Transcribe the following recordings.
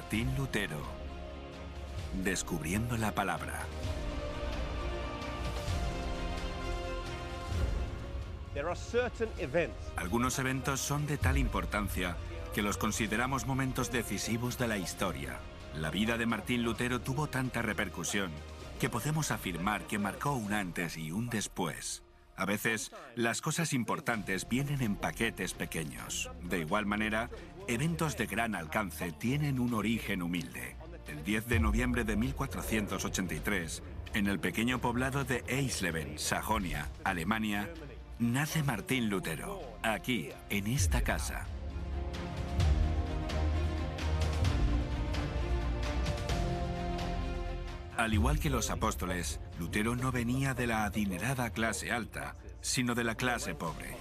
Martín Lutero, descubriendo la palabra. Algunos eventos son de tal importancia que los consideramos momentos decisivos de la historia. La vida de Martín Lutero tuvo tanta repercusión que podemos afirmar que marcó un antes y un después. A veces, las cosas importantes vienen en paquetes pequeños. De igual manera, eventos de gran alcance tienen un origen humilde. El 10 de noviembre de 1483, en el pequeño poblado de Eisleben, Sajonia, Alemania, nace Martín Lutero, aquí, en esta casa. Al igual que los apóstoles, Lutero no venía de la adinerada clase alta, sino de la clase pobre.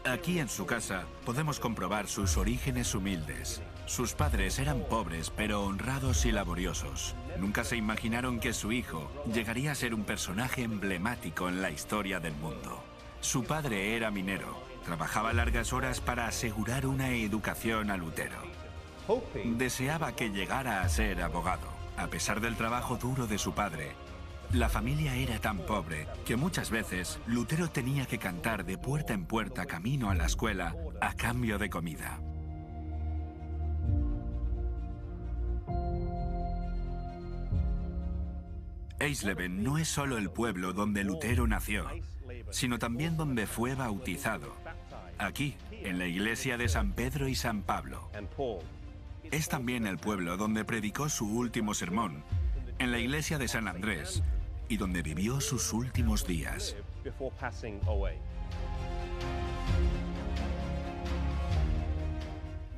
Aquí en su casa podemos comprobar sus orígenes humildes. Sus padres eran pobres pero honrados y laboriosos. Nunca se imaginaron que su hijo llegaría a ser un personaje emblemático en la historia del mundo. Su padre era minero. Trabajaba largas horas para asegurar una educación a Lutero. Deseaba que llegara a ser abogado. A pesar del trabajo duro de su padre, la familia era tan pobre que muchas veces Lutero tenía que cantar de puerta en puerta camino a la escuela a cambio de comida. Eisleben no es solo el pueblo donde Lutero nació, sino también donde fue bautizado, aquí, en la iglesia de San Pedro y San Pablo. Es también el pueblo donde predicó su último sermón, en la iglesia de San Andrés, y donde vivió sus últimos días.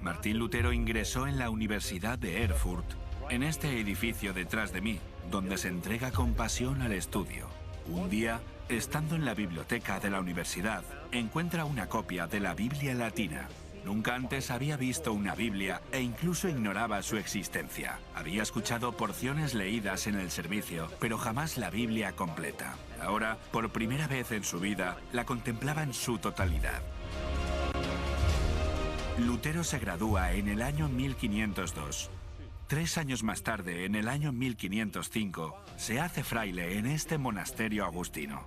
Martín Lutero ingresó en la Universidad de Erfurt, en este edificio detrás de mí, donde se entrega con pasión al estudio. Un día, estando en la biblioteca de la universidad, encuentra una copia de la Biblia latina. Nunca antes había visto una Biblia e incluso ignoraba su existencia. Había escuchado porciones leídas en el servicio, pero jamás la Biblia completa. Ahora, por primera vez en su vida, la contemplaba en su totalidad. Lutero se gradúa en el año 1502. 3 años más tarde, en el año 1505, se hace fraile en este monasterio agustino.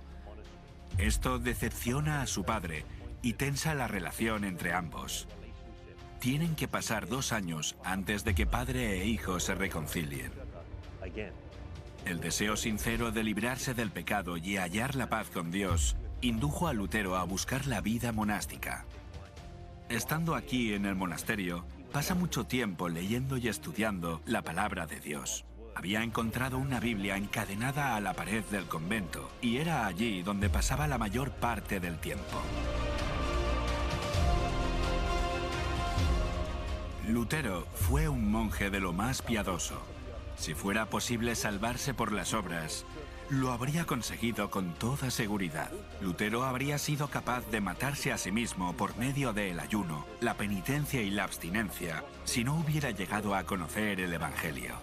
Esto decepciona a su padre y tensa la relación entre ambos. Tienen que pasar 2 años antes de que padre e hijo se reconcilien. El deseo sincero de librarse del pecado y hallar la paz con Dios indujo a Lutero a buscar la vida monástica. Estando aquí en el monasterio, pasa mucho tiempo leyendo y estudiando la palabra de Dios. Había encontrado una Biblia encadenada a la pared del convento y era allí donde pasaba la mayor parte del tiempo. Lutero fue un monje de lo más piadoso. Si fuera posible salvarse por las obras, lo habría conseguido con toda seguridad. Lutero habría sido capaz de matarse a sí mismo por medio del ayuno, la penitencia y la abstinencia, si no hubiera llegado a conocer el Evangelio.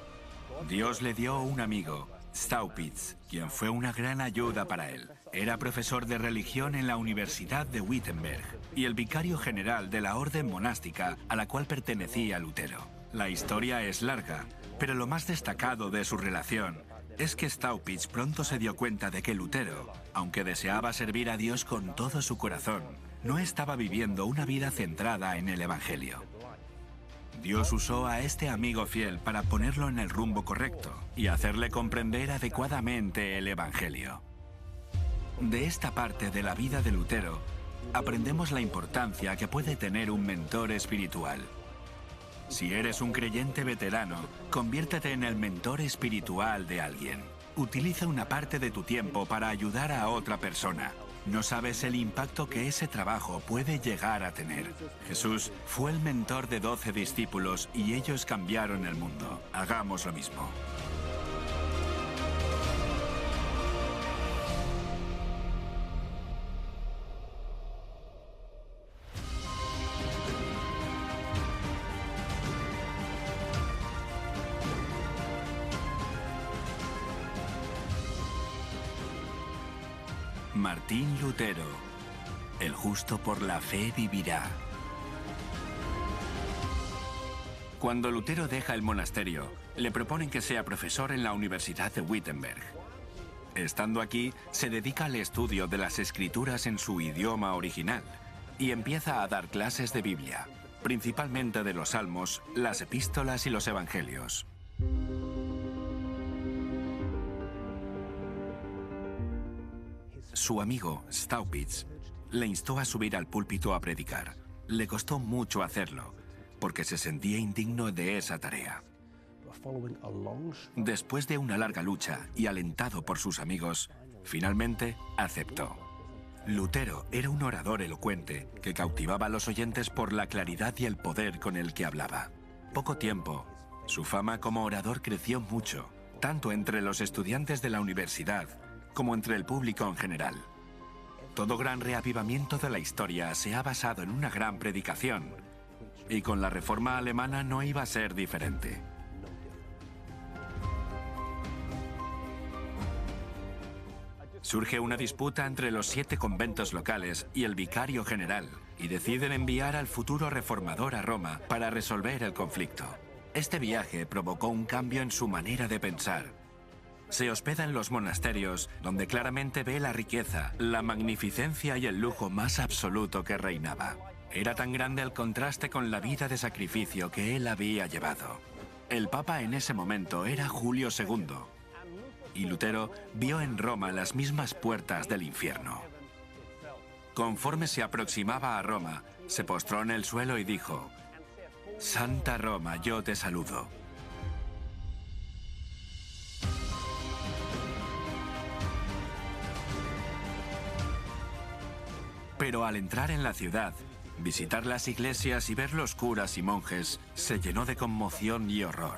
Dios le dio un amigo, Staupitz, quien fue una gran ayuda para él. Era profesor de religión en la Universidad de Wittenberg y el vicario general de la orden monástica a la cual pertenecía Lutero. La historia es larga, pero lo más destacado de su relación es que Staupitz pronto se dio cuenta de que Lutero, aunque deseaba servir a Dios con todo su corazón, no estaba viviendo una vida centrada en el Evangelio. Dios usó a este amigo fiel para ponerlo en el rumbo correcto y hacerle comprender adecuadamente el Evangelio. De esta parte de la vida de Lutero, aprendemos la importancia que puede tener un mentor espiritual. Si eres un creyente veterano, conviértete en el mentor espiritual de alguien. Utiliza una parte de tu tiempo para ayudar a otra persona. No sabes el impacto que ese trabajo puede llegar a tener. Jesús fue el mentor de 12 discípulos y ellos cambiaron el mundo. Hagamos lo mismo. Martín Lutero, el justo por la fe vivirá. Cuando Lutero deja el monasterio, le proponen que sea profesor en la Universidad de Wittenberg. Estando aquí, se dedica al estudio de las escrituras en su idioma original y empieza a dar clases de Biblia, principalmente de los Salmos, las epístolas y los Evangelios. Su amigo, Staupitz, le instó a subir al púlpito a predicar. Le costó mucho hacerlo, porque se sentía indigno de esa tarea. Después de una larga lucha y alentado por sus amigos, finalmente aceptó. Lutero era un orador elocuente que cautivaba a los oyentes por la claridad y el poder con el que hablaba. Poco tiempo, su fama como orador creció mucho, tanto entre los estudiantes de la universidad como entre el público en general. Todo gran reavivamiento de la historia se ha basado en una gran predicación, y con la Reforma alemana no iba a ser diferente. Surge una disputa entre los 7 conventos locales y el vicario general, y deciden enviar al futuro reformador a Roma para resolver el conflicto. Este viaje provocó un cambio en su manera de pensar. Se hospeda en los monasterios, donde claramente ve la riqueza, la magnificencia y el lujo más absoluto que reinaba. Era tan grande el contraste con la vida de sacrificio que él había llevado. El Papa en ese momento era Julio II, y Lutero vio en Roma las mismas puertas del infierno. Conforme se aproximaba a Roma, se postró en el suelo y dijo: «Santa Roma, yo te saludo». Pero al entrar en la ciudad, visitar las iglesias y ver los curas y monjes, se llenó de conmoción y horror.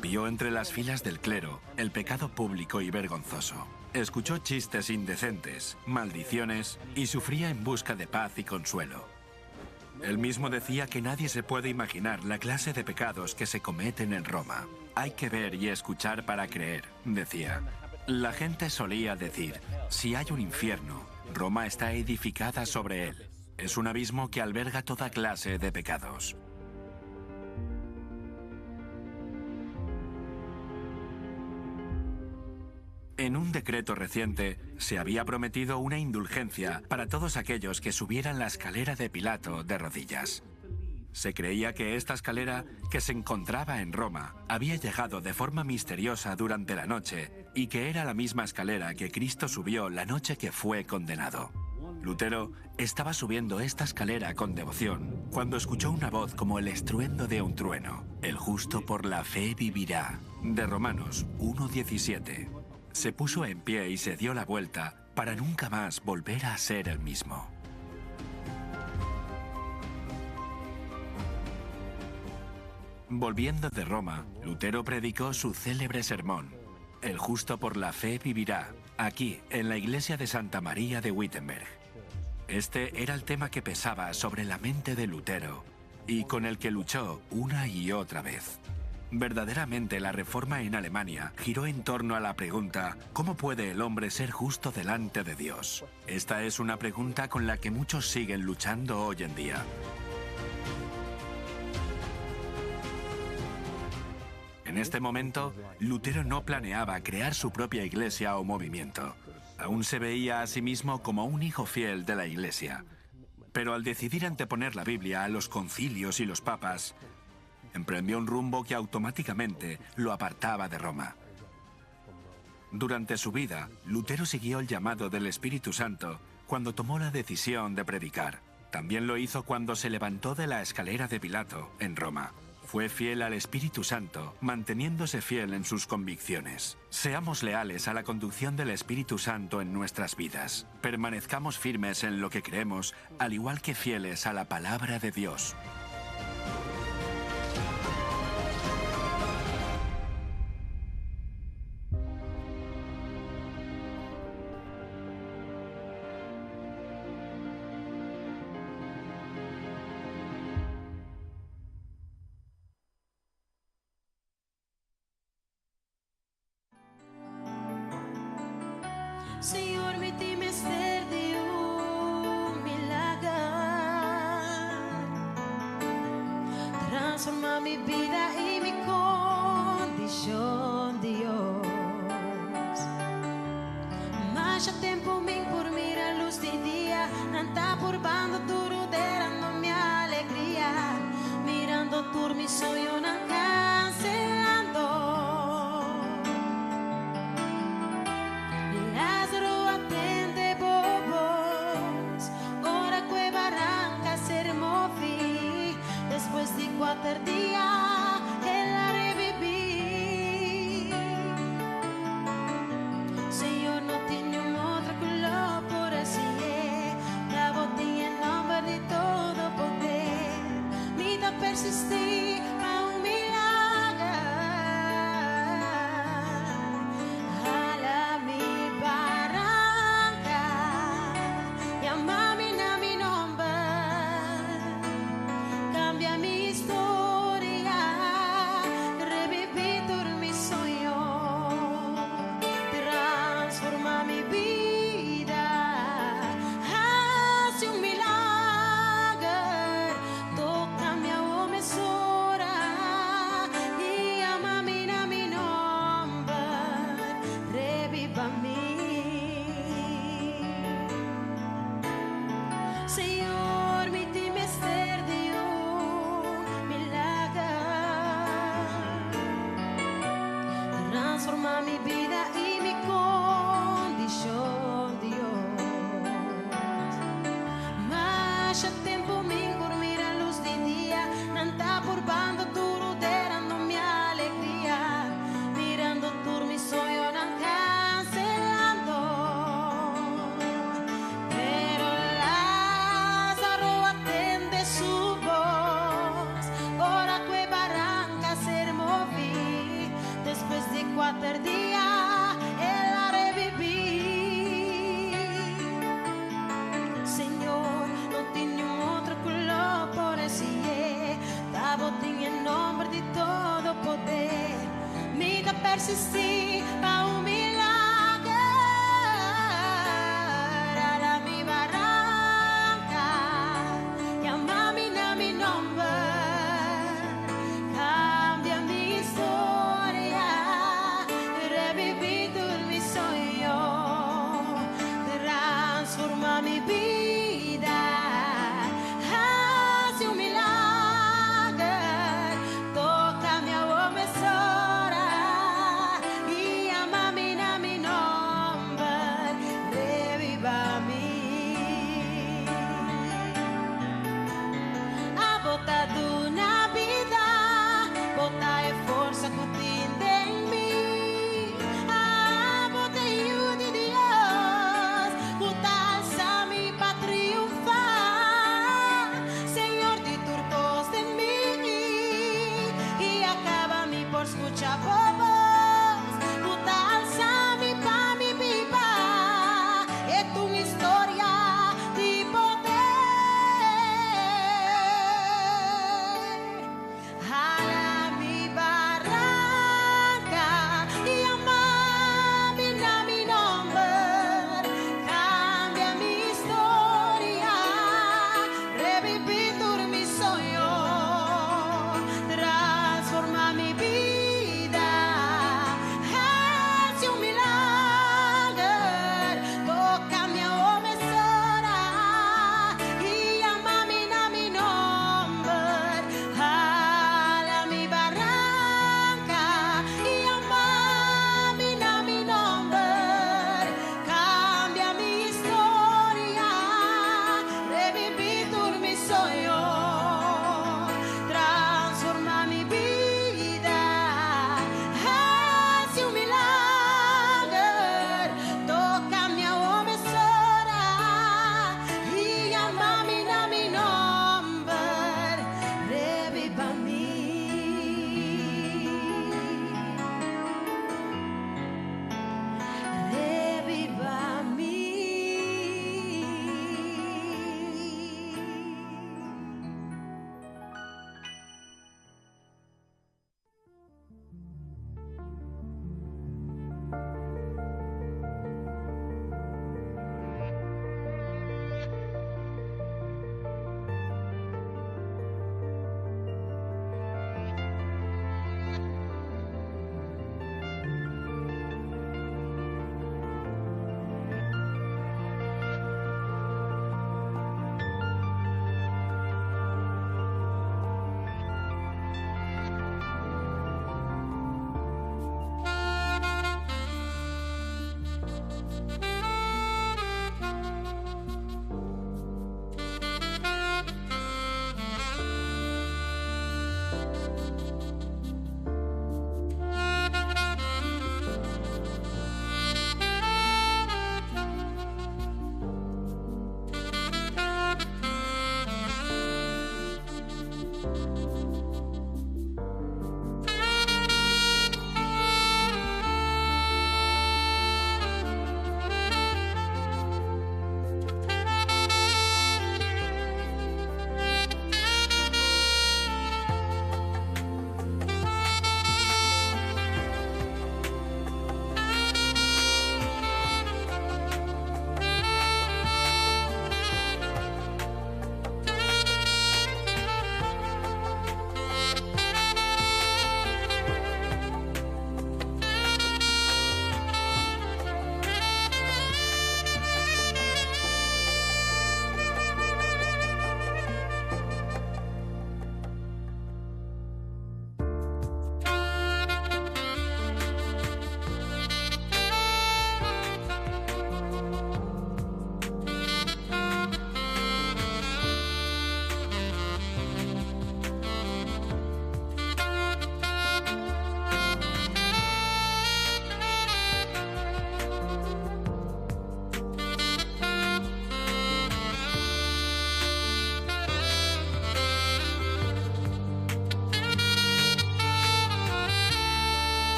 Vio entre las filas del clero el pecado público y vergonzoso. Escuchó chistes indecentes, maldiciones y sufría en busca de paz y consuelo. Él mismo decía que nadie se puede imaginar la clase de pecados que se cometen en Roma. Hay que ver y escuchar para creer, decía. La gente solía decir: si hay un infierno, Roma está edificada sobre él. Es un abismo que alberga toda clase de pecados. En un decreto reciente, se había prometido una indulgencia para todos aquellos que subieran la escalera de Pilato de rodillas. Se creía que esta escalera, que se encontraba en Roma, había llegado de forma misteriosa durante la noche y que era la misma escalera que Cristo subió la noche que fue condenado. Lutero estaba subiendo esta escalera con devoción cuando escuchó una voz como el estruendo de un trueno. El justo por la fe vivirá, de Romanos 1:17. Se puso en pie y se dio la vuelta para nunca más volver a ser el mismo. Volviendo de Roma, Lutero predicó su célebre sermón: «El justo por la fe vivirá», aquí, en la iglesia de Santa María de Wittenberg. Este era el tema que pesaba sobre la mente de Lutero y con el que luchó una y otra vez. Verdaderamente la reforma en Alemania giró en torno a la pregunta: ¿cómo puede el hombre ser justo delante de Dios? Esta es una pregunta con la que muchos siguen luchando hoy en día. En este momento, Lutero no planeaba crear su propia iglesia o movimiento. Aún se veía a sí mismo como un hijo fiel de la iglesia. Pero al decidir anteponer la Biblia a los concilios y los papas, emprendió un rumbo que automáticamente lo apartaba de Roma. Durante su vida, Lutero siguió el llamado del Espíritu Santo cuando tomó la decisión de predicar. También lo hizo cuando se levantó de la escalera de Pilato, en Roma. Fue fiel al Espíritu Santo, manteniéndose fiel en sus convicciones. Seamos leales a la conducción del Espíritu Santo en nuestras vidas. Permanezcamos firmes en lo que creemos, al igual que fieles a la palabra de Dios. Senhor, me temes ser de milagre. transforma mi vida y mi condición, Dios. Mas já tempo me por mira a luz de dia, não tá por bando duro derando minha alegria, mirando por mi sonho não cancelando. Lázaro atende bobos, ora que barranca se removi, después de 4 días ela reviví. Senhor, não tenho outra color por assim é, da botinha em nome de todo poder, me dá persistir para um milagre. Hala mi barranca, llámame na mi nombre, cambia mi historia, reviví todo mi sueño, transforma mi vida, hace un milagre, toca mi omesora y llámame na mi nombre, reviva mí. Senhor, me di mister de milagre, transforma mi vida y mi condición, Dios. Mas já tempo me dormir a luz de dia, não tá por bando duro derando minha alegria, mirando por mi sonho não cancelando. Pero Lázaro atende su voz, ora que barranca se removí, después de 4 días ela reviví. Senhor, não tenho outra color por esse é, da botinha em nome de todo poder, me dá persistir para um milagre. Hala mi barranca, llámame na mi nombre, cambia mi historia, reviví todo mi sueño, transforma mi vida, hace un milagre, toca mi omesora y llámame na mi nombre, reviva mí. Ha botado na vida, bota e força que tem em mim. Ah, bota de Deus, bota alça-me para triunfar. Senhor, de turcos de mim e acaba-me por escuchar bobos. Bota alça-me para me vivar, é tua história de poder. Hala mi barranca, llámame na mi nombre, cambia mi historia, reviví todo mi sueño, transforma mi vida,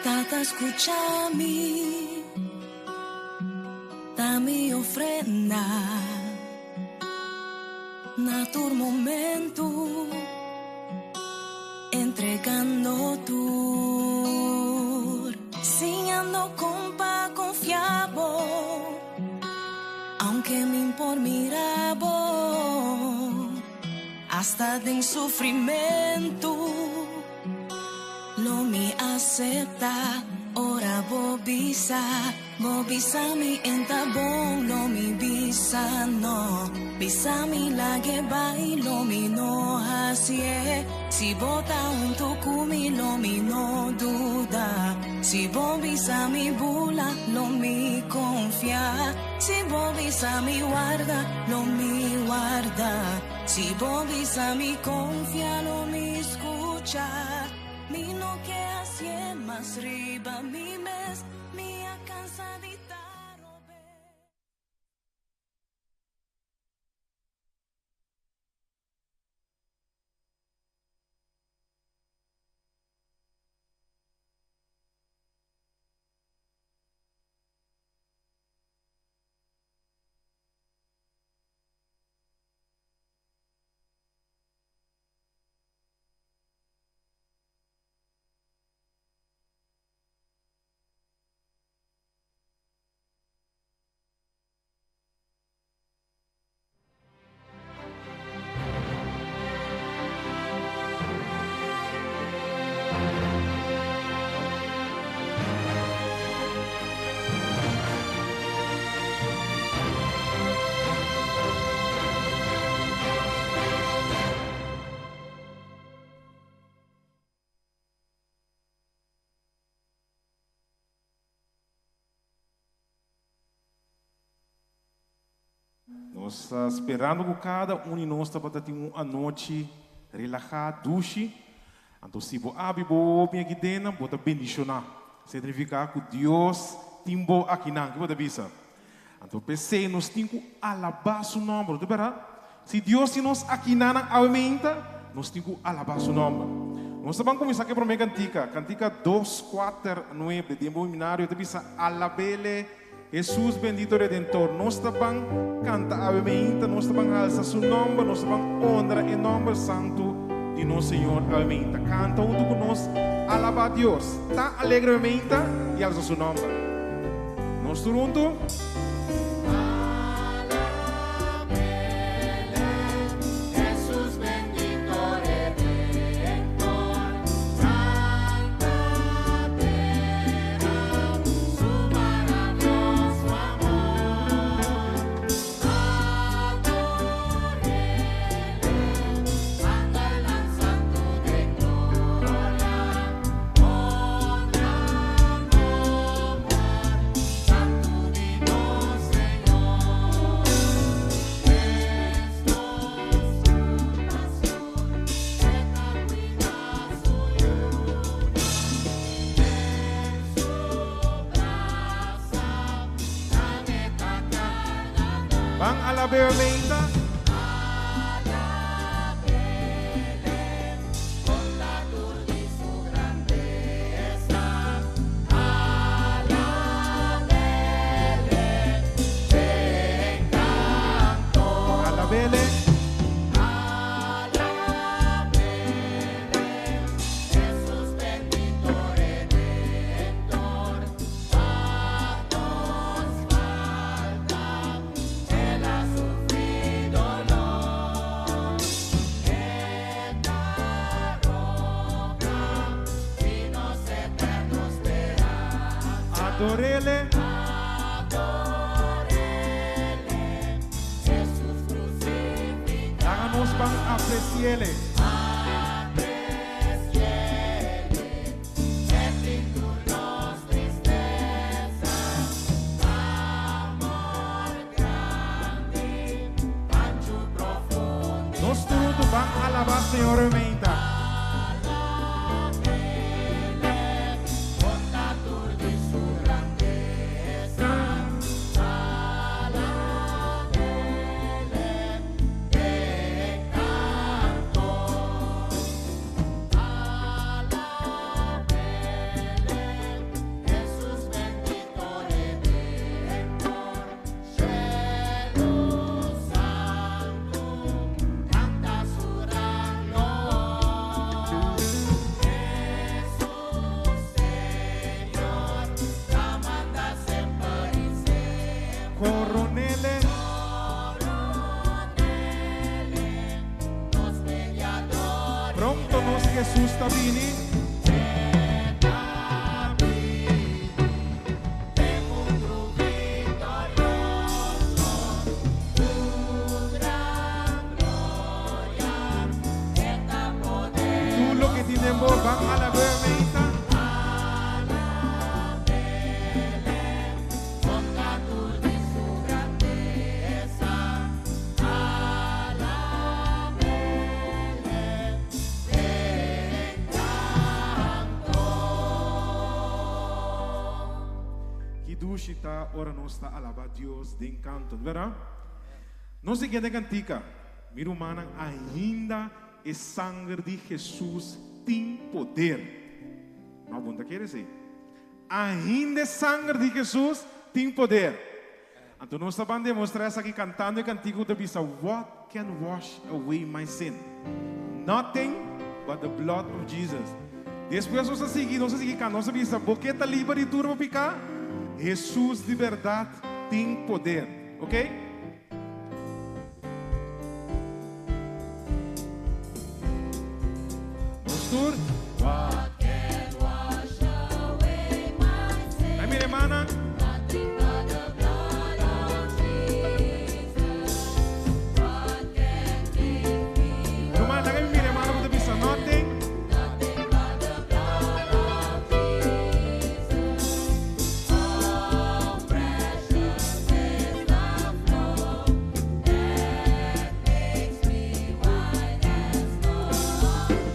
Tata, escúchame, da mi ofrenda, na tu momento, entregando tu, enseñando con pa confiabo, aunque me impor mirabo, hasta de sufrimiento. Lo mi acepta, ora bobisa mi enta bon, lo mi bisa no, bisa mi lage bai, lo mi no hasie, si bota un tukumi, lo mi no duda, si bobisa mi bula, lo mi confia, si bobisa mi guarda, lo mi guarda, si bobisa mi confia, lo mi escucha. Mi no que hace más riba, mi mes, mi cansadita robe. Nós esperando que cada um de nós está para ter uma noite relaxada, duche. Então, se você abre bem aqui dentro, pode bendicionar. Significa que Deus timbo aqui não, que pode pensar. Então, pensei, nós temos que alabar seu nome, verdade? Se Deus nos aqui não aumenta, nós temos que alabar seu nome. Nós vamos começar aqui para a cantica 249 de tempo seminário, eu penso alabele Jesus bendito Redentor. Nós também canta aumenta, nós também alça seu nome, nós também honra em nome santo de nosso Senhor aumenta. Canta junto com nós, alaba a Deus. Está alegre aumenta e alça seu nome. Nós juntos. Adorele, Jesus crucificado. Háganos pan apreciele. Nós tudo vamos alabar Senhor aumenta. Bini. Tú lo que tenemos van a la vermeita. Está ora nós está alabar Deus de encanto, verdade? Não se queda cantica, mira humana ainda é sangue de Jesus tem poder. Não bunda quer dizer, ainda é sangue de Jesus tem poder. Então nós estamos demonstrando isso aqui cantando e cantigo da bisa. What can wash away my sin? Nothing but the blood of Jesus. Depois nós seguimos cantando, nós bisa boqueta livre de turma picar. Jesus de verdade tem poder, ok? Pastor, What can wash away my sin? aí minha irmã, Nothing but the blood of Jesus. What can make me irmã, daí minha irmã não pode pensar, nothing. nothing but the blood of Jesus. Oh, precious is the flow that makes me white as snow.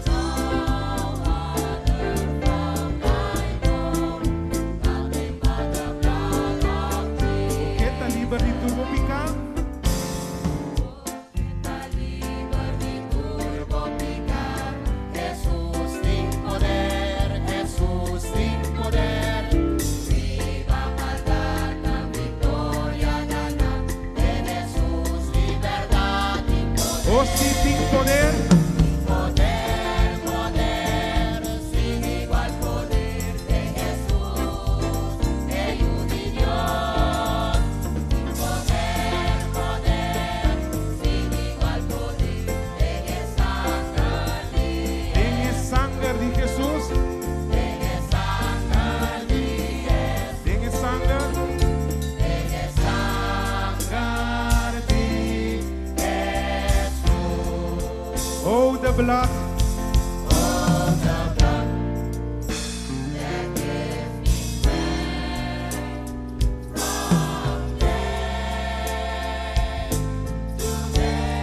Oh, water from thy throne. Nothing but the blood of Jesus. Boqueta livre de turma picar. Boqueta livre de turbo picar. Jesus tem poder, Jesus tem poder. Viva a cantar na vitória da de Jesus, liberdade e poder. Oh, se tem poder, Poder, poder, sin igual poder de Jesús, Hijo de Dios. Poder, poder, sin igual poder de esa sangre, tem sangue de Jesus, de esa sangre, tem sangue. de esa Sangue de Jesús. oh, the blood. Oh, the blood that gives me strength from day to day,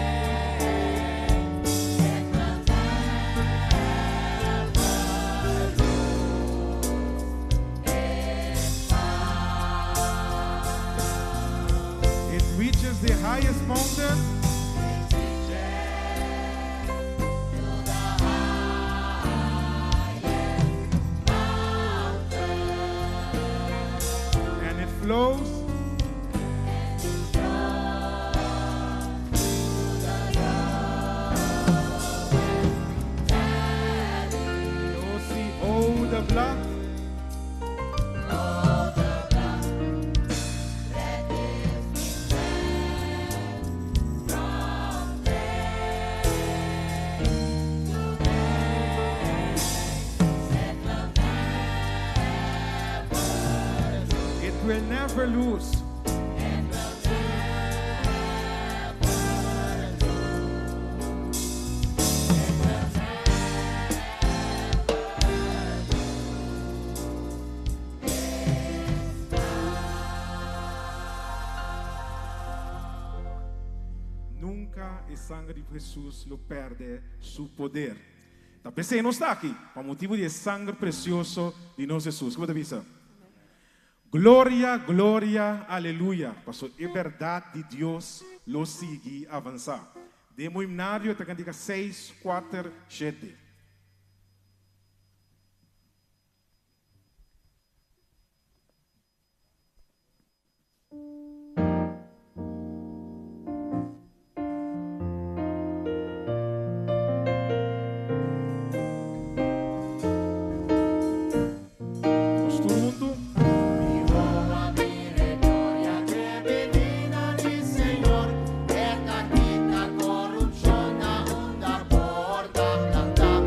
it will never lose its power. It reaches the highest mountain. And it flows. Oh, see, oh, the blood. It will never lose. Nunca el sangre de Jesús lo perde su poder. Talvez você não está aqui, por motivo de sangue precioso de nosso Jesus. Como te avisa? Glória, glória, aleluia. Pastor, é verdade de Deus, lo sigue avançar. Demo himnário, te cantica 6, 4, 7. Corrupción a onda borda blanda.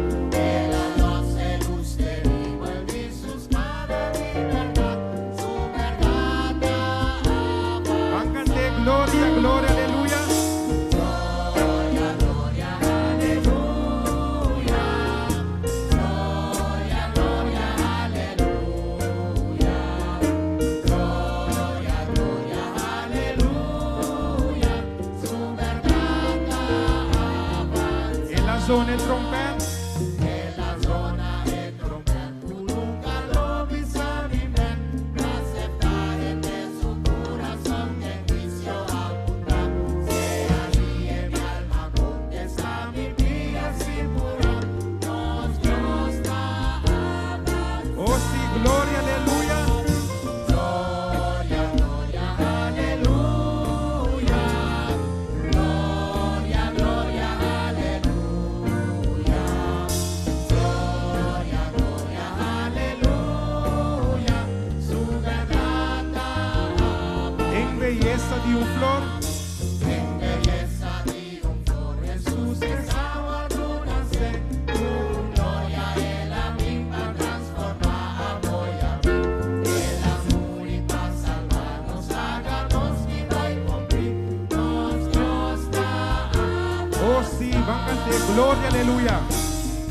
de un flor. En belleza de un flor, Jesús es agua de nacer. Tu gloria Él a mí para transformar voy a mí. El amor y para salvarnos, háganos vida y cumplir. Nos Dios da amor. Oh sí, van a cantar gloria, aleluya.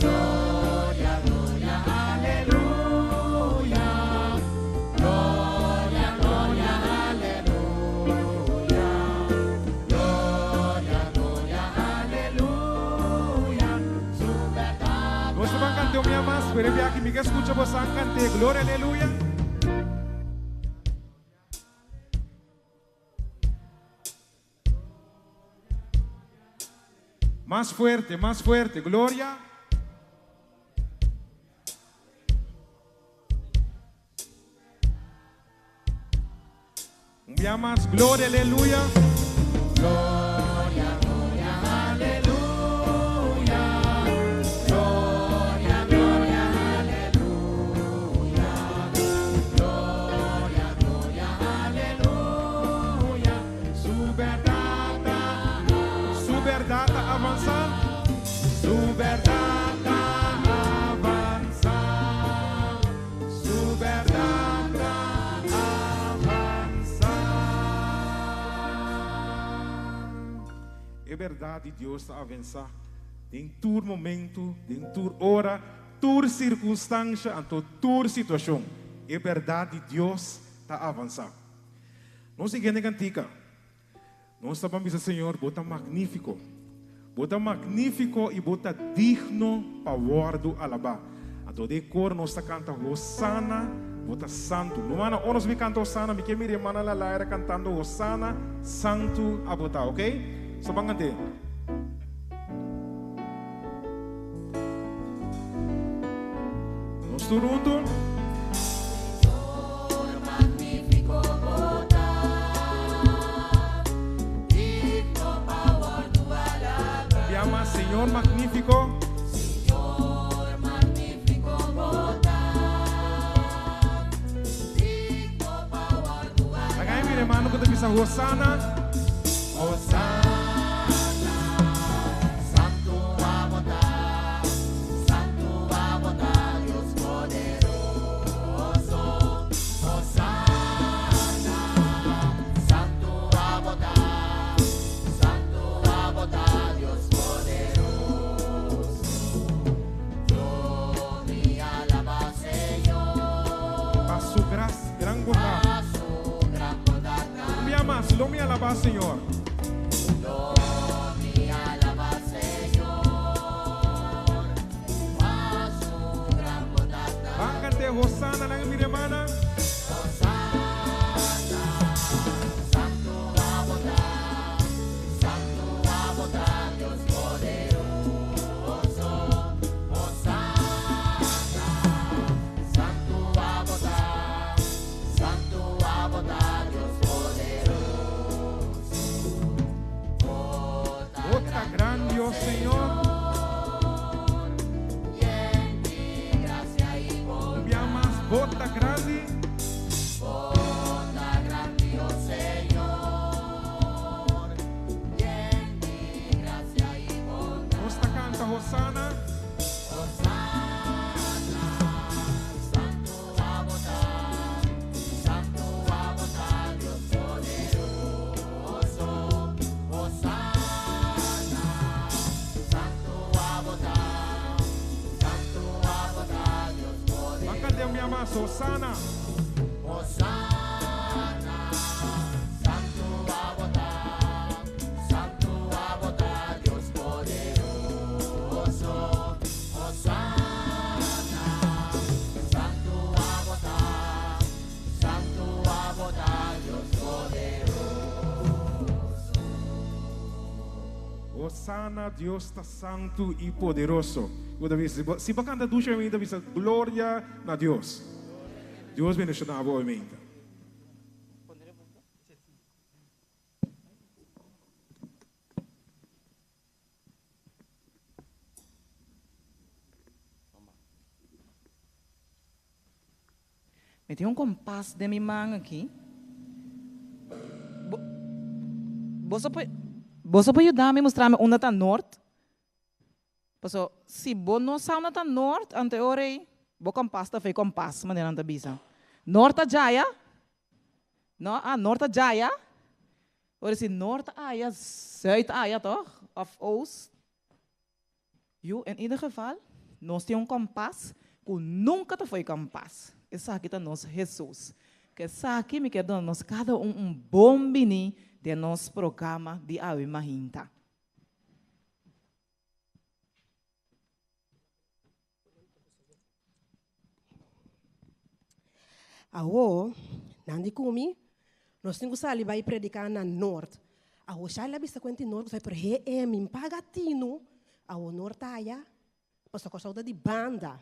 Gloria, gloria, aleluya. Gloria, gloria, aleluya. Gloria, gloria, aleluya. Su verdad. Nós vamos cantar o minha mais, pero eu aqui me escucha você cantar glória, aleluia. Mais fuerte, glória. Minha mais, glória, aleluia. Gloria, gloria, aleluya. Gloria, gloria, aleluya. Gloria, gloria, aleluya. Su verdade avançar. Su verdade avançar. Su verdade avançar. É verdade, Deus está a avançar. Em todo momento, em toda hora, toda circunstância, em toda situação. É verdade, Deus está a avançar. Não se engane cantica. Nós estamos dizendo, Senhor, bota magnífico. Bota magnífico e bota digno para guardo alabar. Então, de cor, nós está cantando Hosanna, bota santo. Não é nós me cantamos Hosanna, me que me irmã lá era cantando Hosanna, santo a botar, ok? Só vamos cantar. Nós todos juntos. magnífico votar, digno power do alabrar. Llama Señor magnífico. Señor magnífico votar, digno power do alabrar. Agora, meu irmão, quando diz Hosanna, Hosanna, santo a votar, Dios poderoso. Hosanna, santo a votar, Dios poderoso. Yo me alaba, Señor, a su gracia, gran bondad. a su gran bondad. Me amas, lo me alaba, Señor. Lo mi alaba, Señor, a su gran bondad. Van a cantar Hosanna, mi hermana. Hosanna, santo a votar, Dios poderoso. Hosanna, santo a votar, Dios poderoso. Bota grande, oh Señor. Y en ti gracia y bondad. Me amas, bota grande. Bondad grande, oh Señor, y en ti gracia y bondad. Nos está canta Hosanna. Hosanna, santo a votar, Dios poderoso. Hosanna, santo a votar, Dios poderoso. Van a cantar, me amas, Hosanna. Hosanna, santo a votar, Dios poderoso. Hosanna, santo a votar, Dios poderoso. Hosanna, Dios está santo y poderoso. Si va a cantar ducha, me dice gloria a Dios. Dios bendiga a vos, amén. Me tenho um compasso de minha mão aqui. Você pode ajudar-me a mostrar-me onde está norte? Paso, se você não sabe onde está norte, ante orei, você compas, tá feio compas, maneira anta bisa. Norte Jaya? No, norte Jaya? Ora se norte Aya, zuid Aya toch? Of oost? In ieder geval, nós temos kompas, que nunca te foi kompas. Essa aqui é nosso Jesus. Que essa aqui me quer dar nós cada bom bini de nosso programa de Awe Mahinta. Awo, nandi kumi, nós temos que vai predicar na norte. Awo, já lá bisa quanti norte, vai por min pagatino, awo nortaya, posso gostar de banda.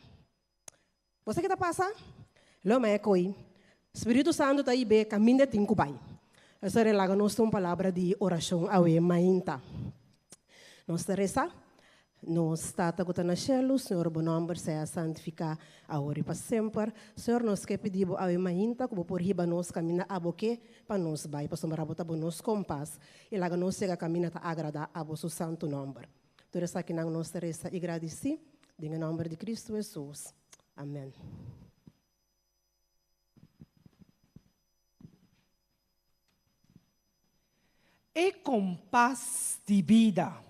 Você que tá passa? Loma é coi. Espírito Santo tá aí be caminho de bai. Essa relaga nós uma palavra de oração Awe Mahinta. Nós teresa. Nós estamos com o cielo, Senhor, bom nome, seja santificado agora para sempre. Senhor, nós que pedimos a Mahinta, que por riba nós caminha a boque, para nós vai, para somar a bota nos compas, e lá nós chega caminha a agradar a vosso santo nome. Tudo isso aqui nós teresa e agradeci, em nome de Cristo Jesus. Amém. E compás de vida.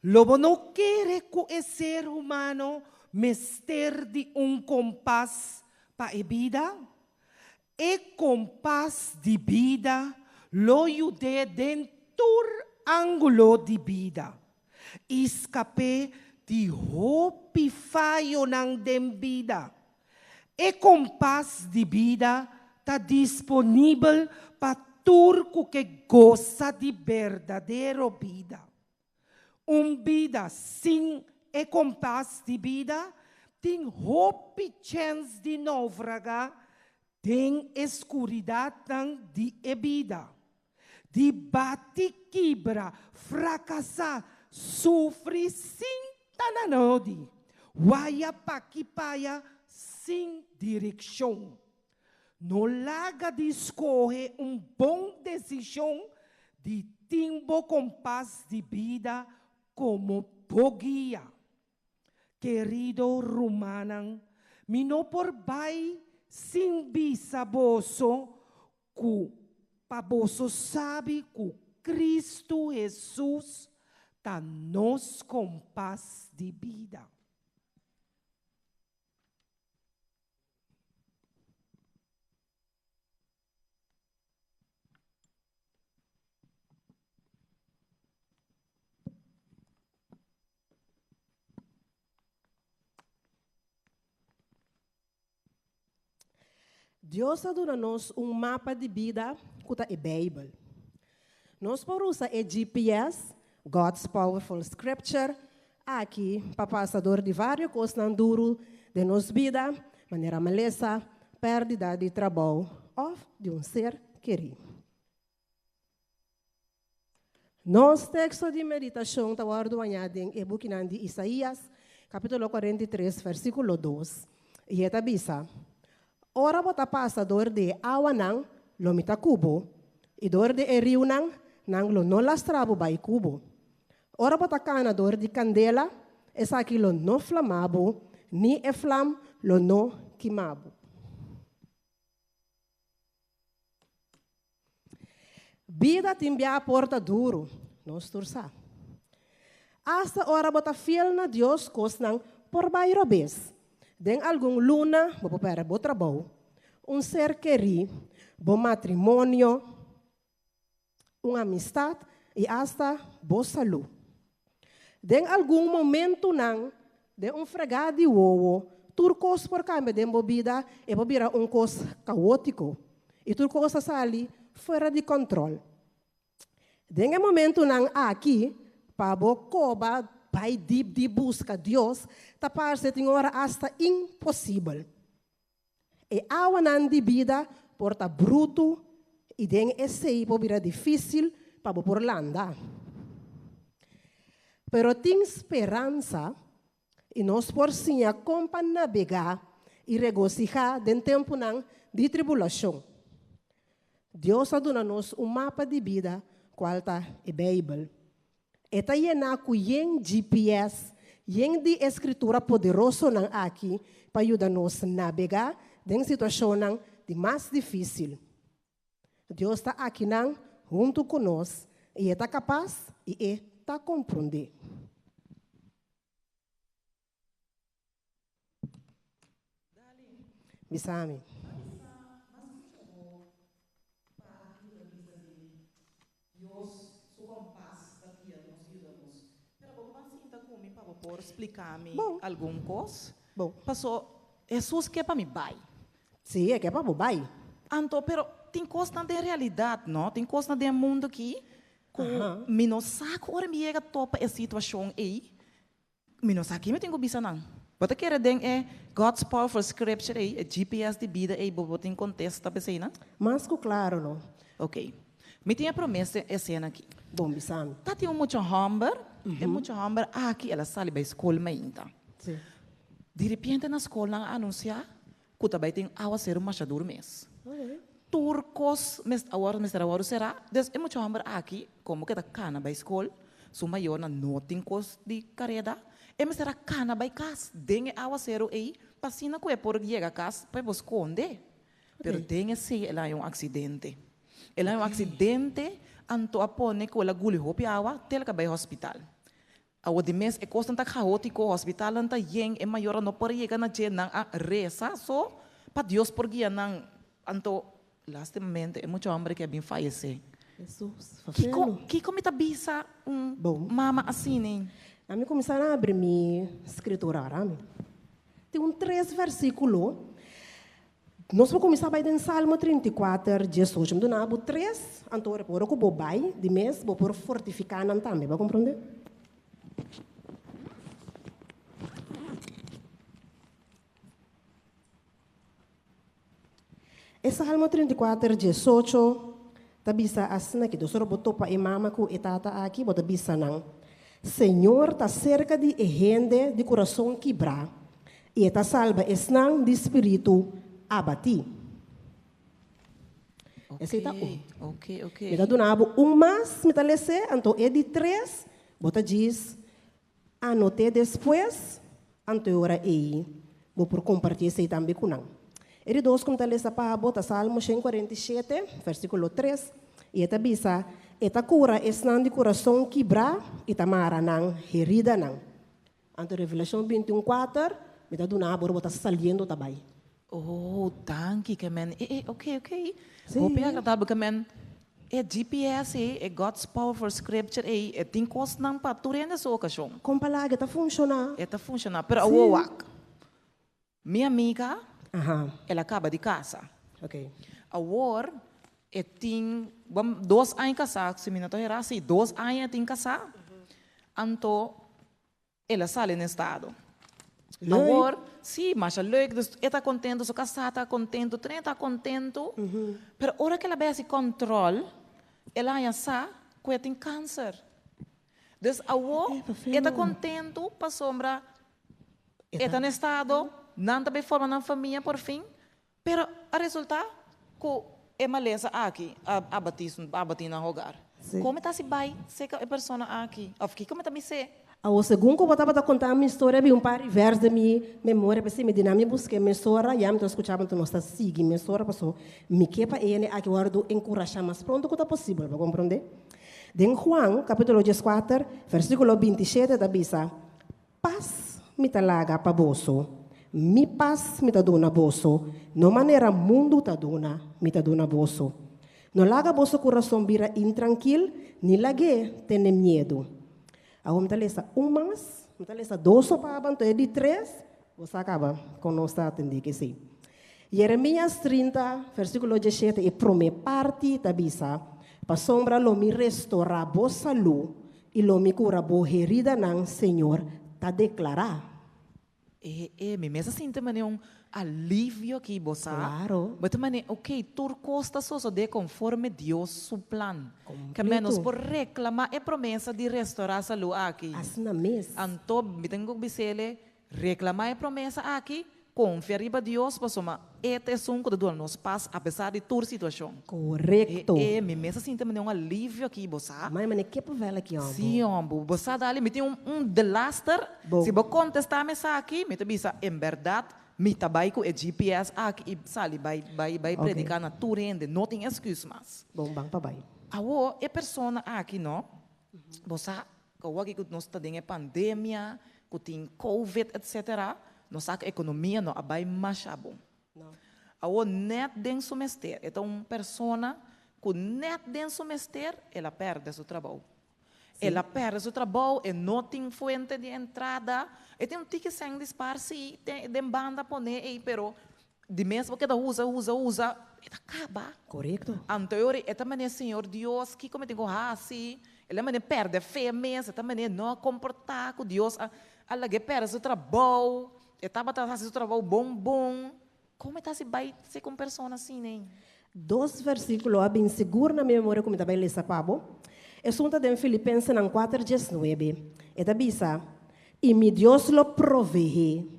Lobo não quer conhecer humano, mestre de compás para a vida. E compás de vida, lo ayude dentro ângulo de vida. Escape de hope falho ng vida. E compás de vida está disponível para turco que goza de verdadeira vida. Vida sem e compás de vida tem hope chance de naufragar, tem escuridão de vida. De bate quebra, fracassar, sofre sem tananodi. Waya paquipaya sem direção. No laga de escorrer bom decisão de timbo compás de vida como poguia. Querido Romanan, mino por bai sin bisaboso, ku paboso sabe que Cristo Jesus tá nos compás de vida. Deus dá-nos mapa de vida que é a Bíblia. Nós podemos usar o GPS, God's Powerful Scripture, aqui para passador de várias coisas não duro de nossa vida, maneira maleza, perda de trabalho ou de ser querido. Nosso texto de meditação está guardado em o book de Isaías, capítulo 43, versículo 2. E é tabisa. Ora bota passador de awanang lomita kubo, e dor de eriunang nang lo no lastrabo by kubo. Ora bota canador de candela, esa aqui lo no flamabo, ni e flam lo no quimabo. Vida timbia a porta duro, nos tursa. Hasta ora bota fiel na Dios cosnang por bairo bes. Den algum luna, bo para bo trabalho, ser querido, bo matrimônio, amistade e hasta bo saúde. Den algum momento nang, de fregado de ovo, turcos por cambio de vida e bobira cos caótico. E turcos sali fora de controle. Den momento nang aqui, pa bo coba, vai de busca Deus, tapar-se tem hora hasta impossível. E awanan de vida porta bruto e den esse pobira difícil para por landa. Pero tem esperança e nós por sim a navegar e regocijar den tempo de tribulação. Deus dá-nos mapa de vida qual tá a Bíblia. Eta yena ku yen GPS, yen di escritura poderoso nang aqui para ajudar-nos a navegar em situação nang de mais difícil. Deus está aqui nang junto conosco e está capaz e está compreender. Bisami. Por explicar-me Bom. alguma coisa. Bom, Passou, Jesus quer para me bai. sim, é que é para bobai. Anto, pero tem coisa na de realidade, não? Tem coisa na de mundo aqui. Aham. Me não saco ora me chega topa a situação aí. Me não saco, me tenho bisa não. Bota querer den é God's powerful scripture aí, é GPS de vida aí, bobo tem contexto tá pensei, não? Mas que claro, não. Ok. Me tinha promessa essa cena aqui. Bom, Bisami. Tá tem muito hamber, é muito hamber aqui ela sale para escola ainda. Sim. De repente na escola anunciar que também tem awa ser machador mês. Turcos, mas agora será. Des é muito hambre aqui, como que tá cana para escola, su maior na noting cos de carreda. É mas será cana para casa, dengue awa ser aí, passina que é por chega a casa para esconder. Pero dengue se ela é acidente. Ela é acidente, anto apone que ela guli hopi awa, tel ka para hospital. Awa de mes é costa tá caótico, hospital anta yeng é maior no por chega na jen nang a reza, so pa Dios por guia nang anto lastimamente é muito hambre que é bem fallecer. Jesus, Que me tá bisa Bom. mama assim, né? A mim começar a abrir minha escritura, Arami. Tem 3 versículos. Nós vamos começar a em Salmo 34, Jesus. Me dá 3, então por o que bobai de mês, vou por fortificar não também, vai compreender? E Salmo 34, 18, tabisa asna que dosoro botou para imama ku etata aqui, bota bisa nang. Senhor está cerca de gente de coração quebrar e está salva esnang de espírito abati. Esse está Ok. Me dá donabo mais, me dá lese, então é de 3, bota diz, anote depois, então ora aí, vou por compartilhar esse também com nang. E de 2, como está lese para bota Salmo 147, versículo 3, e está bisa, eta cura esnan de coração quebrar e tamara nang herida nang. Então Revelação 21:4, me dá donabo, bota saliendo também. Oh, danke, que men. Ok. Sim. Hope eu agradava que men. É GPS, é God's powerful scripture, é tem coisa não para tu rende essa ocasião. Com palavra, está funcionando. É tá funcionando, pero a wak. Minha amiga, Aham, ela acaba de casa. ok. A war, é tem 2 anos casado, se me não estou assim, 2 anos tem casado. Anto, ela sai no estado. A Leuk. war, sim, mas é leuk, dus está contento, sua casa está contento, o trem está contento. Pero hora que ela vê esse controle, ela já sabe que ela tem câncer. Dus a war, está contento, para sombra, está no estado, não está bem formando uma família por fim, pero a resultado, que é maleza aqui, a batir no lugar. Sim. Como está se vai, se a pessoa aqui, ou como está me se? O segundo que eu estava contar a minha história, vi par de versos da minha memória, pensei, me dinâmica, busquei minha história, e eu escutava, então nós estamos seguindo minha história, passou, me quepa ele, aqui eu guardo encorajar mais pronto que está possível, para compreender? De Juan, capítulo 14, versículo 27, da bisa, paz me talaga para vosso, mi paz me ta dona vosso, no maneira mundo ta dona, me ta dona vosso. No laga vosso coração vira intranquilo, ni lague tene medo. Agora, me talesa umas, me talesa 2 para abanto, de 3, você acaba com nós a atender que sim. Jeremias 30, versículo 17, e prome parte da bisa, para sombra lo me restaurar bo saúde, e lo me cura bo herida nang Senhor, ta declarar. Me mesa sinta um alívio aqui, você. Claro. Mas também, ok, tu costa só de conforme Deus su plan. Que menos por reclamar a promessa de restaurar a saúde aqui. As na mes. Anto, me tenho que dizer, reclamar a promessa aqui, confia riba Dios, paso ma este é um que nos paz apesar de toda situação. Correcto. Me mesa sinta um alívio aqui, bossa. Mas mane que pavela aqui, ambo. Sim, ambo. Bossa dali, me tem disaster. Bom. Se você contestar me aqui, me te bisa, em verdade, me trabalho com o GPS aqui e sali, vai predicar na tua rende, não tem excuse mais. Bom, bang pabai. Awo, é persona aqui, não? Bossa, que nós estamos em pandemia, que tem COVID, etc. Nossa economia não vai mais bom. Awo net dentro do semestre, então uma pessoa que net dentro do semestre, ela perde seu trabalho. Ela perde seu trabalho e não tem fonte de entrada. E tem que sem disparce, tem banda poner aí, pero de mesmo que ela usa, ela acaba. Correcto. Anterior, é também Senhor Deus que como tem assim, ele também perde fé mesmo, também não comportar com Deus, ela que perde seu trabalho, estava fazendo seu trabalho bom. Como está se vai ser com pessoa assim, né? 2 versículos bem seguro na minha memória como também lê sapabo. É sunta de Filipenses 4:19. Eta bisa, e mi Dios lo provee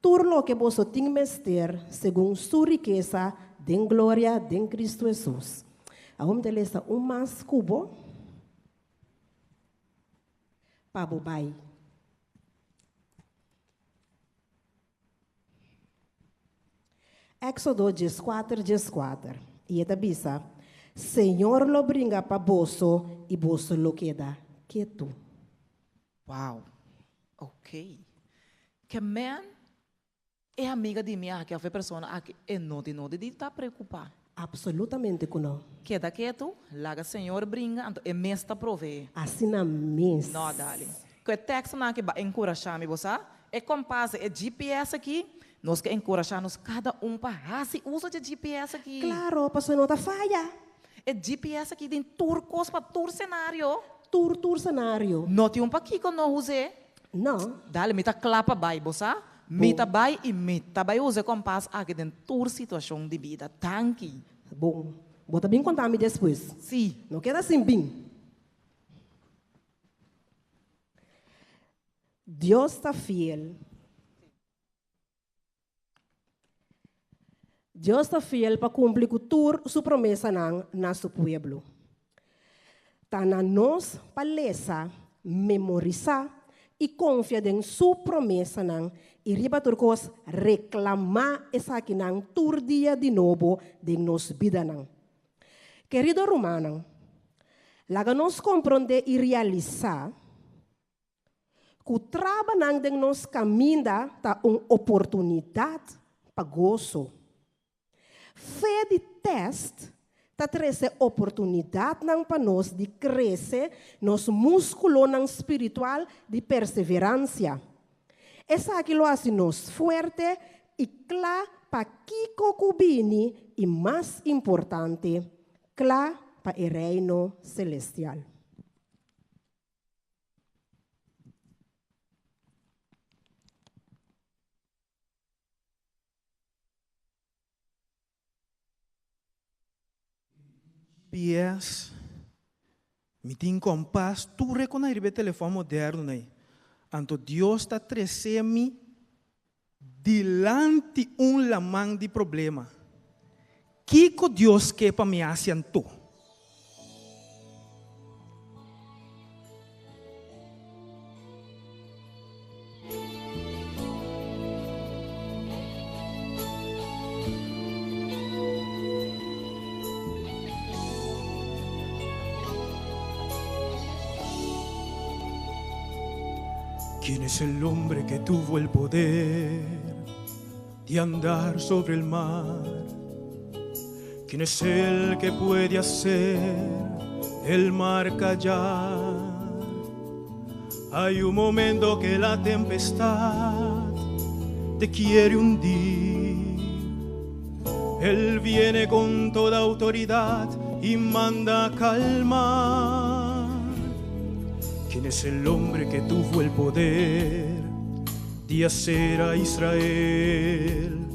todo lo que vos tem menester según su riqueza de gloria de Cristo Jesús. Vamos te ler mais cubo. Pabo bai. Éxodo 14:4. E eta bisa, Senhor lo bringa para bolso e bolso lo queda quieto. Wow. Ok. Que man é amiga de mim, que a pessoa que é não de estar preocupada. Absolutamente que não. Queda quieto, larga Senhor brinca, então é mesta provee. Assim na mesa. Não, dali. Que o texto não que vai encorajar me você, é compás, é GPS aqui, nós que encorajamos cada para usa de GPS aqui. Claro, pastor não tá falha. É GPS aqui tem turcos para tur cenário. Tur cenário. Não tem para aqui que não use. Não. Dali, me tá clapa vai, bossa. Me tá vai e me tá vai usa compás aqui dentro tur situação de vida, tanque. Bom, bota bem contar-me depois. Sim. Não queda assim bem. Deus está fiel. Deus está fiel para cumprir com toda sua promessa na seu povo. Está na nós para ler, memorizar e confiar em sua promessa e ribaturcos reclamar essa aqui todo dia de novo de nossa vida. Querido romano, lá nós compreender e realizar que o trabalho de nosso caminho está uma oportunidade para gozo. Fé de teste está trazendo oportunidade para nós de crescer nosso músculo espiritual de perseverança. Essa aqui lo hace nos forte e claro para Kiko Kubini e mais importante, claro para o reino celestial. GPS, me tem compás, tu reconhece o telefone moderno, né? Anto Deus está trazendo dilante lamang de problema. Que Deus quer para me asianto? ¿Quién es el hombre que tuvo el poder de andar sobre el mar? ¿Quién es el que puede hacer el mar callar? Hay un momento que la tempestad te quiere hundir. Él viene con toda autoridad y manda calmar. ¿Quién es el hombre que tuvo el poder de hacer a Israel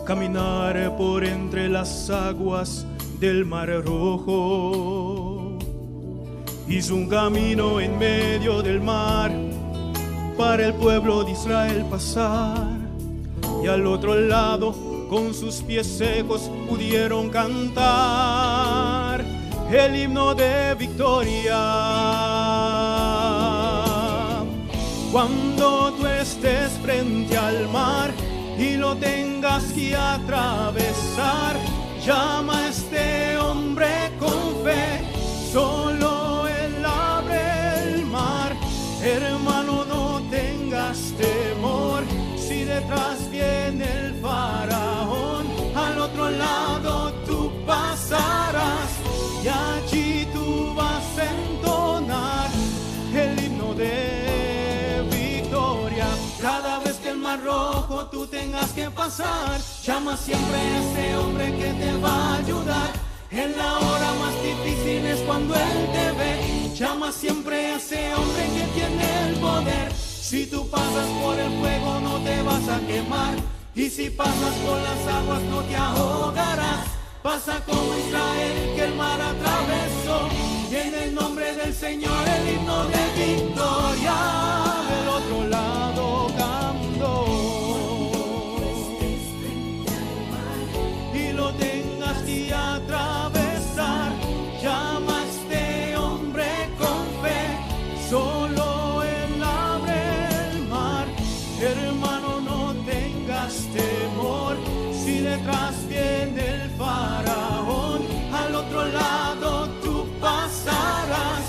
caminar por entre las aguas del Mar Rojo? Hizo un camino en medio del mar para el pueblo de Israel pasar. y al otro lado con sus pies secos pudieron cantar el himno de victoria. Cuando tú estés frente al mar y lo tengas que atravesar, llama a este hombre con fe, solo él abre el mar. Hermano, no tengas temor, si detrás viene el faraón, al otro lado tú pasarás y allí tú vas a entonar el himno de victoria. Cada vez que el mar rojo tú tengas que pasar, llama siempre a ese hombre que te va a ayudar. En la hora más difícil es cuando él te ve. Llama siempre a ese hombre que tiene el poder. Si tú pasas por el fuego no te vas a quemar, y si pasas por las aguas no te ahogarás. Pasa como Israel que el mar atravesó, y en el nombre del Señor el himno de victoria. Del otro lado cantó, y lo tengas que atravesar, llama a este hombre con fe, solo él abre el mar. Hermano, no tengas temor, si detrás viene el faraón, al otro lado tú pasarás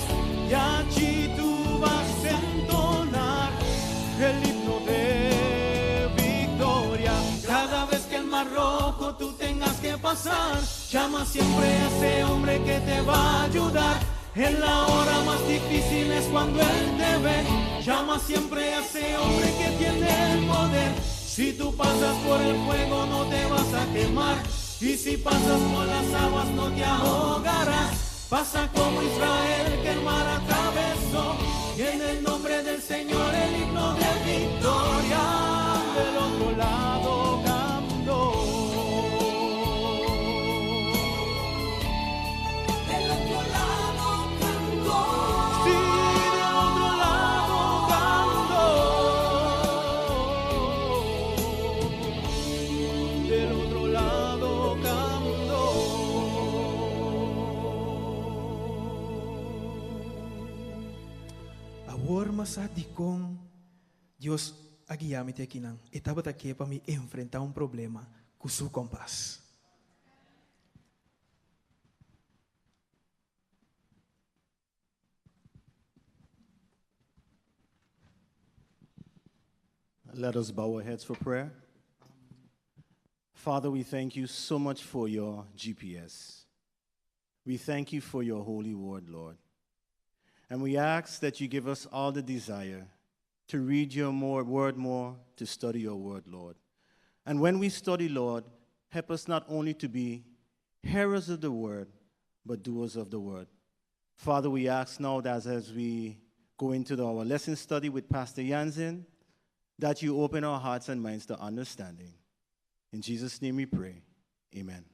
y allí tú vas a entonar el himno de victoria. Cada vez que el mar rojo tú tengas que pasar, llama siempre a ese hombre que te va a ayudar. En la hora más difícil es cuando él te ve. Llama siempre a ese hombre que tiene el poder. Si tú pasas por el fuego no te vas a quemar, y si pasas por las aguas no te ahogarás. Pasa como Israel que el mar atravesó, y en el nombre del Señor el himno de victoria. Del otro lado cantó, Del otro lado cantó. sí, del otro lado cantó, del otro lado cantó. Awor masadikong Dios aguiame te kinang etapa aqui para me enfrentar um problema com su compás. Let us bow our heads for prayer. Father, we thank you so much for your GPS. We thank you for your holy word, Lord. And we ask that you give us all the desire to read your word more, to study your word, Lord. And when we study, Lord, help us not only to be hearers of the word, but doers of the word. Father, we ask now that as we go into our lesson study with Pastor Jansen, that you open our hearts and minds to understanding. In Jesus' name we pray. Amen.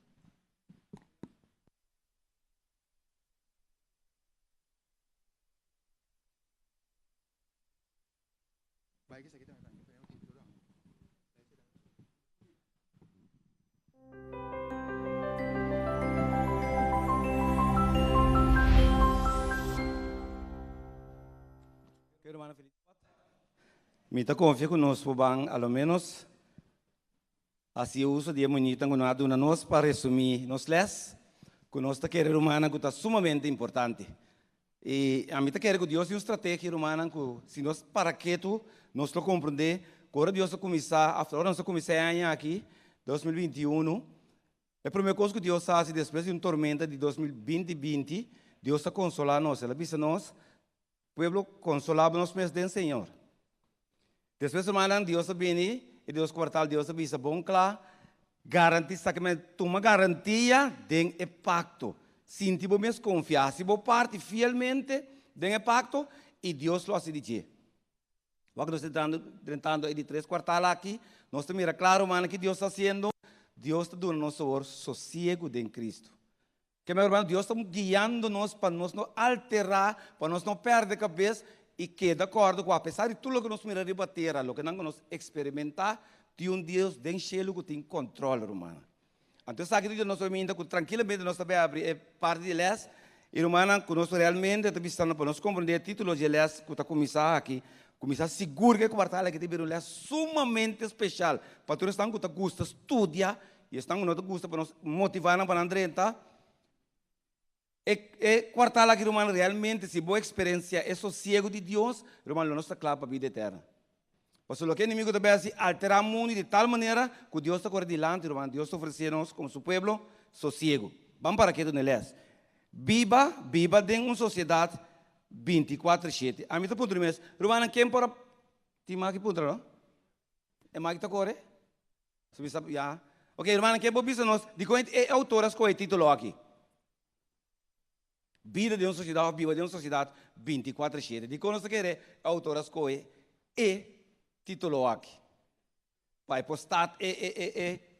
Mita confia conosco bang, ao menos assim uso de monita quando na nós para resumir nos les, conosco querer humana que está sumamente importante. E a mita querer que Deus tem uma estratégia humana que se nós para que tu nós lo compreender, agora Deus começar, agora nós começar aqui 2021. A primeira coisa que Deus faz depois de uma tormenta de 2020, Deus está consolar nós, ela visa nós, pueblo consolado nós mesmos do Senhor. Depois de semana, Deus vem e Deus quartal, Deus avisa bom claro, garantir uma garantia de pacto. Sinti bom mesmo confiar, se você parte fielmente do pacto e Deus lo assim diz. Quando nós estamos tentando de 3 quartal aqui, nós temos claro, mano, que Deus está fazendo, Deus está dando nosso sossego em Cristo. Que meu irmão, Deus está guiando nós para nós não alterar, para nós não perder a cabeça. E que, de acordo com, apesar de tudo o que nós miramos debater, o que nós experimentar, tem Deus den cielo que tem controle, romana. Então, sabe que nós estamos tranquilamente, nós também abrir parte de les, e romana, conosco realmente, estamos para nós compreender o título de les que está começar aqui, começar seguro que o quartal aqui tem um les sumamente especial, para todos estão que gosta estudia, e estão que não gosta para nós motivar para andrenta. Quartal aqui, romana, realmente, se boa experiência, é sossego de Deus, romana, nós está claro para a vida eterna. Porque o que o inimigo também assim, alterar o mundo de tal maneira que Deus está correndo delante, irmão. Deus está oferecendo como seu povo sossego. Vamos para aqui, Dona Elis. Viva em uma sociedade 24/7. A mim está ponto mesmo. Irmão, quem para... Tem mais que ponto, não? É mais que está correndo? Já. Ok, irmão, quem para pensar nós? De quanto é autoras com o título aqui? Vida de uma sociedade 24/7. De quando você quer autoras com o título aqui. Pai, postar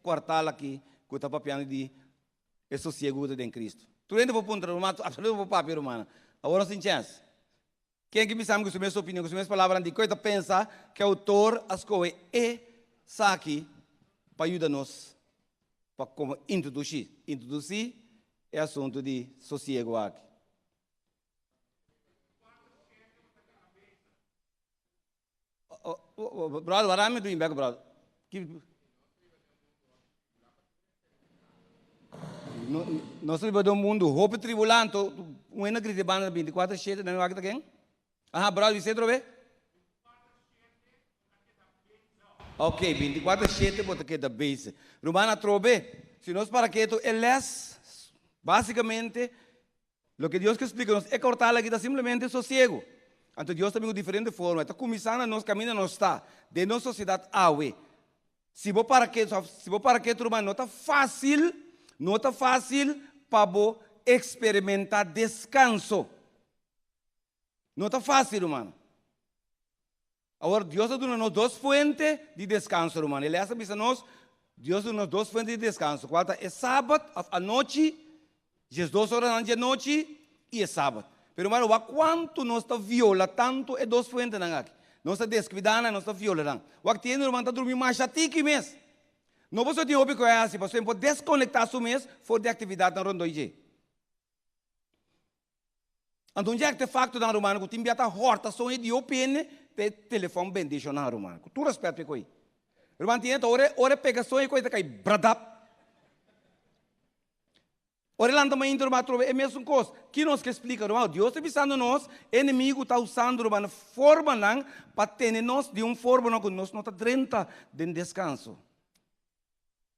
quartal aqui, que está papiando de sossego de Cristo. Tu ainda vou ponto, absolutamente vou papel, romana. Agora sem chance. Quem que me sabe que sua opinião, que sua palavra de coisa pensa que o autor as coisas aqui para ajudar-nos para como introduzir é assunto de sossego aqui. Brother, what am I doing back, brother? Nós estamos no mundo, roupa tribulante, um ano que banda 24/7, não é o que tem? Ah, brother, você trouxe? Ok, 24/7, bota que da base. Romana trouxe, se nós para que tu eles, basicamente, o que Deus que explica é cortar aqui, simplesmente sossego. Então Deus também de diferente forma. Está começando a nosso caminho, não está. De nossa sociedade, se vou para que, irmão, não está fácil para experimentar descanso. Não está fácil, irmão. Agora, Deus está dando duas fontes de descanso, irmão. Ele acha que nós, Deus dá duas fontes de descanso. Qual é sábado, à noite, às 2 horas da noite, e é sábado. Pero, irmão, quanto nós está viola tanto é duas fontes aqui. Nós está descuidando, nós está violando. O que tem, irmão, está dormindo mais chatique mesmo. Não você tem hobby que é assim, você pode desconectar seu mês fora de atividade na ronda hoje. Então, já que de facto, na romana, que o time está horta, só de OPN, tem telefone bem deixado na romana. Com todo respeito, com isso. Irmão, tem hora pega só e coisa que é bradap. Ora, lá também, irmão, é a mesma coisa. Que nós que explica, irmão? Deus está pensando nós, inimigo está usando, irmão, forma não, para ter nós de uma forma que nós não está dentro de descanso.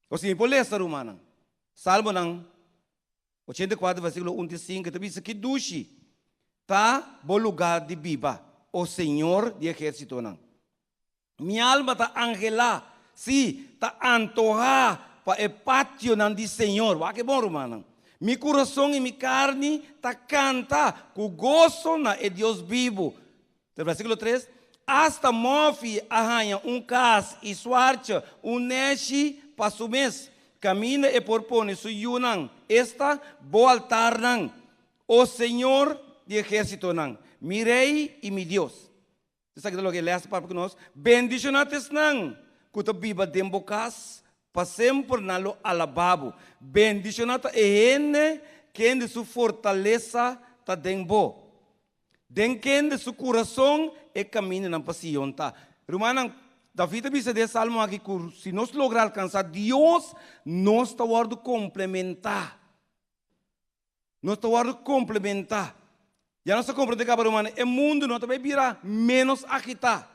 Ou seja, por essa, irmão, Salmo 84, versículo 1 e 5, que diz que duche, está bom lugar de viva, o Senhor de exército. Minha alma está angelada, sim, está antojada para o pátio do Senhor. Olha que bom, irmão. Meu coração e minha carne está canta com gozo na Deus vivo. Versículo 3. Hasta move arranha cas e suarte neche para su mês. Camina e propõe su yunan. Esta bo altar nan. O Senhor de exército nan. Mi rei e mi Deus. Isso aqui é o que ele para nós. Bendicionates nan. Kuta biba dembocas. Passemos por nalo alababo. Bendicionata é ele que de sua fortaleza está dentro. Den que de seu coração é caminho na paixão tá. Romana, David disse desse salmo aqui que se nós lograr alcançar Deus, nós está guardando complementar. Nós está guardando complementar. Já não se compreende que romana, o mundo não vai virar menos agitado.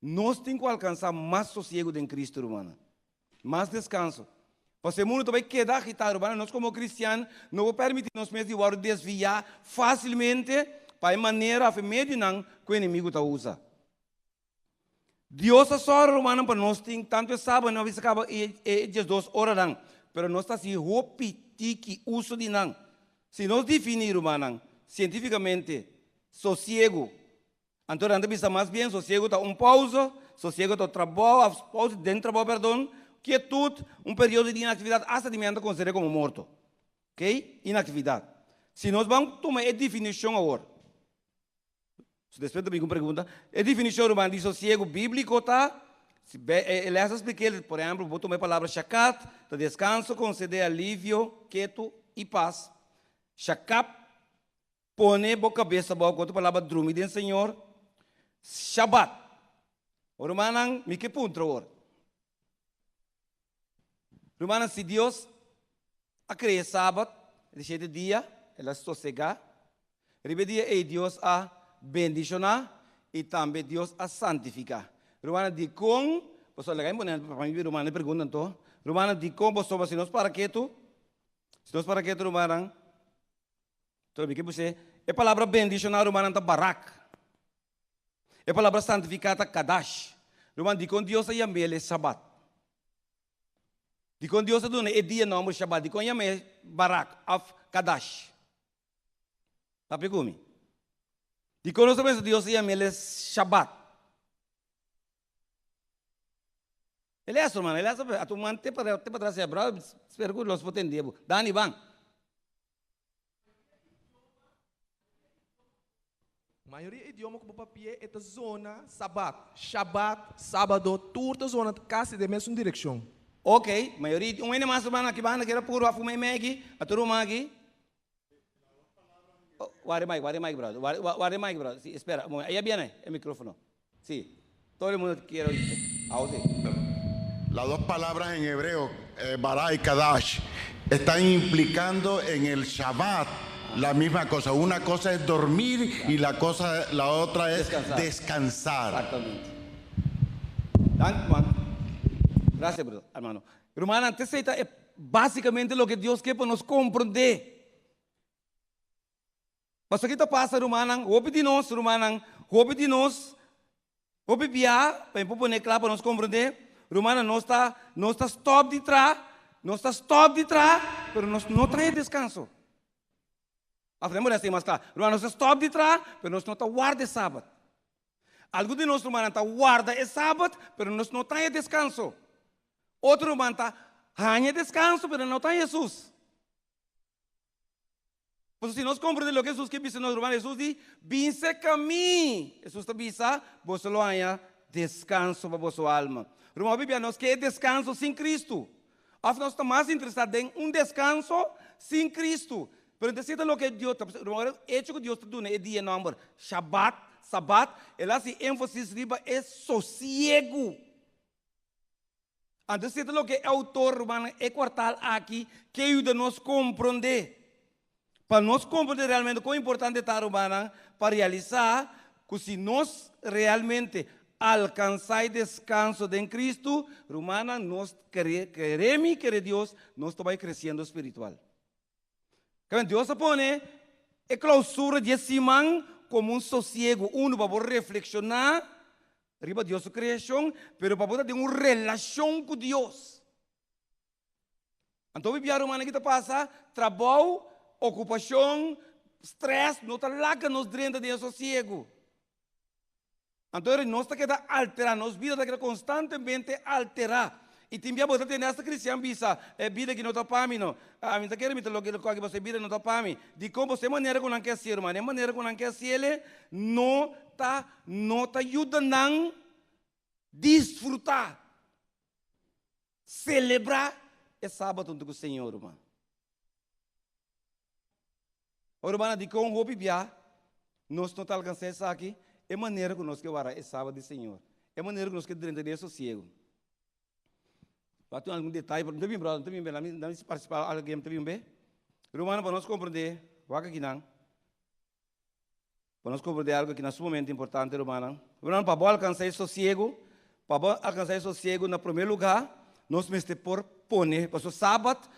Nós temos que alcançar mais sossego em Cristo, irmão. Mais descanso. Porque o mundo vai quedar agitado, irmão. Nós, como cristianos, não vamos permitir nós mesmos desviar facilmente para a maneira, a medida que o inimigo está usando. Deus é só, irmão, para nós tem tanto sábado, não vai acabar às 2 horas, mas nós está se repetir que uso de não. Se nós definir, irmão, cientificamente, sossego, então, antes de mais bem, sossego está pausa, sossego está trabalho, pausa dentro do trabalho, perdão, quietude, período de inatividade, hasta de manhã considerado como morto. Ok? Inatividade. Se nós vamos tomar a definição agora, se depois também uma pergunta, a definição de sossego bíblico está, Ele expliquei, por exemplo, vou tomar a palavra shakat, de descanso, conceder alívio, quieto e paz. Shakat, pone a cabeça, boa, outra palavra, dormir do Senhor. Shabbat. O Romanang, me que punto, or. Romanang, se Deus a criar sábado, ele chega dia, ela sossega. Ribe dia, e Deus a bendicionar, e também Deus a santificar. Romana di kung, pasal lagay mo na pamilya Romana perguntan to. Romana di kung boso ba sinos para keto? Sinos para keto Romana. To bigay você. É palavra bendicionar Romana ta barak. É palavra santificada kadash. Romana di kung Dios ay yamele sabat. Di kung Dios aduna e dia nomor sabat. Di kung yamele barak of kadash. Tapi kumi. Di kung nós sabemos Dios ay yamele sabat. Ele é mano, ele é a tu mante para trás é bravo, espero que los potendiebo. Dani bang. Maioria idioma que papia é zona sabat, Shabbat, sábado, toda zona casa de mesma direção. Ok, maioria ainda mais semana que banda que era puro a fumar megi, a tu magi. Ware mic brother. Ware mic brother. Sí, espera, aí viene el micrófono. Sí. Todo el mundo quiere oírte. Ahora sí. Las dos palabras en hebreo, Bará y Kadash, están implicando en el Shabbat la misma cosa. Una cosa es dormir y la otra es descansar. Exactamente. Gracias, hermano. Hermano, antes es básicamente lo que Dios quiere para nos comprender. Pastor, ¿qué te pasa, hermano? Hope de nós, hope via, para poner claro para nos comprender. Romana não está stop de trás, mas não traz descanso. Afirmamos assim mais claro. Romana não está stop de trás, mas nós não está guarda sábado. Algo de nós, Romana, está guarda é sábado, mas nós não traz descanso. Outro Romana está ganha descanso, mas não traz Jesus. Pues se nós compreendemos o que Jesus quer dizer, nós Romana, Jesus diz, vince caminho. Jesus está dizendo, você não há descanso para a sua alma. Irmão, a Bíblia nos quer descanso sem Cristo. Afinal, nós estamos mais interessados em descanso sem Cristo. Pero decida o que Deus está fazendo. O hecho que Deus está dando é dia número Shabbat, Sabat. Ele hace ênfase riba é sossego. Antes decida o que o autor romano é quartal aqui que ajuda a nos compreender. Para nós compreender realmente quão importante está romana para realizar que se nós realmente alcançar descanso em Cristo, Romana, nós queremos que Deus, nós estamos crescendo espiritual. Deus põe a clausura de Simão como sossego, para reflexionar, arriba Deus criação, pero para poder ter uma relação com Deus. Então, a Romana que passa, trabalho, ocupação, stress, não está lá que nos drena de sossego. Então, nós estamos alterando, nossa vida está constantemente alterar. E também você tem essa cristã bisa, vida que não está para mim, não. A mim está querendo me que você vida não está para mim. De como você maneira que não quer ser, mas maneira que não quer ser, não está ajudando a desfrutar, celebrar esse sábado com o Senhor, irmão. O irmão de como vou viver, nós não estamos alcançando isso aqui. É maneira que nós queremos esse sábado do Senhor. É maneira que nós queremos entender sossego. Para ter algum detalhe, não tem brother, não tem bem, participar alguém, não tem bem. Romano, para nós compreender, vaca aqui não. Para nós compreender algo que nesse momento é importante, Romano. Romano, para alcançar sossego, no primeiro lugar, nós precisamos por poner, para o sábado,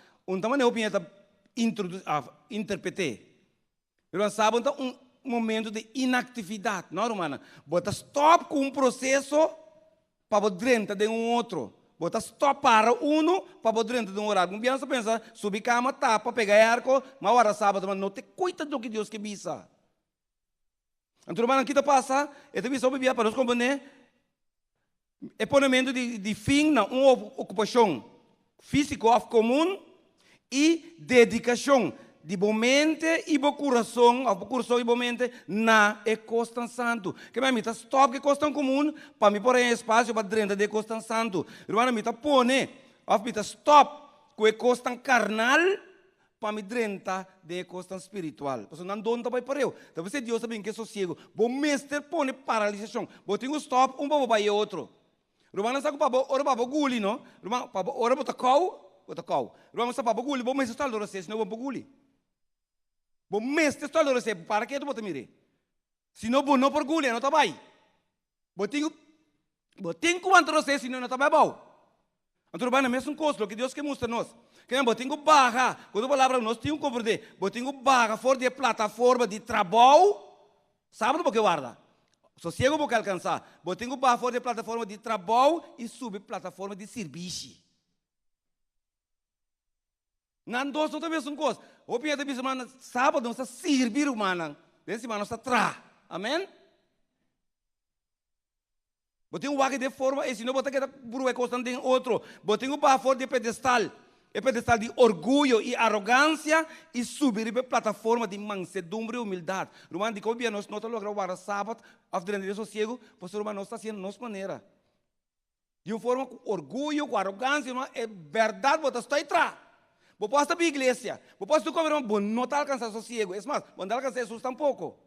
também eu pinha interpretar. Romano, sábado é momento de inatividade, não, Romana? Bota stop com um processo para poder de um outro. Bota stop para para poder de um horário. Não pensa, subir cama, tapa, pegar arco, mas hora sábado, mas não te cuida do que Deus quer bisa. Então, Romana, aqui passa, e também só para nós compreender, é ponimento de fim na uma ocupação física comum e dedicação de boa mente e bom coração, o coração e boa mente, na é Costa Santo. Que me está stop que Costa comum, para me pôr em espaço para dentro de Costa Santo. Irmão, me está pone, me está stop com a Costa carnal, para me dentro de Costa espiritual. Porque não dá para para eu. Então você Deus sabe que sossego. Bom mestre pone paralisação. Bom tenho stop, para vai outro. Irmão, sabe para para guli, não? Irmão, para ora para cau. Irmão, sabe para guli, bom mestre está loro se não para guli. Bom mestre está loro se para que tu bota mire. Se não bom não por guli, não tá vai. Bom tenho quanto você se não tá vai bom. Então, vai na mesma coisa, que Deus que mostra nós. Que nós temos barra, quando a palavra nós temos que compreender, nós temos barra fora de plataforma de trabalho, sabe do que guarda? Sossego para alcançar. Nós temos barra fora de plataforma de trabalho e subir plataforma de serviço. Não dois não também são coisas. O pior de semana, sábado nós servir humana, dessa semana nós tra. Amém? Botei um wagen de forma, e se não botar que burro é constante em outro. Botei um barra fora de pedestal. É pedestal de orgulho e arrogância e subir para plataforma de mansedumbre e humildade. Romano, de como nós não estamos logrando o sábado, a frente de sossego, pois o Romano está sendo nossa maneira. De uma forma com orgulho, com arrogância, é verdade, você está atrás. Você pode estar na igreja, você pode estar como não está alcançando sossego. É mais, quando alcançar Jesus tampouco.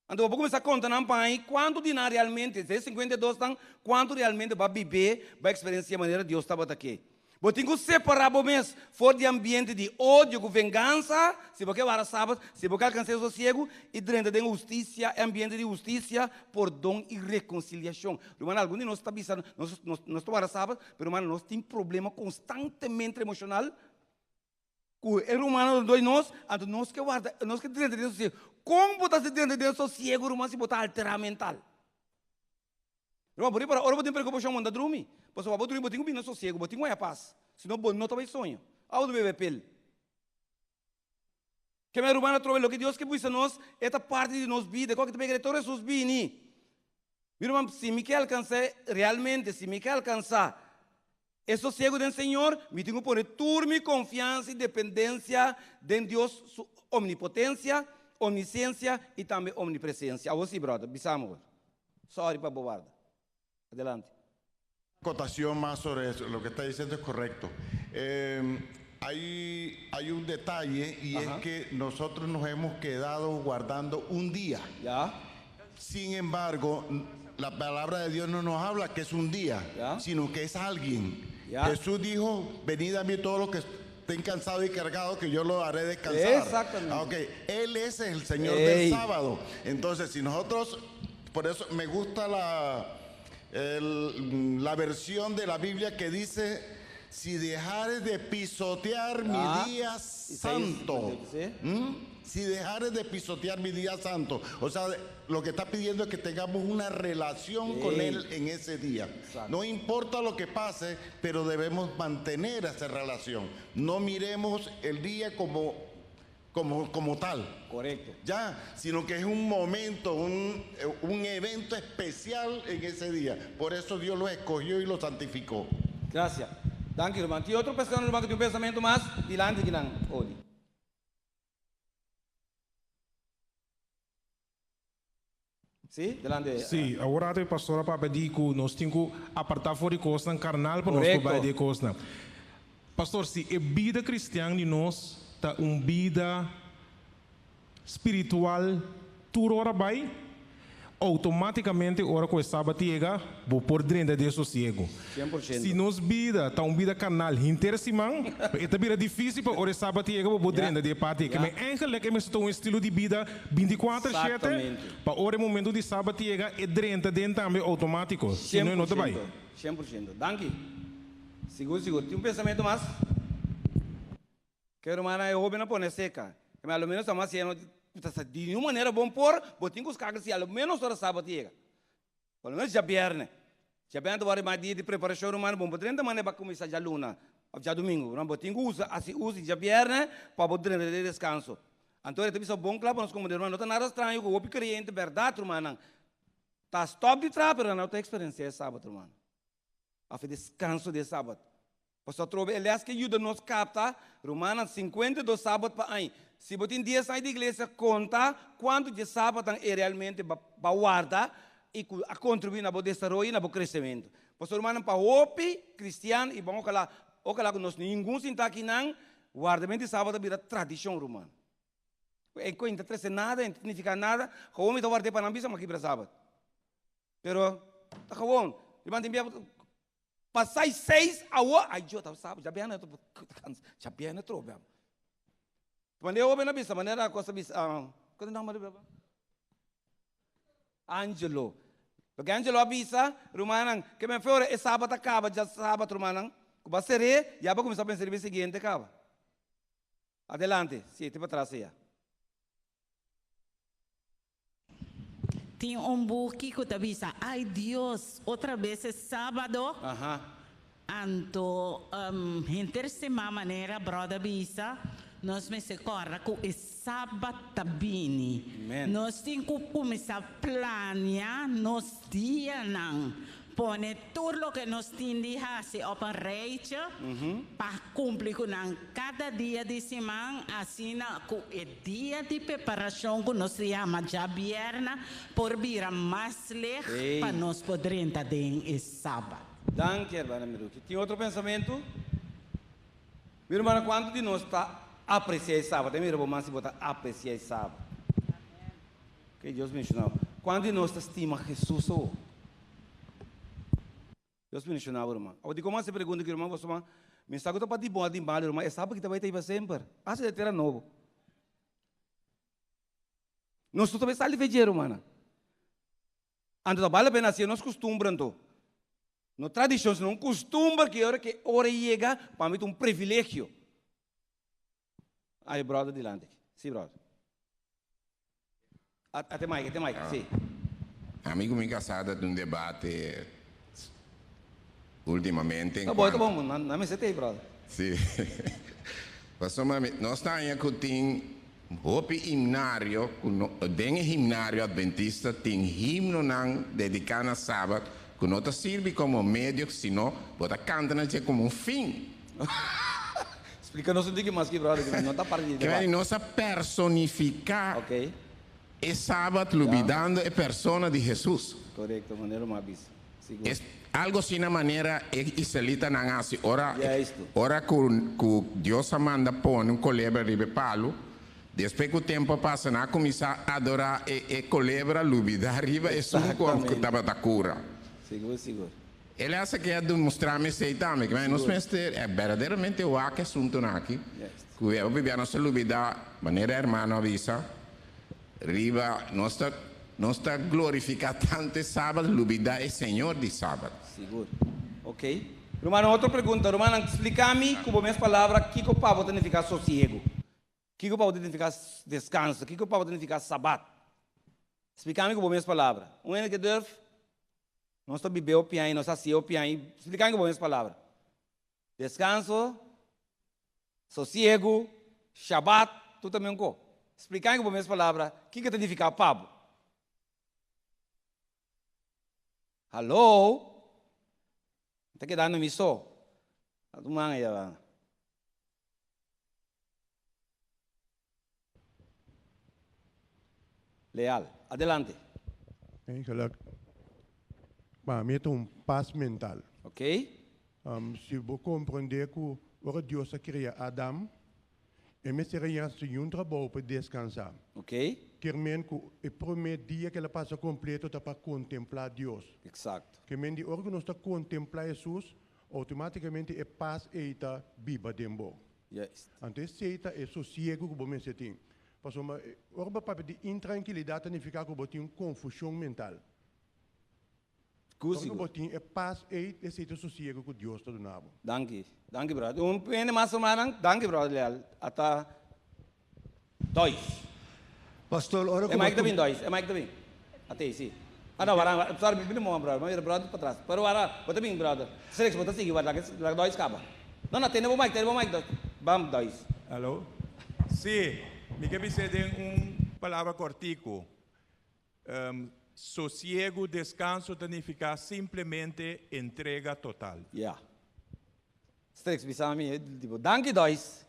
Então, vou começar a contar na pai quanto dinar realmente, 52 anos, quanto realmente vai viver, vai experienciar a maneira de Deus estava aqui. Vou ter que separar o mês fora de ambiente de ódio, com vingança, se você vai sábado, se você alcançar o sossego, e dentro de justiça, ambiente de justiça, perdão e reconciliação. Irmão, alguns de nós está pensando, nós estamos sábado, mas nós temos problema constantemente emocional. O humano dois nós que guarda, nós que dentro de sossego. Como botar se dentro de sossego, irmão, se botar alterar mental? Irmão, por aí, ora, eu tenho preocupação, manda dormir. Pois eu vou dormir, eu tenho bem sossego, eu tenho a paz. Senão, não também sonho. Aonde bebe pele? Que meu irmão trouxe, que Deus que pôs nós, esta parte de nossa vida, qual que também todos os bens. Meu irmão, se me quer alcançar, realmente, se me quer alcançar, é sossego do Senhor, me tenho que pôr turma, confiança e dependência de Deus, omnipotência, onisciência e também omnipresença. A você, brother, bisamos. Sorry para bobarda. Adelante. Acotación más sobre eso, lo que está diciendo es correcto. Hay un detalle y es que nosotros nos hemos quedado guardando un día. ¿Ya? Sin embargo, la palabra de Dios no nos habla que es un día, sino que es alguien. Jesús dijo, venid a mí todos los que estén cansados y cargados, que yo los haré descansar. Exactamente. Él es el Señor del sábado. Entonces, si nosotros, por eso me gusta la versión de la Biblia que dice, si dejares de pisotear mi día santo, si dejares de pisotear mi día santo, o sea, lo que está pidiendo es que tengamos una relación con Él en ese día. No importa lo que pase, pero debemos mantener esa relación. No miremos el día como tal. Correcto. Ya, sino que es un momento, un evento especial en ese día. Por eso Dios lo escogió y lo santificó. Gracias. Danke, irmão. Tem outra pessoa, irmão, que tem um pensamento mais dilante que não. Olhe. Sim, delante. Sim, agora a pastora Papa digo, nós temos que apartar fora de costa carnal para nós trabalhar de costa. Pastor, se a vida cristã de nós está uma vida espiritual, tudo hora vai, automaticamente, hora que o sábado chega, vou por dentro de sossego. 100%. Se nos vida está uma vida carnal inteira semana, é vida difícil para hora sábado chega, vou por dentro de parte. Que me eigenlijk é um estilo de vida 24/7, para hora momento de sábado chega, é dentro também automático. Se não, não vai. 100%. Danke. Seguro. Tem um pensamento mais? Que irmã é jovem na pone seca. Mas ao menos estamos sendo de uma maneira bom por, botem os cargos se ao menos hora sábado chega. Pelo menos já viernes. Já viernes agora mais dia de preparação humana bom, por 30 maneira para começar já luna, já domingo. Não botem usa já viernes para botar de descanso. Então é também bom claro para nós como irmão, não está nada estranho, o outro cliente verdade, irmão. Tá stop de trabalho, não tem experiência sábado, irmão. A descanso de sábado. Pastor Trobe, aliás, que ajuda nos capta, Romanos 52 sábados para aí. Se você tem 10 anos de igreja, conta quanto de sábado é realmente para guardar e a contribuir no desenvolvimento e no crescimento. Pastor Romano, para o cristiano, e vamos falar, que nós ninguém se está aqui, não, guardamento de sábado vira tradição romana. É que não interessa nada, não significa nada, o homem está guardando para não bisa, mas que para sábado. Pero, está bom, levanta em passai 6 horas, ai, eu estava sábado, já bem, já bem, não trouxe. Quando eu ouvi na bisa, maneira, coisa bisa, quando não, mas Angelo. Porque Angelo avisa, Romanang, que me fora é sábado acaba, já sábado, Romanang, que vai ser, já vai começar a pensar no seguinte, acaba. Adelante, sim, te para trás, já. Tinha buque que te avisa, ai Deus, outra vez é sábado. Anto, intersemana maneira, brother avisa, nós me se corra que é sábado bini. Nós temos que começar a planear nos dias, pone tudo que nós temos de fazer operate para cumprir com cada dia de semana, assim que é dia de preparação que nós chamamos já vierna, por vir mais leve para nós podermos estar em sábado. Danke, hermana Miruki. Tem outro pensamento? Minha irmã, quanto de nós está apreciar sábado? Tem minha irmã, mas se botar apreciar sábado. Que Deus me ensinou. Quanto de nós estima Jesus? Deus me ensinou, irmã. Eu digo, mas se pergunta que irmã, você me está para de bom, de mal, irmã. É sábado que te vai ter sempre. Passa de ter novo. Nós também saímos de ver, irmã. Antes da bala pena assim, nós costumamos. No tradição, não costuma que hora chega para mim um privilégio. Aí, brother, dilante. Sim, brother. Até mais, sim. Amigo me casado de um debate ultimamente. Tá bom, não me setei, brother. Sim. Pastor, nós estamos aqui com himnário, dentro do himnário adventista, tem himno dedicado a sábado, que não serve como médio, senão pode cantar como um fim. Explica-nos um pouquinho mais, brother, que não está partindo. Que nós personificar o sábado, olvidando a persona de Jesus. Correto, maneira uma vez. Algo assim na maneira israelita não hace. Ora que Deus manda pôr um culebra de palo, depois que o tempo passa, não começa a adorar e culebra, olvidar arriba, e só que estava da cura. Seguro. Ele acha que é demonstrar-me também, mas nós pensamos é verdadeiramente o que assunto aqui. Que eu vivi a nossa olvidar, maneira irmã avisa, arriba, nós está glorificando tanto sábado, olvidar é Senhor de sábado. Seguro. Ok. Romano, outra pergunta. Romano, explica-me com as palavras o que o pavo tem que ficar sossego. O que o pavo tem que ficar descanso. O que o pavo tem que ficar sábado. Explica-me com as palavras. Um que deve, nós estamos bebendo o piano, nós estamos o piano. Explica-me com as palavras. Descanso, sossego, Shabbat, tudo também com. Explica-me com as palavras o que tem que ficar pavo. Hello? Está quedando miso. Atumang ya. Leal. Adelante. Para mim é paz mental. Ok. Se você compreender que o Deus criou Adam, ele seria um trabalho para descansar. Ok. Que o primeiro dia que ela passa completo é para contemplar Deus. Exato. Que a hora que nós está contemplar Jesus, automaticamente é paz e está viva dentro. Yes. Então, esse é sossego que você tem. Porque a hora para de intranquilidade significa que você tem uma confusão mental. Quando você tem paz e esse sossego que Deus está dando. Danke, brother. Pwede mais ou menos, danke, brother Leal. Ata 2. Pastor, ora é Mike também 2, é Mike também. Até sim. Não, varang, sorry, bibili mo, brother. May brother para trás. Pero wala, bota bem, brother. Select, bota sige, wala, 2 acaba. Não, tem o Mike, Bam, 2. Alô? Sim, me quer dizer palavra cortico. Sossego, descanso, significa simplesmente entrega total. Yeah. Straks bisami, tipo, danke dois.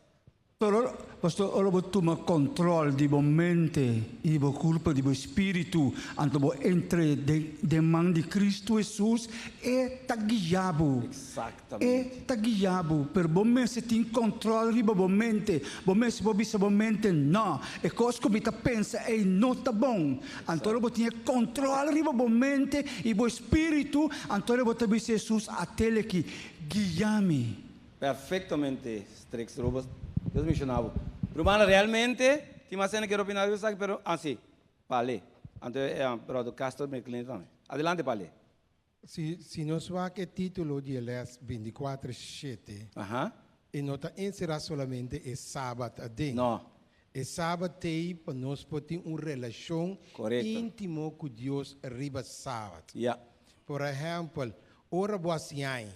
Pero, pastor, ora bo toma control di bo mente, di bo culpa, di bo spiritu, anto bo entre de man di Cristo Jesus e taguiabo. Exatamente. E taguiabo, per bo me se tin control riba bo mente, bo me se bo bisa bo mente, no. E cos come ta pensa e nota bom. Anto ora bo tinha control riba bo mente e bo spiritu, anto ora bo ta bisa Jesus a tele que guiame. Perfectamente, Straks, Robert. Deus me chamava. Romana, realmente, tinha uma cena que eu opinava, pero, sim, vale. Então, pero do Castro me cliente também. Adelante, vale. Se nós vamos que título de Elias 24:7, e não está encerrado solamente é sábado a dia. Não. É sábado para nós ter uma relação íntima com Deus arriba sábado. Yeah. Por exemplo, ora boa siai.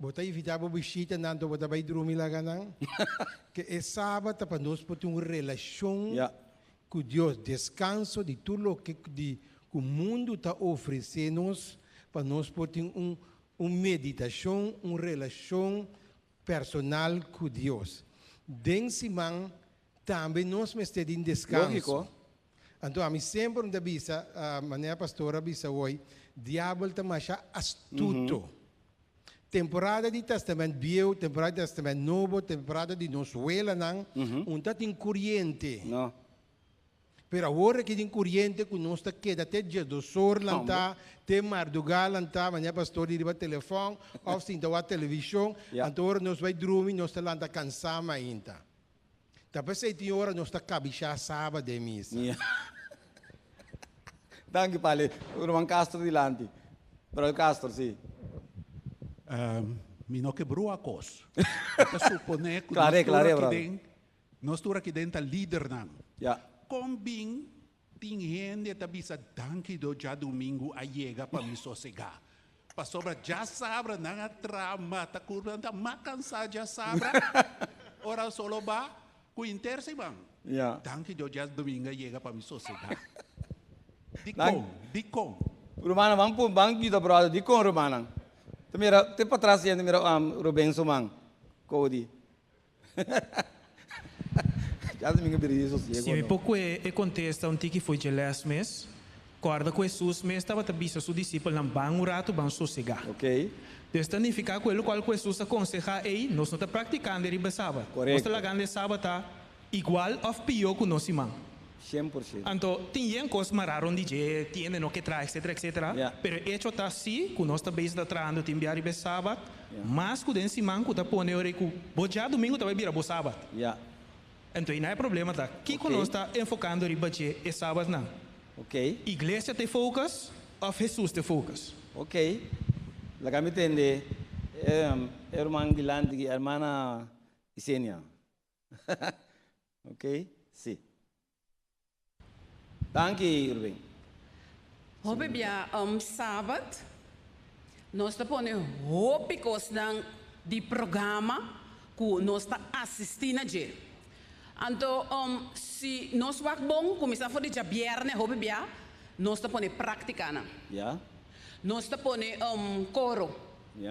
Bota evitar a visita, não bota vai dormir lá ganhando. Que é sábado para nós ter uma relação com Deus, descanso de tudo que o mundo está oferecendo para nós ter uma meditação, uma relação personal com Deus. Dentro também nós estamos em descanso. Lógico. Então, a mim sempre me avisa, a maneira pastora avisa hoje, diabo está mais astuto. Temporada de Testamento Velho, temporada de Testamento Novo, temporada de Nosuela, não tem corrente. Não. Pero agora que tem corrente, que nós está queda até dia do sol, lá está, tem madrugada, lá está, amanhã pastor liga o telefone, ou se então a televisão, então agora nós vai dormir, nós está lá está cansado ainda. Depois de 7 horas nós está cabichar sábado de missa. Danke, Pale. Roman Castro dilante. Pero Castro, sim. Mi não quebrou a coisa. Eu suponho que nós estamos aqui dentro líder não. Combin tem gente que bisa danke do já domingo a chega para me sossegar. Para sobra já sabra na trama, tá curando, mas cansado já sabra. Ora solo ba com interesse bang. Danke do já domingo a chega para me sossegar. Dicom. Romana, vamos kita brother, dicom Romana. Te para trás ainda mira Rubén Sumang, Cody. Já domingo berizo sim. Sim, pouco é contesta que foi de last mês. Corda com Jesus mês estava tabisa seu discípulo não bang rato bang sossegar. Ok. Significa que o qual Jesus aconselha ei, nós não está praticando riba sábado. Nós está lagando sábado tá igual ou pior que nós irmão. 100%. Então, tem coisas mararon de tiene no que traz, etc. Pero hecho tá assim, que nós também está trazendo tem biari be sábado, mas que den simão que tá pone ore que boja domingo tá vai vir a bo sábado. Então, não é problema tá. Que nós está enfocando riba de é sábado não. Ok. Igreja te focus ou Jesus te focus. Ok. La que me entende, hermano Guilante, hermana Isenia. Ok? Sim. Danke, Rubén. Hope bia sábado, nós está pondo hópicos de programa que nós está assistindo a dia. Então, se nós vamos bom, começar a fazer viernes, hope bia, nós está pondo praticando. Nós está pondo coro.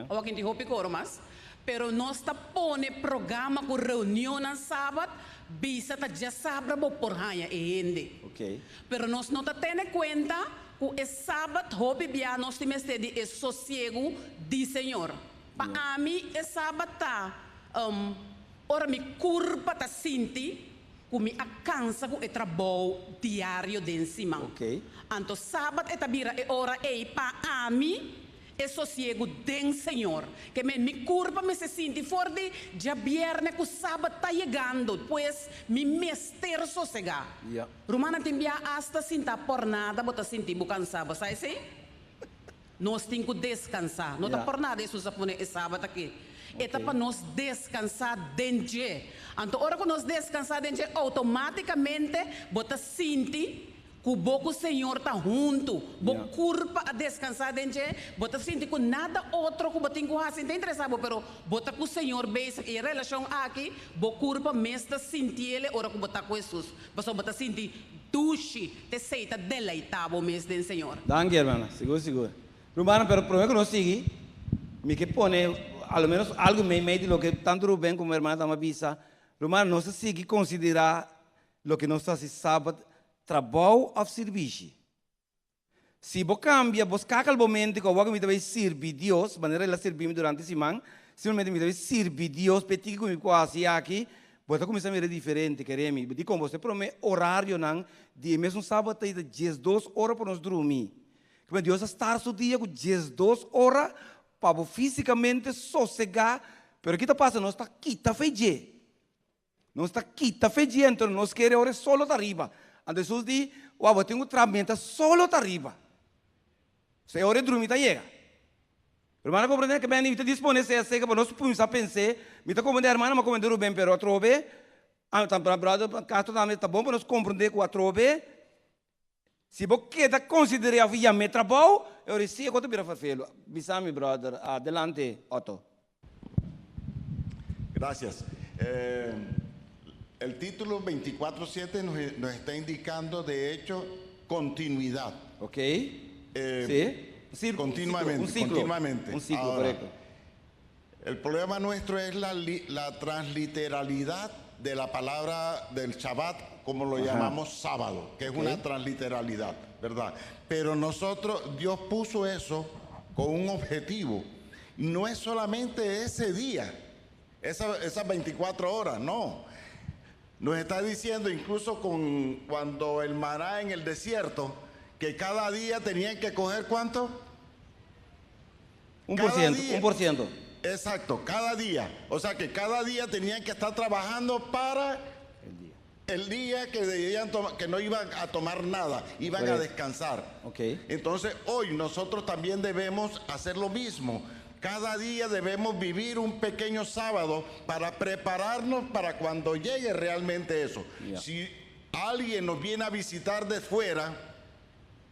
Ou quem tem hope coro, mas, pero nós está pondo programa com reunião no sábado. Bisa tá já sabe por hanha e ende. Ok. Pero nós não tá tendo conta que é sábado hobby bia nós temos de sossego de Senhor. Para mim é sábado tá ora me curva tá sinti que me alcança com o trabalho diário de cima. Ok. Então sábado é tabira é hora é para mim é sossego do Senhor. Que me curva me se sinti forte, já viernes que o sábado está chegando, depois me mester sossegar. Romana tem bia hasta sinta por nada, bota sentir bukan sábado, sabe assim? Nós temos que descansar. Não está por nada isso se põe sábado aqui. É para nós descansar dentro. Então, hora que nós descansar dentro, automaticamente bota sentir que o bom Senhor está junto, bom curva a descansar dentro, bota sentir que nada outro que botem com assim, tem interessado, pero bota com o Senhor beijo e relação aqui, bom curva mesmo sentir ele, hora que botar com Jesus, mas bota sentir duche, te seita deleitado mesmo do Senhor. Danke, hermana, seguro. Romana, pero prometo que nós siga, me que pone a lo menos algo me de lo que tanto Rubén como hermana Tamabisa, hermano, no se sigue considerar lo que nós fazemos sábado, trabalho ou serviço. Se você cambia, você caga o momento que você me deve servir Deus, maneira ela servir durante a semana, simplesmente me deve servir Deus, petit como quase aqui, você começa a ver diferente, queremos. De como você promete horário não, de mesmo sábado tem 12 horas para nós dormir. Que Deus está o dia com 12 horas para fisicamente sossegar, pero o que está passando? Nós está quita feijão. Nós está quita feijão, então nós queremos orar solo da riba. Antes Jesus diz, eu tenho tratamento solo da riba. Se ora dormir, chega. Hermana, compreende que bem, está disponível a ser para nós podemos pensar, me está compreendendo, hermana, mas compreender bem, pero outro vez, brother, caso também está bom para nós compreender que outro vez, se você quer considerar a via meu trabalho, eu disse, quanto vira fazer? Bisami, brother, adelante, Otto. Gracias. El título 24/7 nos está indicando, de hecho, continuidad. Ok. Sí. Continuamente. Un ciclo. Continuamente. Un ciclo, Ahora, correcto. el problema nuestro es la transliteralidad de la palabra del Shabbat, como lo llamamos sábado, que es una transliteralidad, ¿verdad? Pero Dios puso eso con un objetivo. No es solamente ese día, esas 24 horas, no. Nos está diciendo incluso cuando el maná en el desierto, que cada día tenían que coger ¿cuánto? 1%. Exacto, cada día. O sea que cada día tenían que estar trabajando para el día que no iban a tomar nada, iban a descansar. Okay. Entonces hoy nosotros también debemos hacer lo mismo. Cada día debemos vivir un pequeño sábado para prepararnos para cuando llegue realmente eso. Yeah. Si alguien nos viene a visitar de fuera,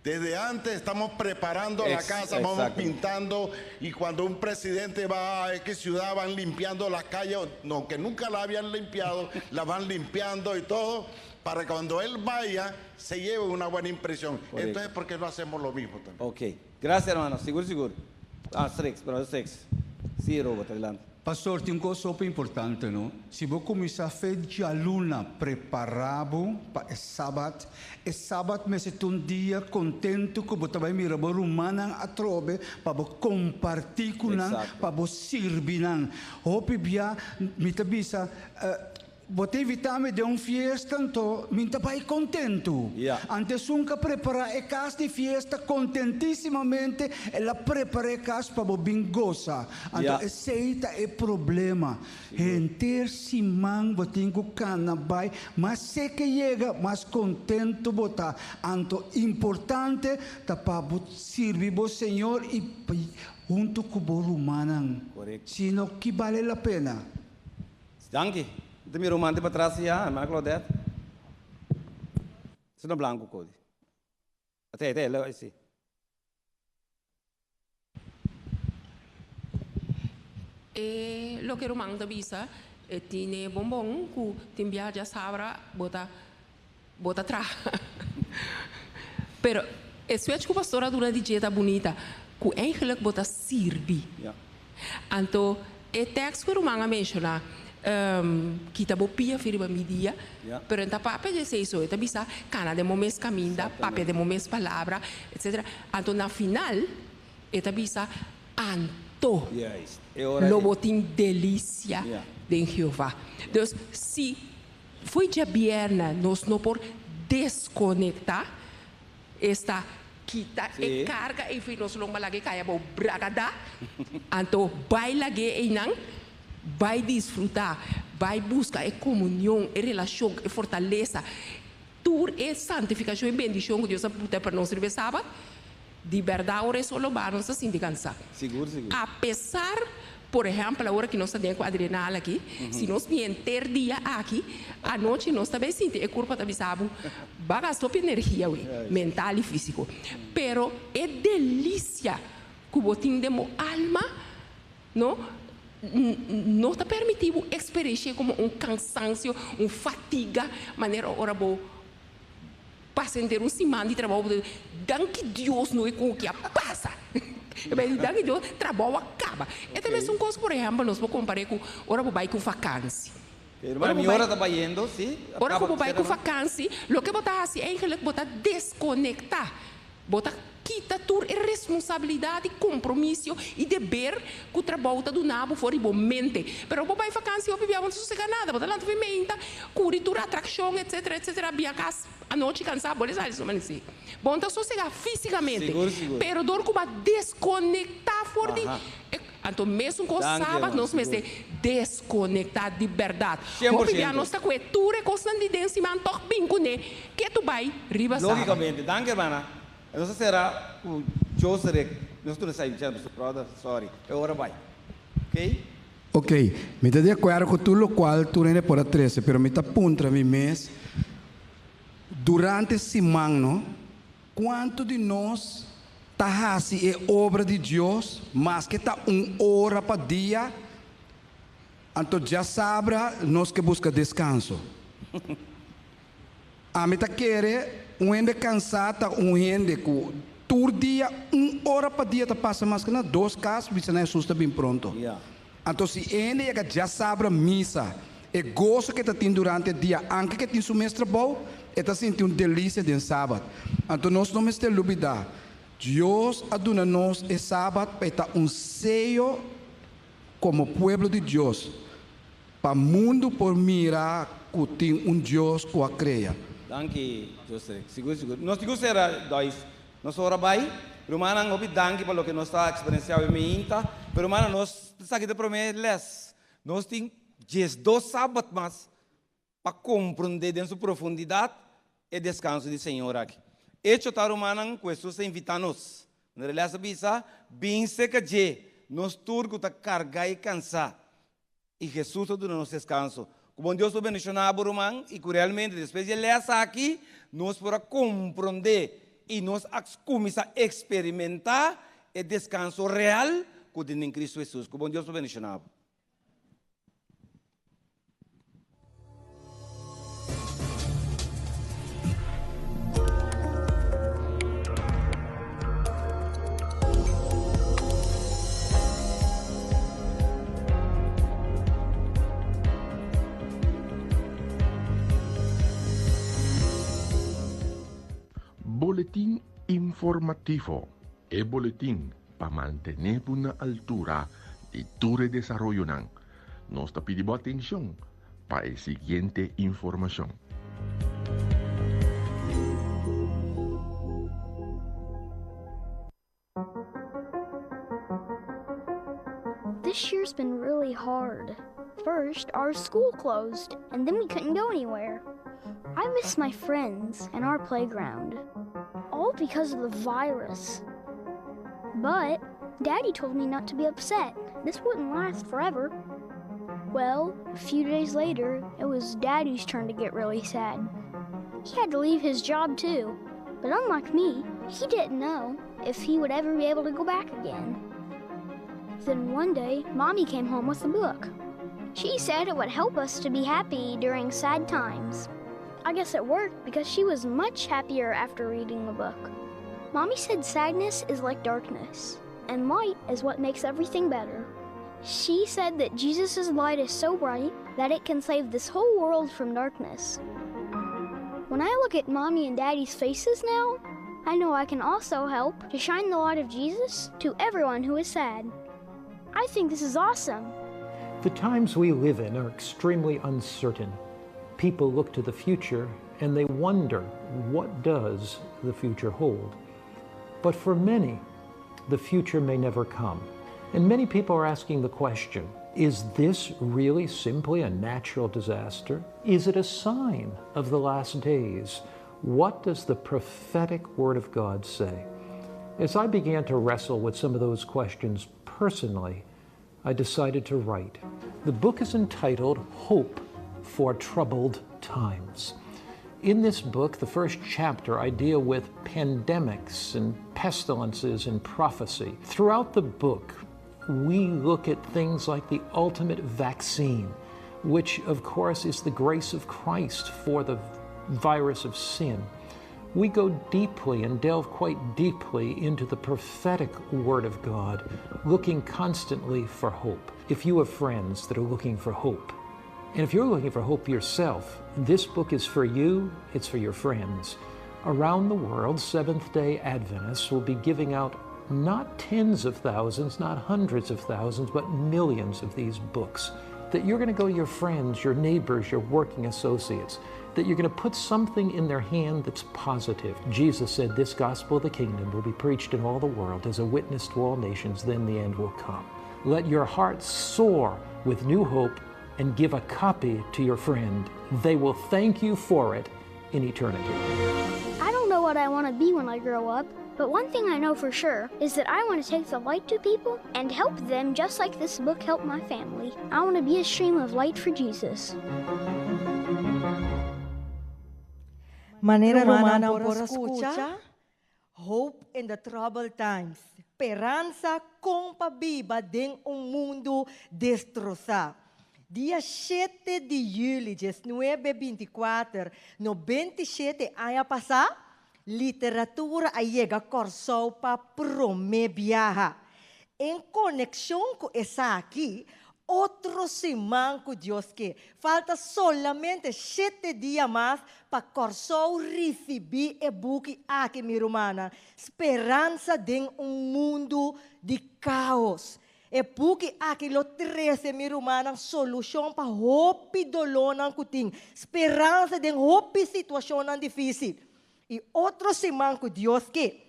desde antes estamos preparando la casa, vamos pintando, y cuando un presidente va a X ciudad van limpiando las calles, no, que nunca la habían limpiado, la van limpiando y todo, para que cuando él vaya se lleve una buena impresión. Correcto. Entonces, ¿por qué no hacemos lo mismo también? Ok. Gracias, hermano. Seguro. Sex. Sim, Robert, adelante. Pastor, tem uma coisa super importante, não? Se você começar a fazer a luna preparado para o sábado mas é um dia contente que você vai mirar para o mana a trobe para você compartilhar com nós, para você servir nós. Hope bia, me tabisa, você evitar-me de uma fiesta, então, me vai contento. Antes nunca preparar a casa de fiesta contentissimamente, ela prepara a casa para você bingosa. Então, esse é o problema. Gente, se man, você tem que canabay, mas se que chega, mais contento você. Então, importante, para você servir o Senhor e junto com o humano. Sino que vale a pena. Danke. Itu mi romanti para trás ya, hermana Claudette. Isso não branco code. Até, lá esse. Lo que Romano da visa, tiene bombom que tem viaja sabra bota atrás. Pero isso é que o pastor dura de dieta bonita, que eigenlijk bota sirvi. Então, o texto que Romano menciona kita bopia firiba media, pero enta papel de isso, eta bisa cana de momento caminda, papel de momento palavra, etc. Anto na final, eta bisa anto, lo botin delícia de Jehová. Então, se foi dia vierna, nós não por desconectar esta kita e carga e fui nós long malagi kaya bo bragada, anto baila ge einang. Vai desfrutar, vai buscar a comunhão, a relação, a fortaleza. Tur é santificação e bendição que Deus ha puesto para nós no sábado. De verdade, ora é só louvar, não se sente cansado. Seguro. Apesar, por exemplo, a hora que nós estamos com a adrenal aqui, se nós viemos ter dia aqui, à noite nós também sentimos, a corpo também sabe, vai gastar energia mental e físico. Pero é delícia que o botim de alma, não? Não está permitido experienciar como cansancio, fatiga, maneira ora bo para sentir semana de trabalho, danke Deus não é com o que passa. Bem, daqui do trabalho acaba. Então, mesmo coisa, por exemplo, nós vamos comparar com hora para vai com vacância. Hermano, mi hora está yendo, sim. Ora como vai com vacância, o que botar assim, eigenlijk botar desconectar. Botar quita tua responsabilidade, compromisso e dever que o trabalho do nabo for igualmente. Pero botar vacância, eu vivia muito sossegada, botar lá pimenta, curitura, atração, etc, etc. Bia casa, a noite cansada, por isso não sei. Bom, então sossegar fisicamente. Seguro. Pero dor como desconectar for de então, mesmo com sábado, nós vamos desconectar de verdade. Vamos ver a nossa cultura constante de cima, então, bem com ele. Que tu vai, riba sábado. Logicamente, danke, hermana. Não será o José, nós não sabemos, sorry. É hora vai. Ok? Ok, me está de acuerdo com tudo o qual tu não pode 13, pero me está punta mi mês. Durante a semana, quanto de nós está assim é obra de Deus, mas que está hora para dia, então já sabe nós que busca descanso. A mim está querer gente cansada, gente que todo dia, hora para dia, está passando mais que na 2 casos, você não assusta bem pronto. Então se ele já sabe a missa, é gosto que está tendo durante o dia, antes que tem seu mestre bom, está sentindo delícia de sábado. Então nós não estamos dúvida. Deus aduna-nos e sábado para estar sello como povo de Deus para o mundo por mirar que tem Deus que a cria. Danke, José. Seguro. Nós temos que ser dois. Nós ora vai, rumana não ouvi danke pelo que nós está experienciando em minha, pero rumana nós está aqui de promessas. Nós temos 2 sábados mais para compreender dentro sua profundidade e descanso do Senhor aqui. Hecho tal humano, que Jesus invita-nos. Na realidade, bisa, bem seca de nós turcos tá cargar e cansar. E Jesus está dando nos descanso. Como Deus está mencionando o humano, e que realmente, depois de ele aqui, nós podemos compreender e nós começar a experimentar o descanso real que tem em Cristo Jesus. Como Deus está mencionando. Boletín informativo. El boletín para mantener una altura de tu desarrollo. Nos pedimos atención para la siguiente información. This year's been really hard. First, our school closed, and then we couldn't go anywhere. I miss my friends and our playground, all because of the virus. But Daddy told me not to be upset. This wouldn't last forever. Well, a few days later, it was Daddy's turn to get really sad. He had to leave his job too, but unlike me, he didn't know if he would ever be able to go back again. Then one day, Mommy came home with a book. She said it would help us to be happy during sad times. I guess it worked because she was much happier after reading the book. Mommy said sadness is like darkness, and light is what makes everything better. She said that Jesus' light is so bright that it can save this whole world from darkness. When I look at Mommy and Daddy's faces now, I know I can also help to shine the light of Jesus to everyone who is sad. I think this is awesome. The times we live in are extremely uncertain. People look to the future and they wonder, what does the future hold? But for many, the future may never come. And many people are asking the question, is this really simply a natural disaster? Is it a sign of the last days? What does the prophetic Word of God say? As I began to wrestle with some of those questions personally, I decided to write. The book is entitled Hope for Troubled Times. In this book, the first chapter, I deal with pandemics and pestilences and prophecy. Throughout the book, we look at things like the ultimate vaccine, which of course is the grace of Christ for the virus of sin. we go deeply and delve quite deeply into the prophetic Word of God, looking constantly for hope. If you have friends that are looking for hope, and if you're looking for hope yourself, this book is for you, it's for your friends. Around the world, Seventh-day Adventists will be giving out not tens of thousands, not hundreds of thousands, but millions of these books, that you're going to go to your friends, your neighbors, your working associates, that you're going to put something in their hand that's positive. Jesus said this gospel of the kingdom will be preached in all the world as a witness to all nations, then the end will come. Let your heart soar with new hope and give a copy to your friend. They will thank you for it in eternity. I don't know what I want to be when I grow up, but one thing I know for sure is that I want to take the light to people and help them just like this book helped my family. I want to be a stream of light for Jesus. Manera Romana por escucha, hope in the troubled times, esperanza com pabiba de mundo destrozado. Dia 7 de julho de 1924, no 27 anos passado, literatura chega Corsol para promebiar. Em conexão com essa aqui, outro semana com Deus que falta solamente 7 dias mais para Corsol receber o book aqui, minha irmã. Esperança de mundo de caos. E porque aquilo 13, minha irmã, solução para hope dolor não tem. Esperança de hope situação não difícil. E outro semana com Deus que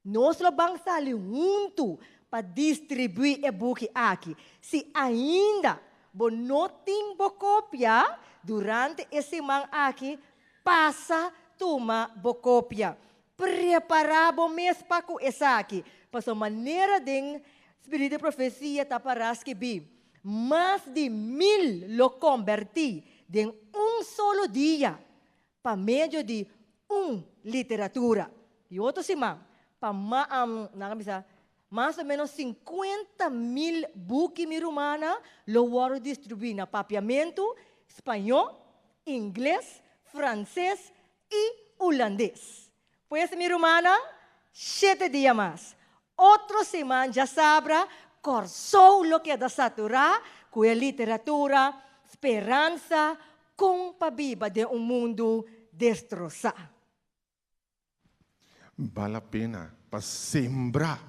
nós vamos estar juntos para distribuir o book aqui. Se ainda não tem cópia durante essa semana aqui, passa toma cópia. Preparar mês para essa aqui. Para a maneira de Espírito de profecia taparás que vi. Mais de 1000 lo converti de solo dia para meio de literatura. E outro semana, para mais ou menos 50,000 books minha irmã, lo vou distribuir na papiamento, espanhol, inglês, francês e holandês. Pois, minha irmã, 7 dias mais. Outra semana já sabra, corsou lo que é da satura, com a literatura, esperança, com a Bíblia de mundo destroçado. Vale a pena para sembrar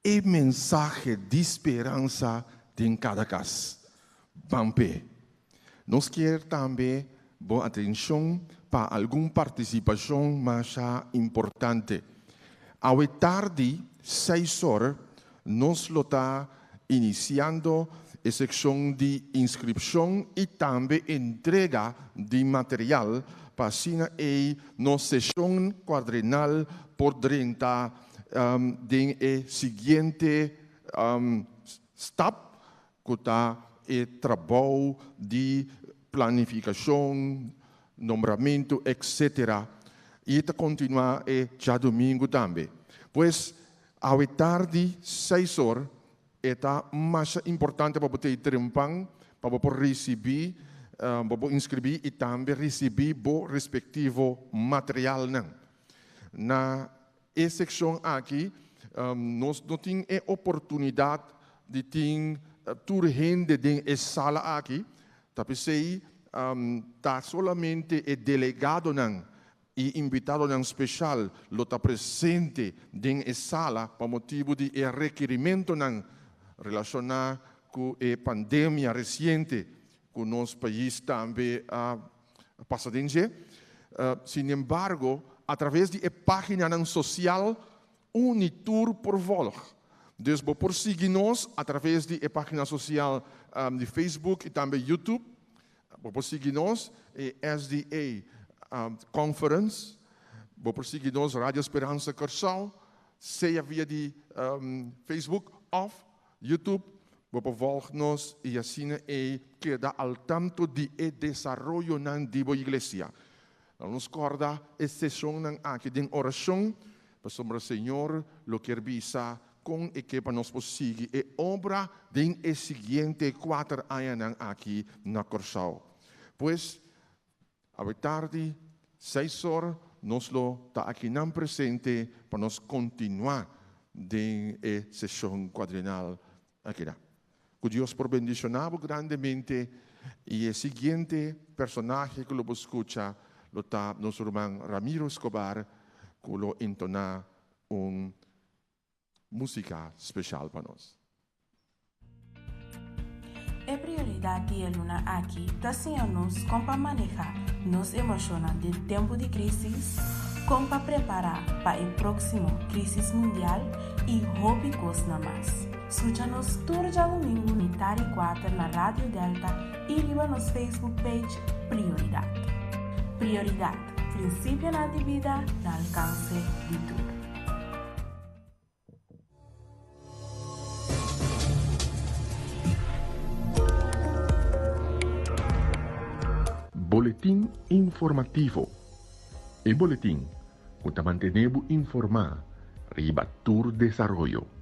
a mensagem de esperança em cada casa. Vampe. Nós queremos também boa atenção para alguma participação mais importante. Ao tarde, 6 horas, nós estamos iniciando a secção de inscrição e também entrega de material para assinar a nossa sessão quadrenal por 30 de seguinte step, que está o trabalho de planificação, nombramento, etc. E está continuar já domingo também. Pois, ao tarde, 6 horas, é mais importante para você trempar, para você receber, para você inscrever e também receber o respectivo material. Na secção aqui, nós não temos a oportunidade de ter toda a gente na sala aqui, mas está solamente o delegado e invitado especial lo está presente na sala para motivo de requerimento relacionado com a pandemia recente que o nosso país também passado. Sin embargo, através de página social Unitur por volg. Dus por seguir-nos através de página social de Facebook e também YouTube. Por seguir-nos SDA Conference, por seguir-nos Rádio Esperança Corsol, seja via de Facebook ou YouTube, por volg-nos e assim queda ao tanto de desenvolvimento da igreja. Nos corda a sessão aqui de oração, para o Senhor, lo que visa com e que para nós conseguir a obra de seguinte 4 anos aqui na Corsol. Pois, à tarde, 6 horas, nos lo está aquí en presente para nos continuar de la sesión cuadrinal aquí. Que Dios por bendicionado grandemente y el siguiente personaje que lo escucha lo está nuestro hermano Ramiro Escobar que lo entona una música especial para nosotros. É prioridade de Luna aqui, nos como para manejar nos emociones del tempo de crisis, como para preparar para el próximo crisis mundial y hobby na más. Escucha-nos todo dia domingo, mitad e 4 na Rádio Delta e riba nos Facebook page Prioridade. Prioridade, princípio na de vida, na alcance de tudo. Boletim informativo. El boletim que mantenemos informado riba Tour Desarrollo.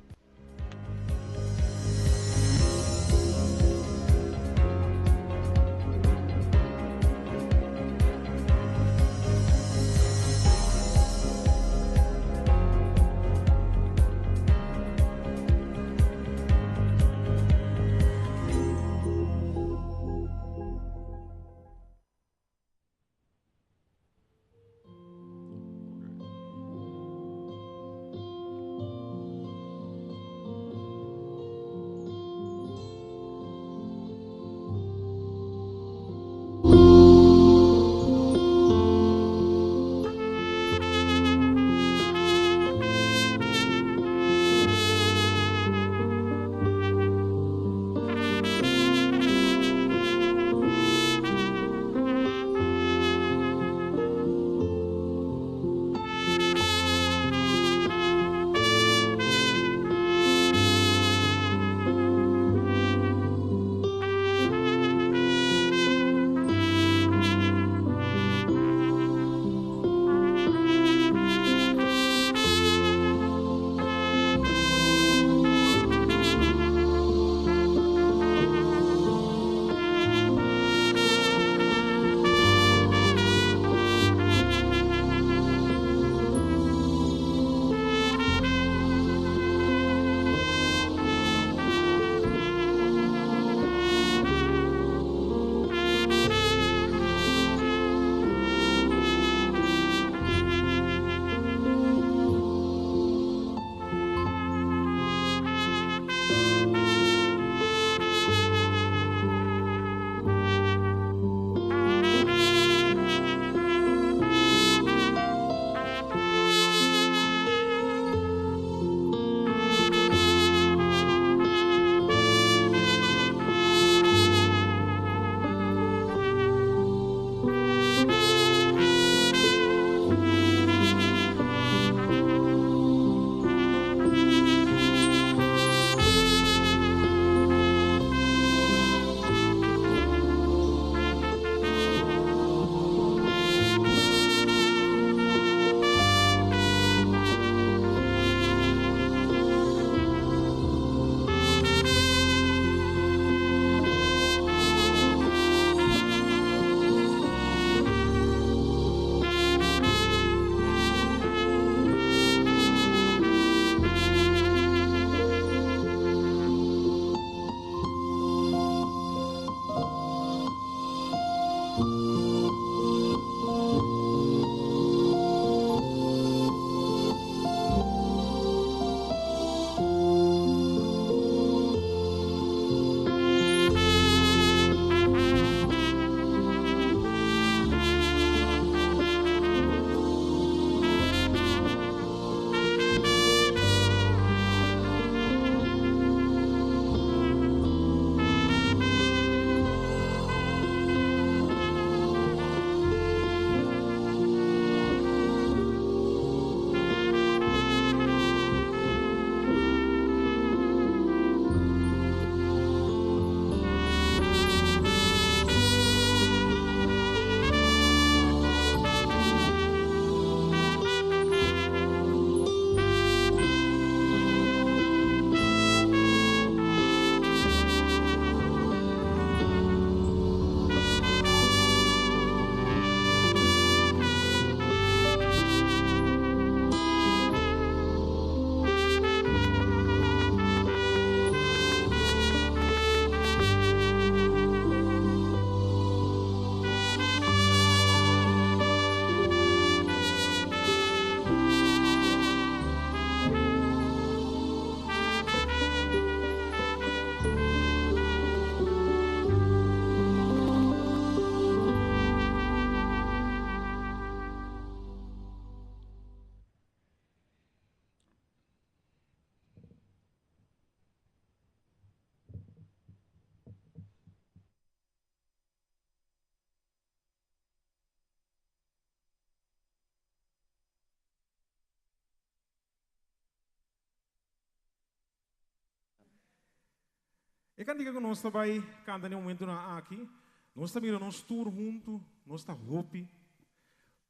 E quando diga que nós vai cantar no momento na aqui, nós também nós tour junto, nós está hopi,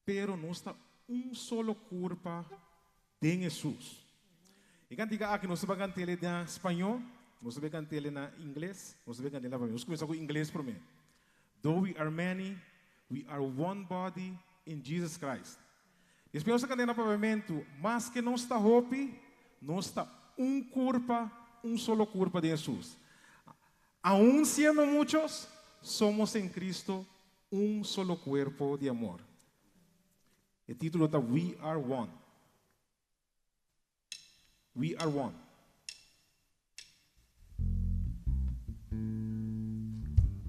pero nós está solo corpo de Jesus. E quando diga aqui nós vai cantar ele em espanhol, nós vai cantar ele em inglês, nós vai cantar ele em nós começamos com inglês primeiro. Though we are many, we are one body in Jesus Christ. E espero que cantar no pavimento, mas que nós está hopi, nós está corpo, solo corpo de Jesus. Aún siendo muchos, somos en Cristo solo cuerpo de amor. El título está We Are One. We are one.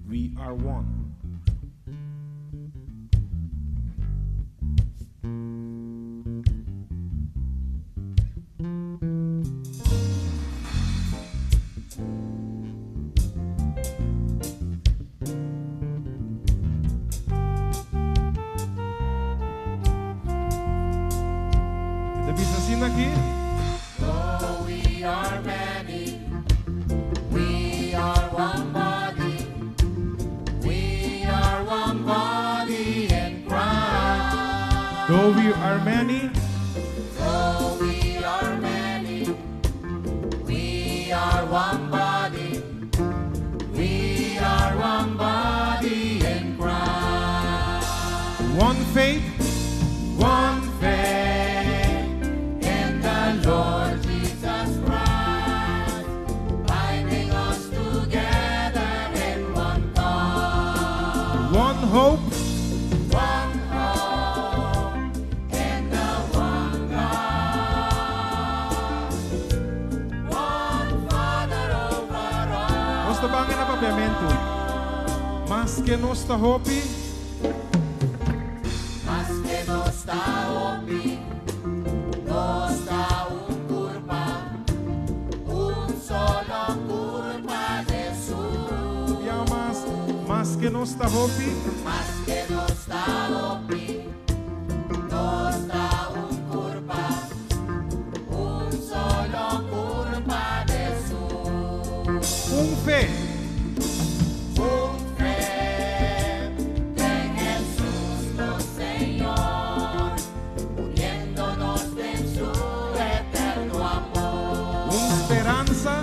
We are one. Aqui. Though we are many, we are one body. We are one body in Christ. Though we are many, though we are many, we are one body. We are one body in Christ. One faith, one faith. Lord Jesus Christ, binding us together in one thought. One hope, in the one God. One Father over all. nós estamos na papiamento, mas que nós está hopi, mas que nós está hopi, nós está mas que não está hopi, mas que não está hopi, não está curva, solo curva de Jesus. Fé, fé en Jesús no Señor, uniéndonos en su eterno amor. Esperanza.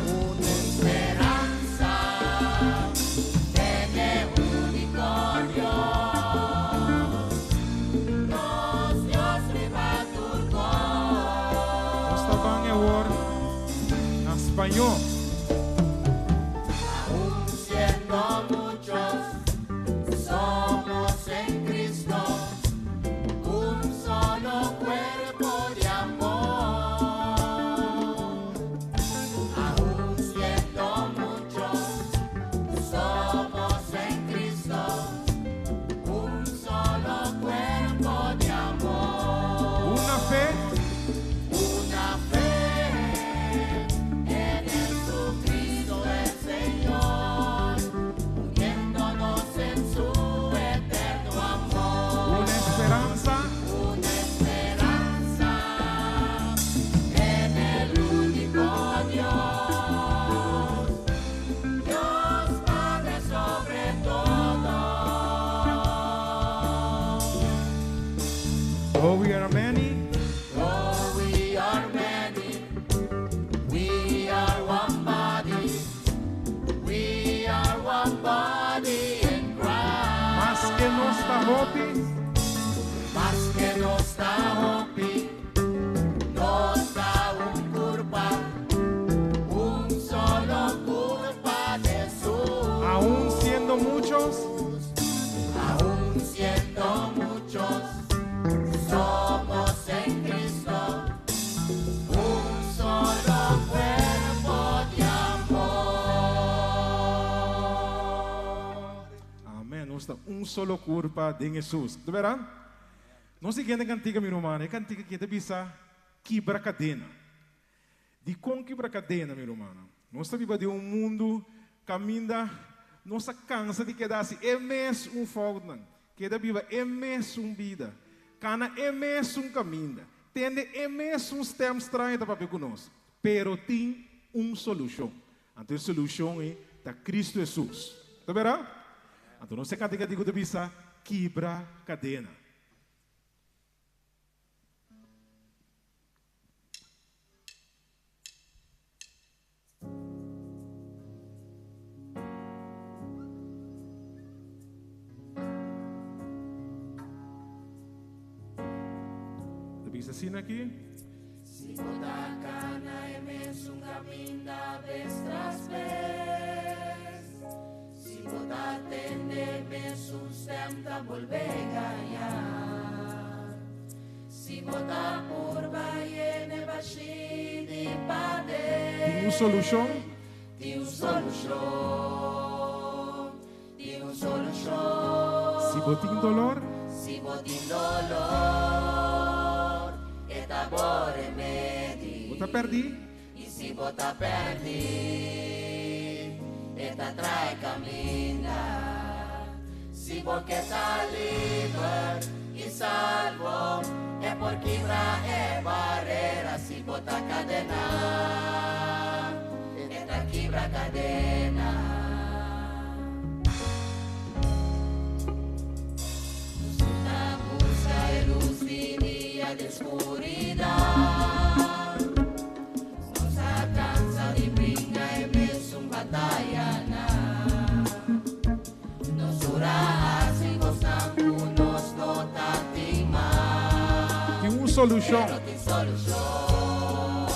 Español. Aún siendo muchos, somos en Cristo un solo cuerpo de amor. Aún siendo muchos, somos en Cristo un solo cuerpo de amor. Una fe. Though we are many, we are one body. We are one body in Christ. mas que não está hopi, mas que não está hopi, não está curva, solo curva de Jesús. aún siendo muchos, somos en Cristo un solo cuerpo de amor. amém, nós está solo corpo de Jesus. Tu verá? Nós seguimos a cantiga, meu irmão, a cantiga que te bisa quebra cadena. De com quebra cadena, meu irmão. Nós estamos de mundo caminha, nós cansa de quedar-se mesmo fogo, queda viva mesmo vida. Cana mesmo caminho. Tende mesmo tempos estranhos para conosco. Pero tem solução. Então a solução é da Cristo Jesus. Tá vendo? Então não se canta que digo de bisa, quebra cadena. Bisa assim aqui. Si botar cana e mesmo caminho da vez tras vez. Si botar tende mesmo sempre volver ganhar. Si botar curva e ne baixi de pade. Tem solução? Tem solução. Tem solução. Si botin dolor? Si botin dolor. Eta buon remedi. Bota perdi? E se botar perdi, eta trai cammina. Se porque tá livre e salvo, é por quebrar é barreira. Se botar cadena, eta quebra cadena. Na busca e luz de dia de escuridão, nossa dança de briga é mesmo batalha. Nos orar se gostamos, nos notar tem mais. Tem solução. Tem solução.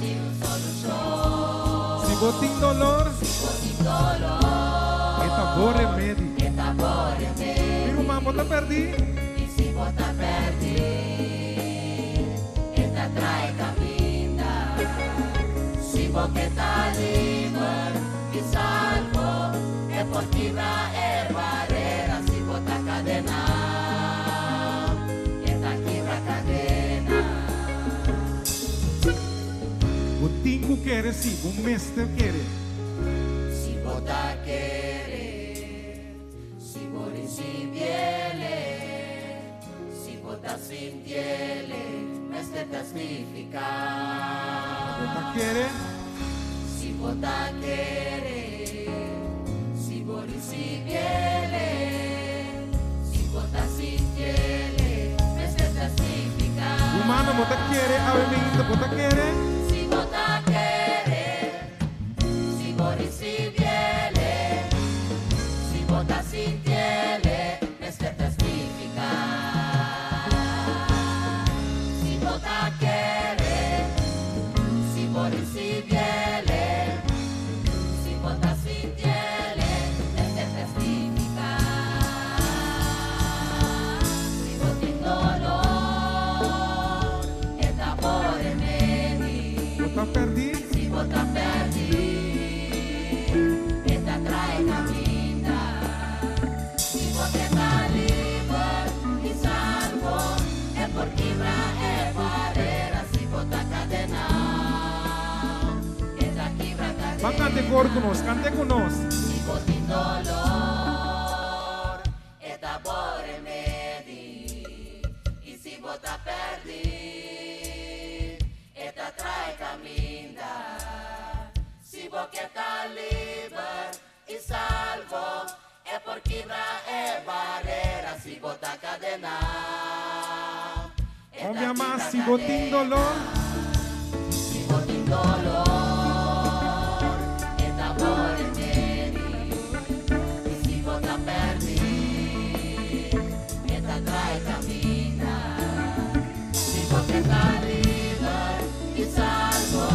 Tem solução. Se botin dolor? Se botin dolor. Eta bom remédio. Eta bom remédio. Meu irmão, bota perdi? Se botar perdi, eta trai caminha. Se você tá livre e salvo, é por quebrar é barreira. Se botar cadena, eta quebra cadena. O tingo quer se o mestre quer. Se botar querer, se vou receber. Sintiele, mestre testificar. Bota querer? Si bota querer, si vou receber. Si bota sintiele, mestre testificar. Humano, bota querer, ave minha, bota querer. Si bota querer, si vou receber. Si bota sintiele, mestre testificar. Perdi? Si bota perdi, eta trai caminha. Si você tá livre e salvo, é por quebrar é barreira. Si bota cadena, eta quebra cadena. Vai cantar coro conosco, cante conosco. Si botin dolor, eta bom remédio. E si bota perdi, eta trai caminha. Si você tá livre e salvo, é por quebrar é barreira. Si bota cadena, Oh, minha mãe, se botin dolor. si botin dolor, eta bom remédio. E si bota perdi, eta trai caminha. Si você tá livre e salvo,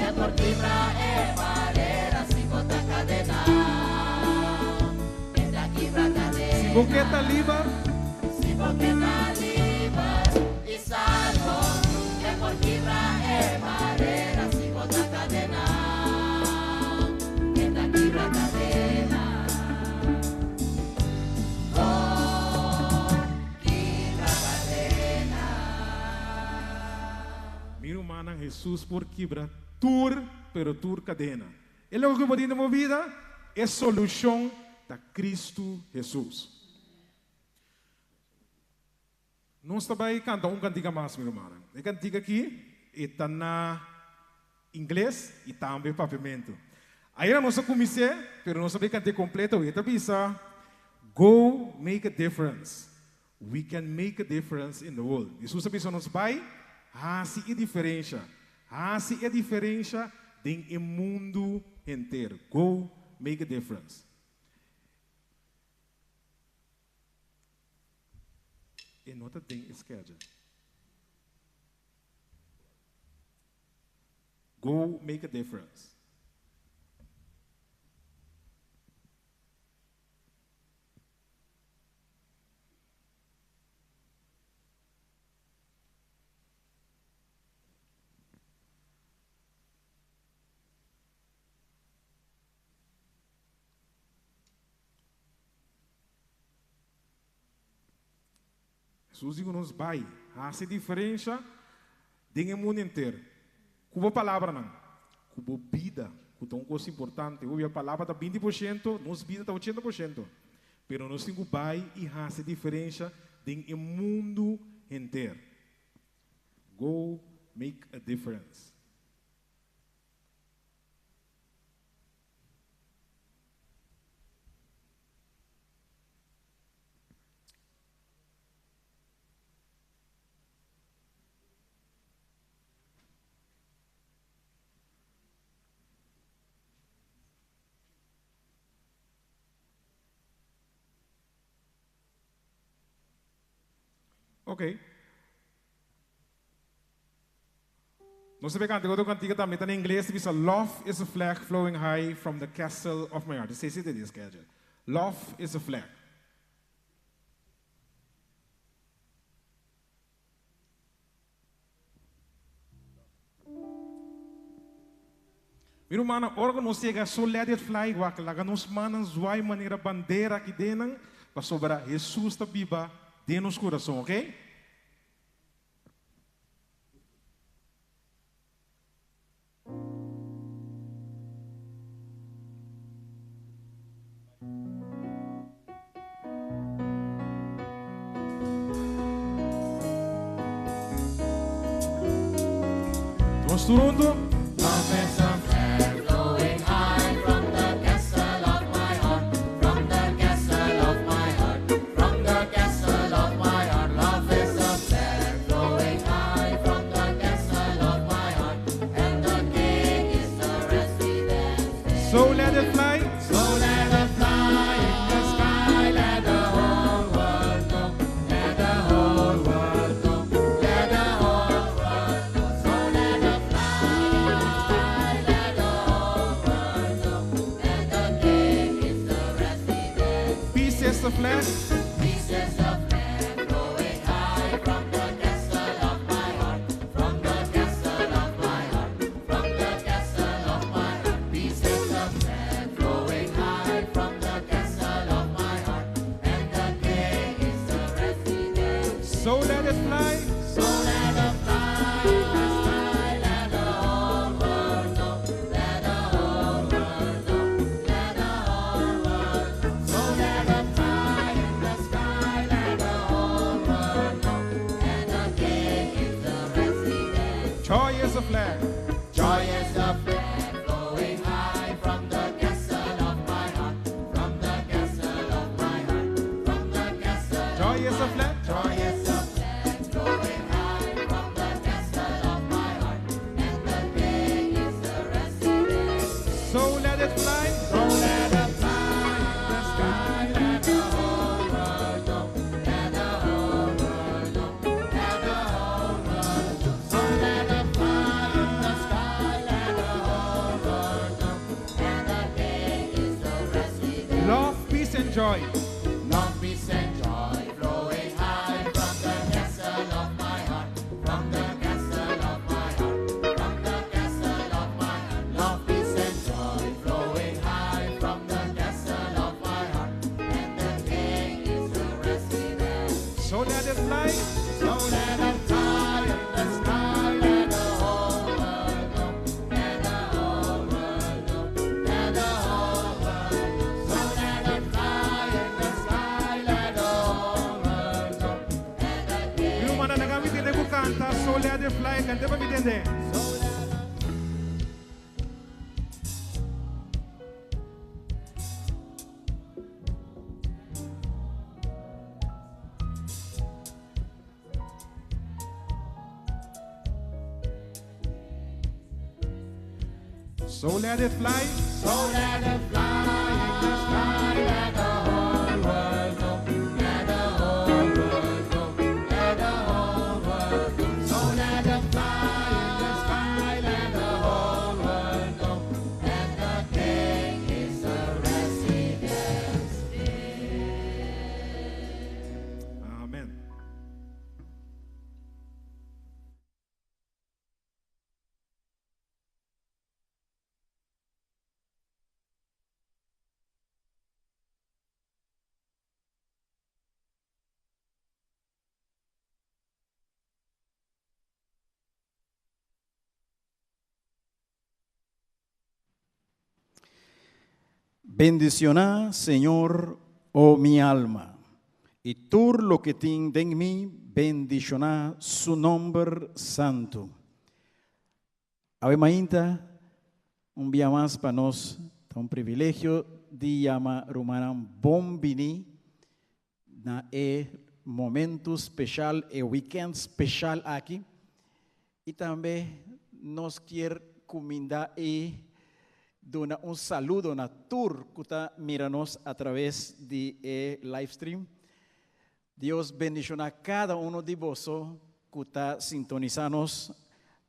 é por quebrar é barreira. Si bota cadena, eta quebra cadena. Se você tá livre, si você tá livre e salvo, é por quebrar é barreira. Si bota cadena, eta quebra cadena. Oh, quebra cadena. meu irmão, Jesus por quebrar tur, pero tur cadena. E logo que eu vou na minha vida é solução da Cristo Jesus. Nós também cantamos cantiga mais, meu irmão. A cantiga aqui está na inglês e também pavimento. Aí a nossa comissão, pero não sabe cantar completa, o que bisa. Go make a difference. We can make a difference in the world. Jesus sabe nos vai, se é diferença. Se é diferença em mundo inteiro. Go make a difference. E nota tem schedule. Go make a difference. Jesus nos vai, hace diferença em mundo inteiro. Cuba palavra não, cuba vida, que é uma coisa importante. A palavra está 20%, nossa vida está 80%. Pero nós temos vai e hace diferença em mundo inteiro. Go make a difference. Ok. Nós sabemos que a cantiga também está em inglês, diz Love is a flag flowing high from the castle of my heart. Say it is, Kaja. Love is a flag. Meu irmão, ora não chega só let it fly, lá nos manos vai maneira bandeira aqui dentro, para sobrar Jesus está viva dentro dos corações, ok? Nós turando. So let it fly. So let it fly in the sky. Let the whole world know. Let the whole world know. Let the whole world know. So let it fly. Let the whole world know. And the King is the resident. Peace is the flag. Peace is the flag blowing high from the castle of my heart. From the castle of my heart. From the castle of my heart. Peace is the flag flowing high from the castle of my heart, and the King is the resident. So let it fly. So let it fly in the sky. Let the whole world know. Let the whole world know. Let the whole world know. So let it fly in the sky. Let the whole world know, and the King is the resident. Joy is a flag. Joy is a flag flowing high from the castle of my heart. From the castle of my heart. From the castle. Joy is a flag. Joy is a flag flowing high from the castle of my heart. And the King is the resident. So let it fly. So let it fly in the sky. Let the whole world know. Let the whole world know. Let the whole world know. So let it fly in the sky. Let the whole world know. And the King is the resident. Love, peace, and joy. Love, peace, and joy flowing high from the castle of my heart. From the castle of my heart. From the castle of my heart. Love, peace, and joy flowing high from the castle of my heart. And the King is the resident. So let it fly. So let it fly in the sky. Let the whole world know. Let the whole world know. Let the whole world know. So let it fly in the sky. Let the whole world know. And the King. Yung mana nagamit din ko kanta, so let it fly. Kanta ba bitende? So let it fly. So let it fly in the sky. Let the whole world know. Let the whole world know. Let the whole world know. So let it fly in the sky. Let the whole world know. That the King is the residence here. Amen. Bendicioná, Señor, oh mi alma, y tú lo que tiene en mí, bendicioná su nombre santo. Ave Mainta, un día más para nos, un privilegio de llamar Rumanan Bombini, na momento especial, weekend especial aquí, y también nos quiere comendar dona un saludo na tour que está miranos a través de live stream. Dios bendiciona cada uno de vosotros que está sintonizados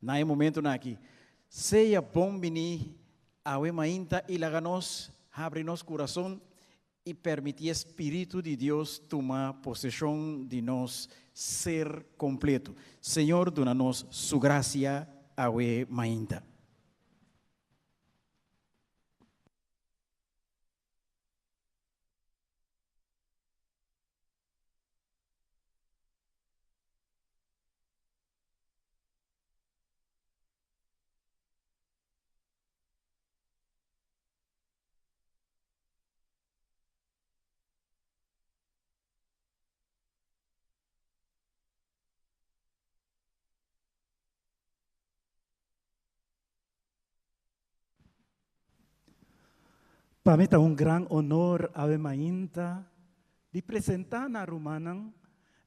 en el momento aquí. Sea bom venir a Mainta y laganos, abrirnos corazón y permitir Espíritu de Dios tomar posesión de nos ser completo. Señor, donanos su gracia a Mainta. Para mim é grande honor a Mainta de apresentar na Rumanan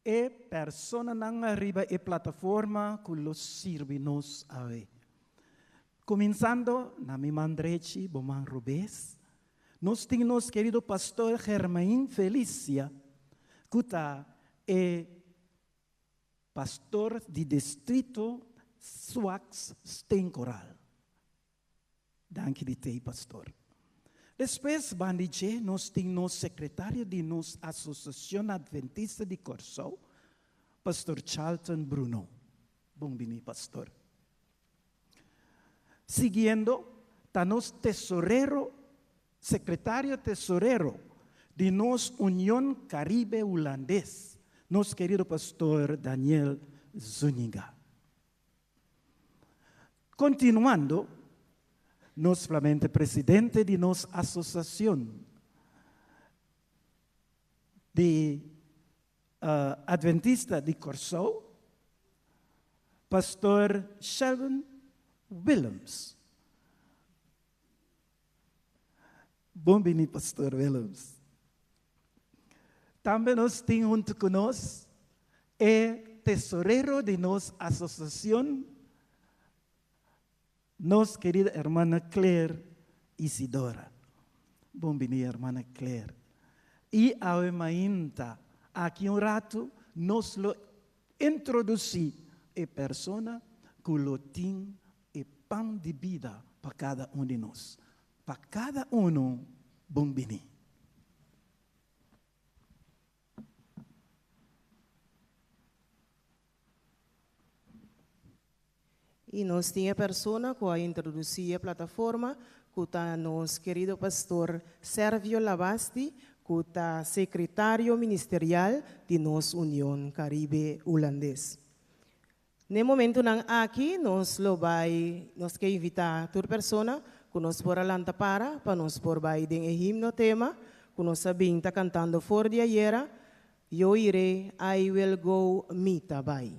e persona na arriba e plataforma que los sirve nos a ver. Começando na minha Andrechi, Boman Rubés, nós temos querido pastor Germain Felícia, que é pastor de distrito Suax Steenkoral. Danke de te, pastor. Depois, Bandiche, nós temos secretário de nossa Associação Adventista de Corsou, pastor Charlton Bruno. Bom-vindo, pastor. Seguindo, está nosso tesoreiro, secretário tesoreiro de nossa União Caribe Holandês, nosso querido pastor Daniel Zúñiga. Continuando, nós Flamente presidente de nossa associação de Adventista de Corsou, pastor Sheldon Willems. Bom-vindo, pastor Willems. Também nós temos junto conosco o tesoureiro de nossa associação, nossa querida irmã Claire Isidora. Bom-vindo, irmã Claire. E a Mainta, aqui rato, nós lo introduzi a persona que lo tem e pão de vida para cada de nós. Para cada bom-vindo. E nós tínhamos pessoa que introduzia a plataforma, que está nosso querido pastor Sérgio Labasti, que está secretário ministerial de nossa União Caribe Holandês. No momento aqui, nós queremos invitar toda pessoa que nós por alanta para nós por vai de himno tema, que nós sabemos está cantando for de ayer, eu irei, I will go mita by.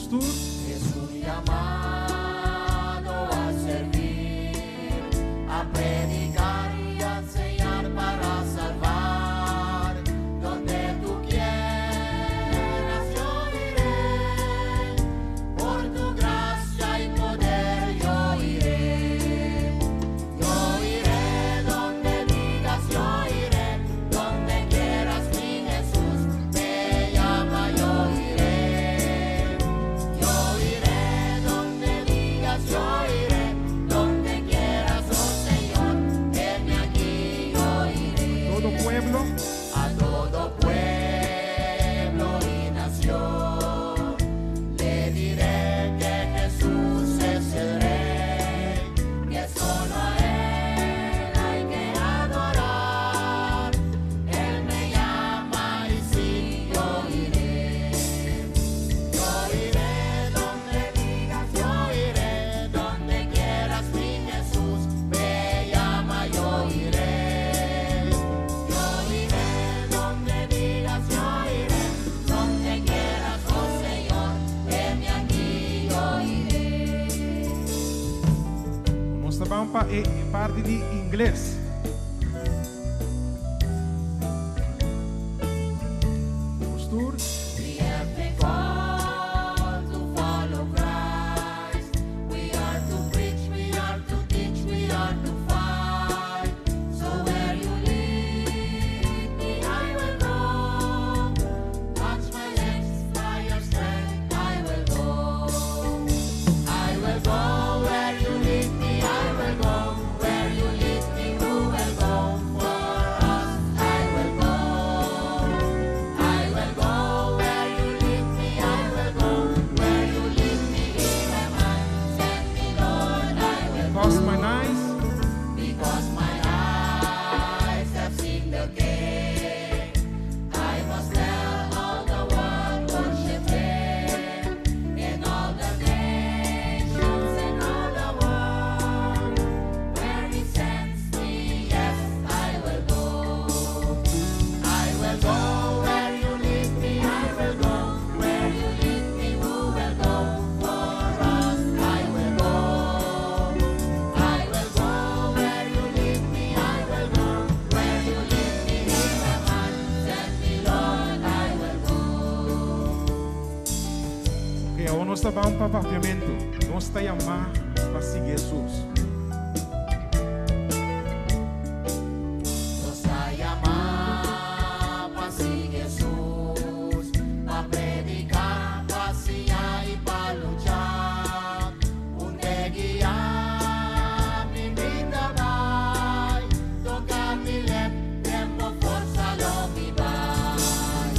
Pastor. Es un llamado a servir, a predicar y a enseñar para salvar. Donde tú quieras yo iré, por tu gracia y poder yo iré. Yo iré donde digas, yo iré, donde quieras mi Jesús me llama, yo iré. Yo iré donde digas, yo iré, donde quieras, oh Señor, heme aquí, yo iré. Todo pueblo, A todo pueblo y nación le diré que Jesús es el Rey, que solo a Él hay que adorar. Él me llama y sí, yo iré. Yo iré donde digas, yo iré, donde quieras mi Jesús me llama, yo iré. Yo iré donde digas, yo iré, donde quieras, oh Señor, heme aquí, yo iré. nós estamos em parte de inglês. Pastor. We have been called to follow Christ. We are to preach, we are to teach, we are to fight. So where you lead me, I will go. Watch my lips by your strength, I will go. I will go where you lead me, I will go. Where you lead me, who will go for us? I will go. I will go where you lead me, I will go. Where you lead me, here am I. Send me, Lord, I will go. Because my eyes, Because my eyes have seen the King. I must tell all the world, worship Him. In all the nations, in all the world, where He sends me, yes, I will go. I will go where you lead me, I will go. Where you lead me, who will go for us? I will go. I will go where you lead me, I will go. Where you lead me, here am I. Send me, Lord, I will go. que agora nós estamos para papiamento. Nós está chamar para seguir Jesus. Nos a llamar pa' si Jesús, pa' predicar, pa' enseñar y pa' luchar. Unde guiar mi vida vai, tocar mi lep, tiempo, fuerza lo mi vai.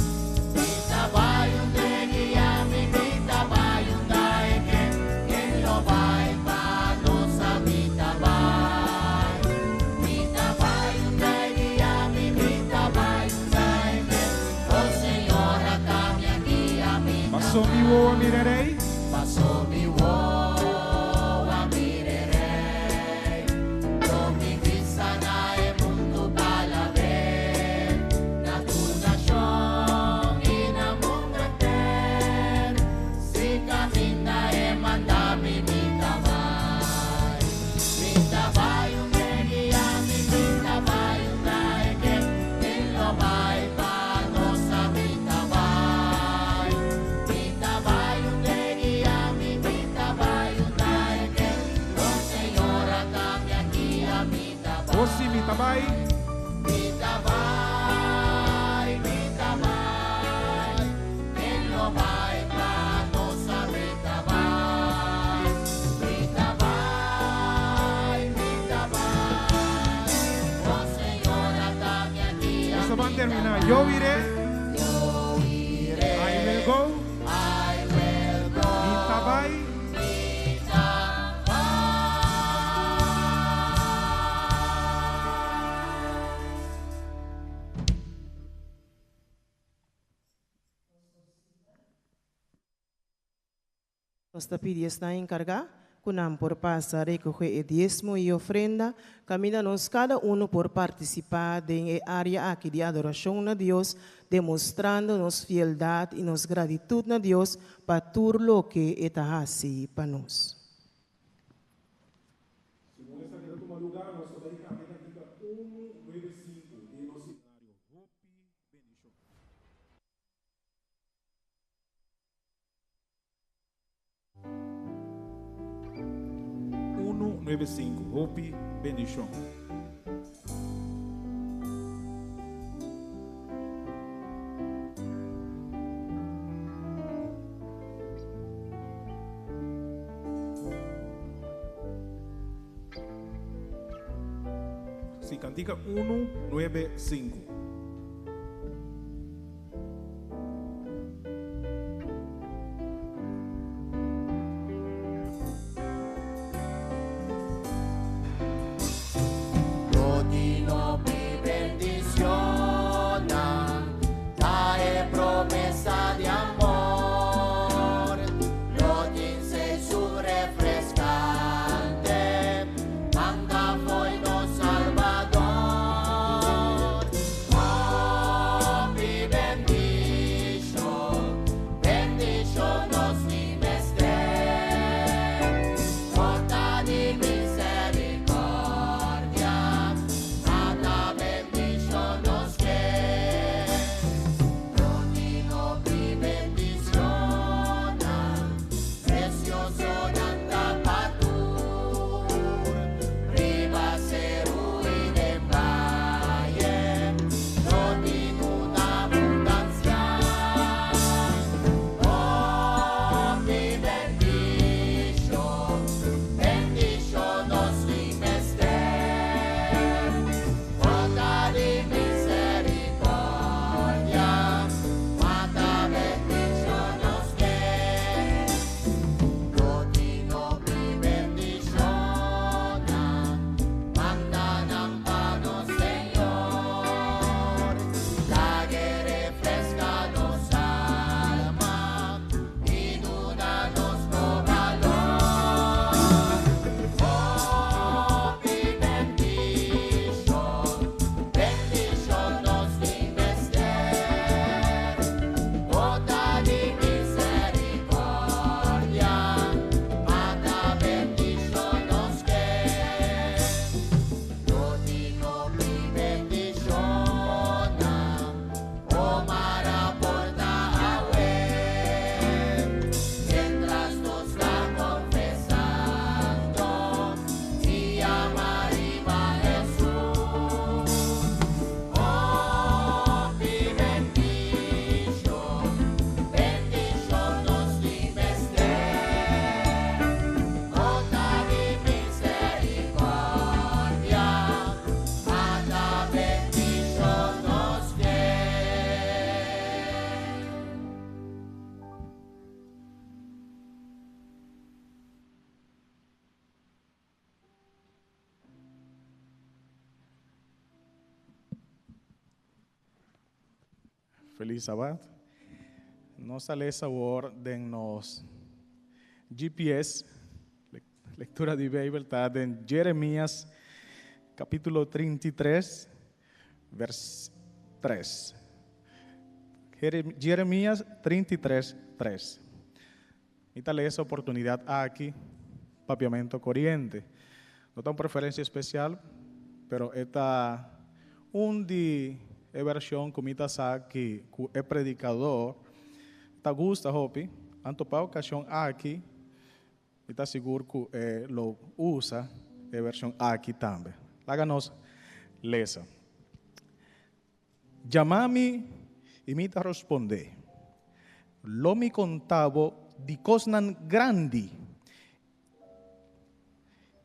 Vida vai, unde guiar mi vida vai, unde quien lo vai pa' nossa vida vai. Vida vai, unde guiar mi vida vai, unde oh Señor, atame aquí a mi Passou mi voa, mirarei. Passou mi voa, mirerei. Yo mi visa na e mundo para ver. Na tu nación y na mundo entero. Si camina e manda mi vida vai. Vida vai, unde guia mi vida vai, unde quem lo vai pa nossa vida vai. Vida vai, unde guia mi vida vai, unde quem oh Senhor, atame aqui a vida vai. Você me tabai. Vida vai, quem lo vai pra nossa vida vai. Vida vai, oh Senhor, atame aqui a Nós estamos a terminar. Eu iré. I will go. I will go. Me tabai. Nós está pedindo está encargar, Kunam por pasar recoger el diezmo y ofrenda, camínanos cada uno por participar en el área aquí de adoración a Dios, demostrándonos fieldad y nos gratitud a Dios para todo lo que está así para nos. Hope Bendición. Sí, cantica 195. Feliz Sabbath. Nos sale sabor de nos GPS, lectura de Bíblia, está en Jeremías, capítulo 33, verso 3. Jeremías 33, 3. Y tal esa oportunidad aquí, papiamento corriente. No tengo preferencia especial, pero esta é versão que mita sa que é predicador tá gusta hopi anto pa ocasião aqui e tá seguro que lo usa é versão aqui também. Láganos lesa. Chamami e mita responder. Lo mi contavo di cosnan grandi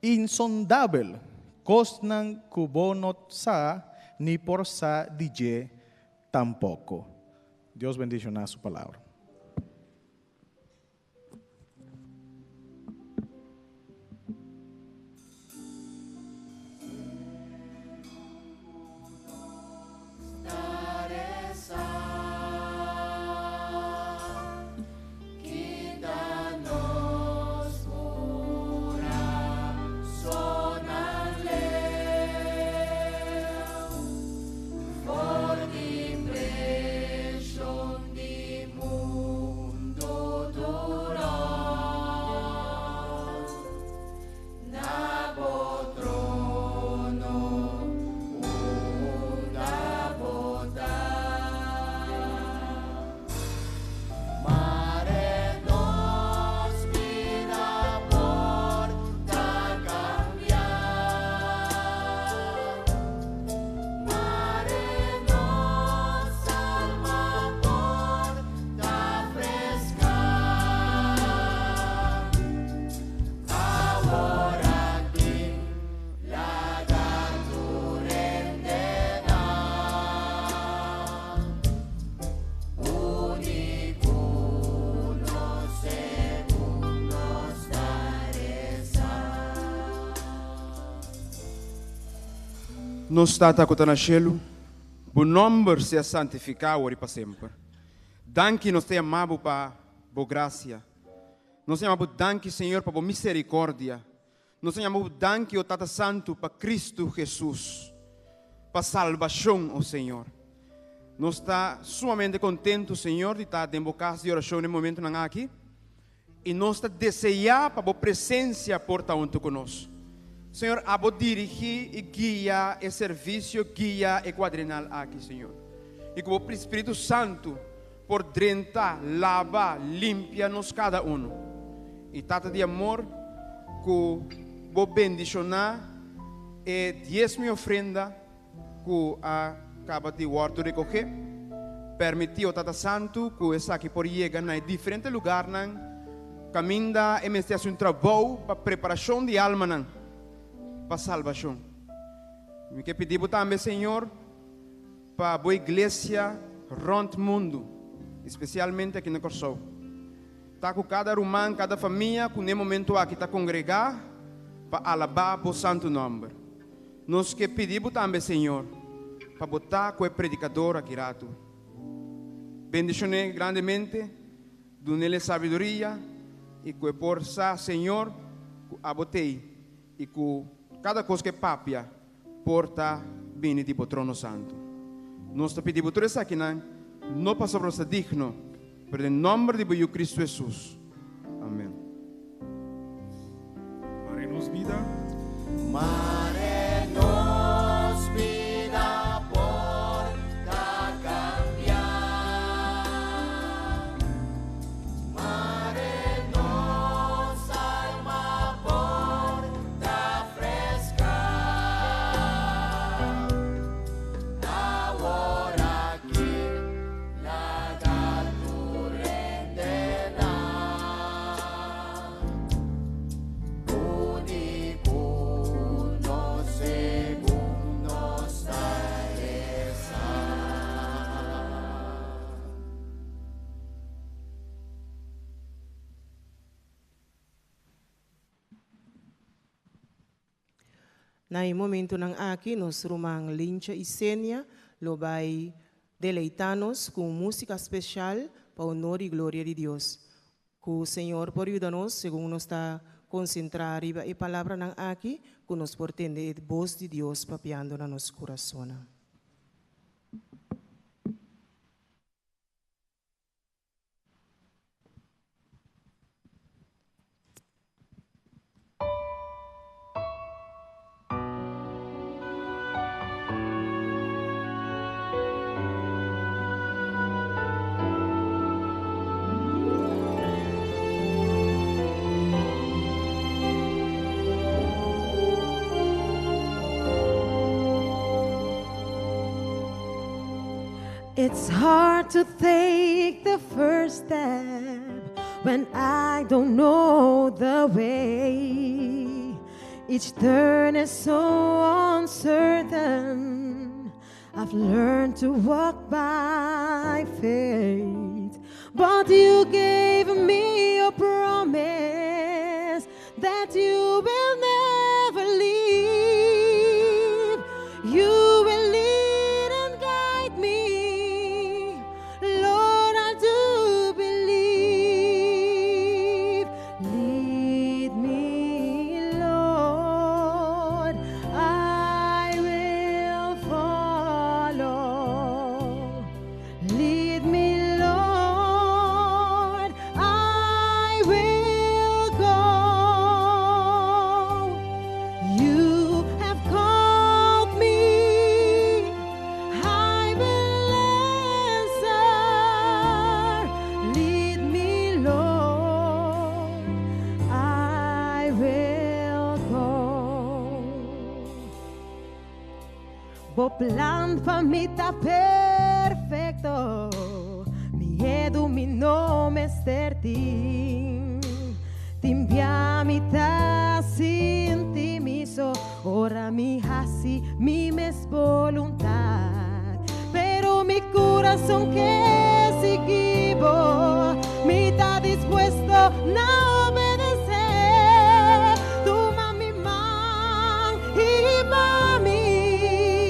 insondable cosnan cubonot sa ni por sa DJ tampoco. Dios bendiga su palabra. Quítanos Nos está com o cielo, o nome seja santificado para sempre. Danke nos te amamos para a graça. Nos amamos danke, Senhor, para a misericórdia. Nos amamos danke, o Tata Santo, para Cristo Jesus, para a salvação, oh Senhor. Nós está sumamente contentes, Senhor, de estar em boca de oração no momento não aqui. E nós está desejando para a presença por estar junto conosco. Senhor, a dirigir e guiar o serviço, guiar o quadrinal aqui, Senhor. E que o Espírito Santo por drentar, lavar, limpia-nos cada um. E tata de amor, que vou bendicionar e 10 mil ofrenda que acaba de guardar recoger. Permitiu Tata Santo que essa aqui por chegar em diferentes lugares, caminha e me faz trabalho para preparação de alma, para salvação. Me que pedimos também, Senhor, para a boa igreja rond mundo, especialmente aqui na Corsol. Está com cada romano, cada família, que no momento aqui está congregar para alabar o santo nome. Nós que pedimos também, Senhor, para botar com o predicador aqui rato. Bendicionei grandemente, dou-lhe sabedoria e que por sa, Senhor, abotei e que cada coisa que papia porta bem de o trono santo. Nós te pedimos tudo isso aqui, não passamos a digno, pero em nome de Cristo Jesus. Amém. Mare nos vida. Mare nos vida porta cambiar. Mare nos alma porta frescar. Ahora que la gato renderá. Na momento ng aqui, nos rumang Lincha e Senia, lobay deleitanos com música especial para honor e glória de Deus. Que o Senhor por ajudar-nos, segundo nos está concentrar riba e palavra ng aqui, que nos portende a voz de Deus papiando na nos coração. It's hard to take the first step when I don't know the way. Each turn is so uncertain. I've learned to walk by faith, but you gave me a promise that you will never leave. You will lead and guide me, Lord, I do believe. Lead me, Lord, I will follow. Lead me, Lord, I will go. You have called me, I will answer. Lead me, Lord, I will go. Bo plan pa mi ta perfecto, miedo mi nome certin. Timpiami ta sintimiso, ora mi hasi mi mes voluntad. Pero mi corazón que seguivo, mi está dispuesto a obedecer. Toma mi man y mami,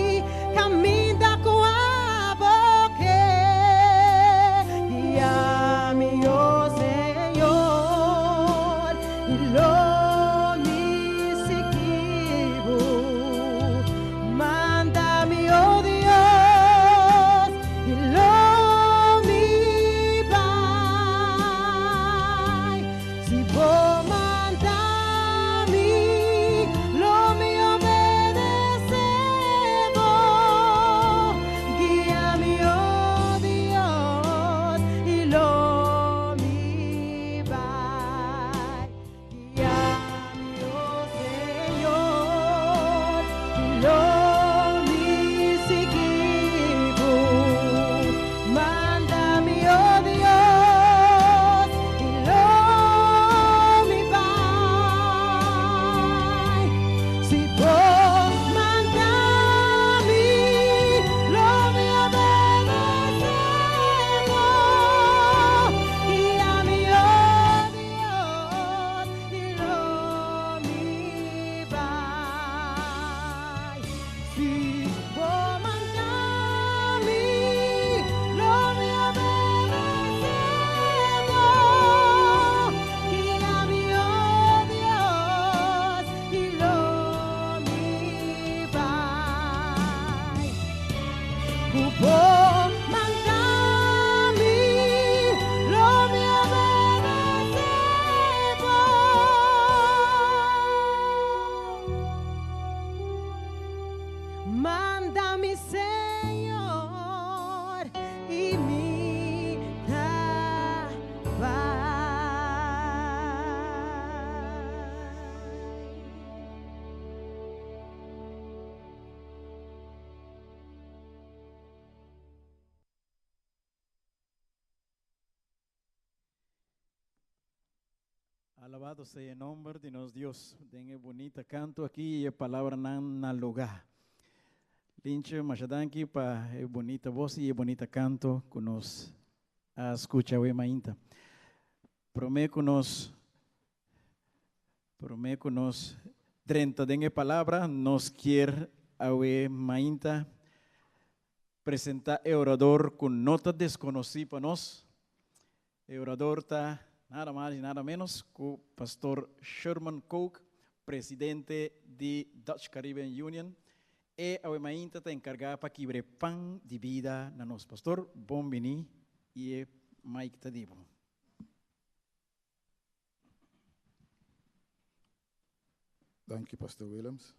Mándame, Señor, y mi Alabado sea el nombre de nuestro Dios. Dengue bonita canto aquí y palabra na lugar. Linche machadanki pa bonita voz y bonita canto que nos escucha hoy mainta. Prometo nos 30 dengue palabra nos quiere hoy mainta presentar el orador con nota desconocida para nos. El orador está nada más y nada menos que o pastor Sherman Coke, presidente de Dutch Caribbean Union, e a mainta está encargada para quebrar pan de vida na nos. Pastor, bom vini e Mike Tadibo. Dank je, pastor Willems.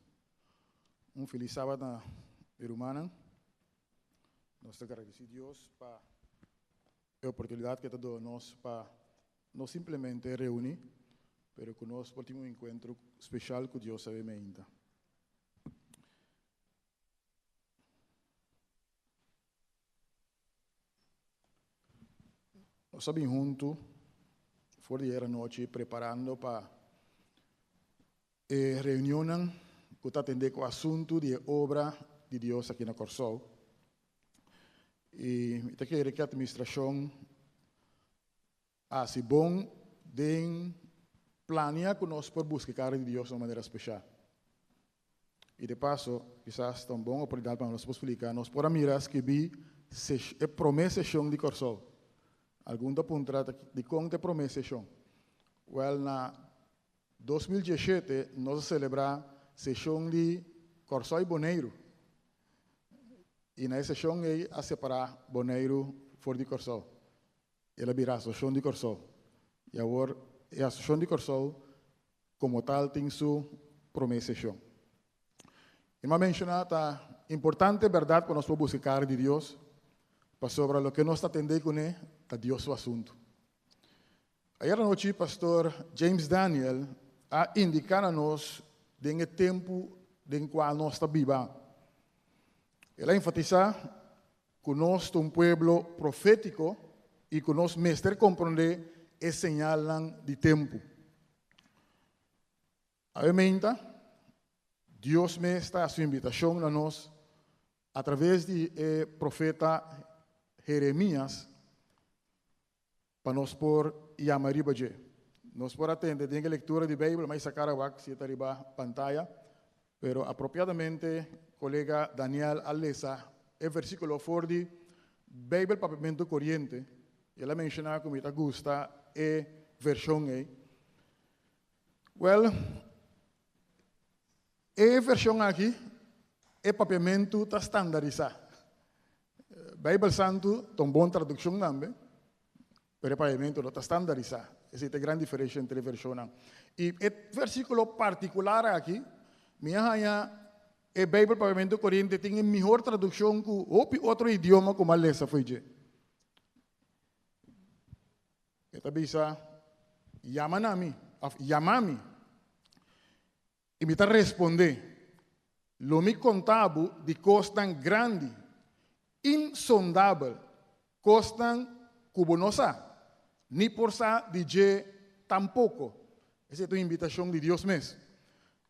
Feliz sábado na Irumana. Nós te agradecemos a Deus para a oportunidade que te deu nós para não simplesmente reunir, mas que nós podemos um encontro especial com Deus sabe ainda. Nós estamos juntos, fora de era noite, preparando para a reunião que está atendendo com o assunto de obra de Deus aqui na Corsol. E eu quero que a administração se bom de planear que nós podemos buscar de Deus de uma maneira especial. E de passo, quizás tão bom oportunidade para nós explicar, nós podemos mirar que vi a promessa de Corsol. Algum ponto de como te promessa sessão. Well, na 2017 nós celebramos a sessão de Corsol e Boneiro. E na sessão aí a separar Boneiro fora de Corsol. Ela virá a sessão de Corsol. E agora a sessão de Corsol como tal tem sua promessa sessão. E uma mencionar tá importante verdade para nós buscar de Deus. Para sobre o que nós está atendendo com ele, está Deus o assunto. Ayer noite, pastor James Daniel a indicar a nós o tempo em qual nós está vivendo. Ele enfatiza que nós somos um povo profético e que nós mestre compreender e señalan de tempo. Obviamente, Deus me está a sua invitação a nós através de profeta Jeremias para nós por Yamari Baje. Nós por atender a leitura de Bíblia, mas sacar a se está arriba pantalla, pero apropriadamente, colega Daniel Alesa, el versículo for de Bíblia Papamento Corriente, e ela menciona como te gusta e versão aí. Well, a versão aqui é papamento está estandarizado. Bíblia Santo tem boa tradução também, mas o pagamento não está estandarizado. Essa é a grande diferença entre versões. E o versículo particular aqui, minha rainha, a Bíblia Pavimento Corriente tem a melhor tradução que outro idioma como a lesa foi de. Esta bisa, yamami. E me está respondendo, lo me contabo de costas grande, insondável, costas cubonosa, ni por sa de tampoco. Essa é a invitação de Deus mesmo.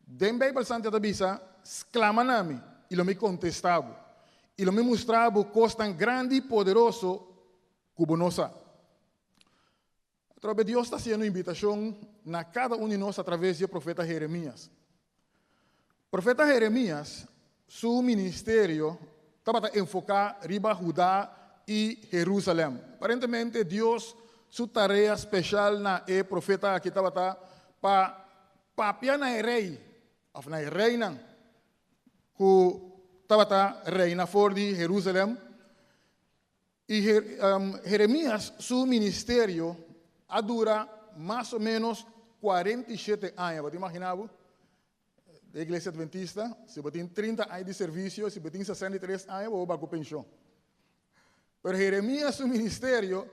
Den Bíblia Santa da bisa, exclamanami, e lo me contestava, e lo me mostrava costas grande e poderoso, cubonosa. Então, Deus está fazendo invitação na cada um de nós através do profeta Jeremias. O profeta Jeremias, seu ministério, estava a enfocar riba Judá e Jerusalém. Aparentemente, Deus, sua tarefa especial na profeta que estava para papiar na rei, na reina, que estava reina fora de Jerusalém. E Jeremias, seu ministério, dura mais ou menos 47 anos. Você imaginava? Da igreja adventista, se você tem 30 anos de serviço, se você tem 63 anos, você vai para a pensão. Mas Jeremias, seu ministério,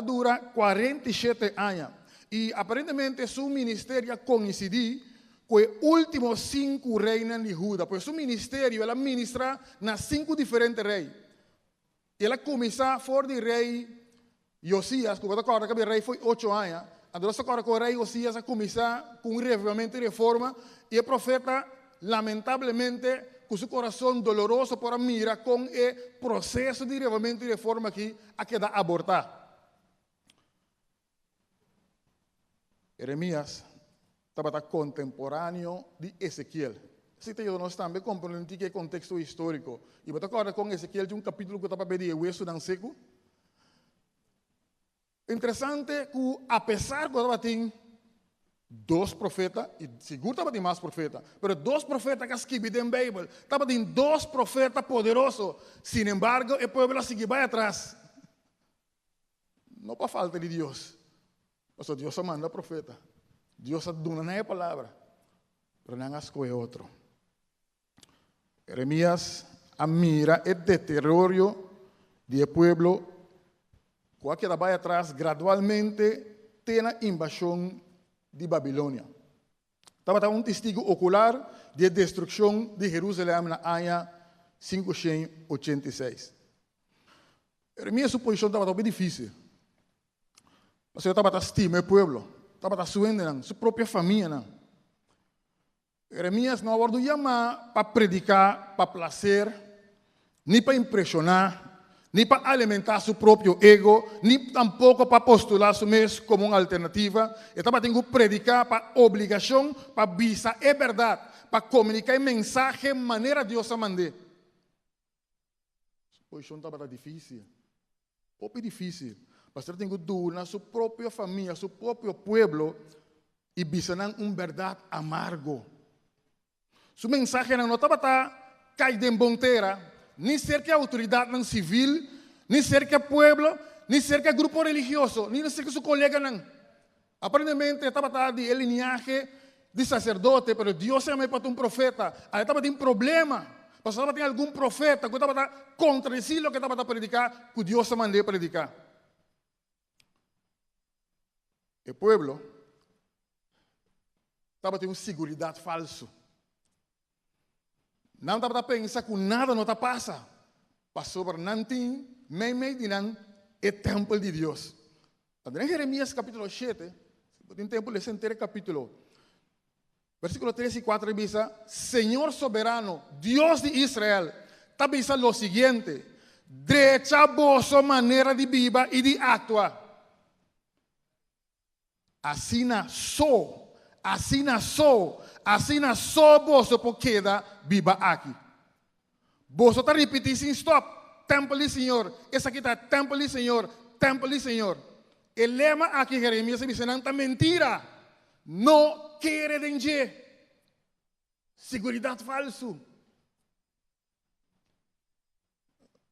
dura 47 anos. E aparentemente, seu ministério coincidiu com os últimos 5 reinos de Judá. Pois seu ministério, ela ministra nas 5 diferentes reis. Ela começou fora de rei Josias, que você acorda que o rei foi 8 anos. Agora se acorda que o rei Josias a começar com um revivimento e reforma. E o profeta, lamentavelmente, com seu coração doloroso para mirar com o processo de revivimento e reforma aqui, a quedar abortado. Jeremias estava contemporâneo de Ezequiel. Se nós também compreendemos que é contexto histórico. E você acorda com Ezequiel de um capítulo que estava pedindo o Êxodo dan seco. Interessante que, apesar de que tem 2 profetas, e seguro estava tem mais profetas, mas 2 profetas que escreveram na Bíblia, estava tem 2 profetas poderosos, sin embargo, o povo seguia vai atrás. Não para falta de Deus, mas Deus manda profeta, Deus dá a palavra, mas não escolhe outro. Jeremias mira o deterioro do povo, que vai atrás gradualmente tem a invasão de Babilônia. Estava um testigo ocular de destruição de Jerusalém na ano 586. Jeremias, sua posição estava bem difícil. Mas ele estava a estimar o povo, estava a suender sua própria família. Jeremias não abordou chamar para predicar, para placer, nem para impressionar, nem para alimentar seu próprio ego, nem tampouco para postular seu mesmo como uma alternativa. Ele estava tendo que predicar para obrigação, para avisar a verdade, para comunicar a mensagem de maneira de Deus a mandar. A posição estava difícil, pouco difícil. Mas ele tem que doar sua própria família, seu próprio povo, e avisar uma verdade amargo. Sua mensagem não estava caída em bonteira, nem cerca a autoridade civil, nem cerca o povo, nem cerca o grupo religioso, nem cerca seu colega. Não. Aparentemente, estava de linhagem de sacerdote, mas Deus chamou para um profeta. Aí estava de um problema, mas estava de algum profeta que estava contradizir o que estava a predicar, que Deus mandou predicar. O povo estava tendo segurança falsa. Não estava a pensar que nada não está passa. Passou por nantin, meio de nan, o templo de Deus. Em Jeremias capítulo 7, tem tempo de ler o capítulo. Versículo 3 e 4 diz: Senhor soberano, Deus de Israel, está dizendo o seguinte: derecha vossa maneira de viver e de actuar. Assim sou, assim vos queda viva aqui. Vos está repetindo sem stop. Templo do Senhor. Esse aqui está templo do Senhor. Templo do Senhor. O lema aqui, Jeremias, diz: não está mentira. Não quer danger. Seguridade falso.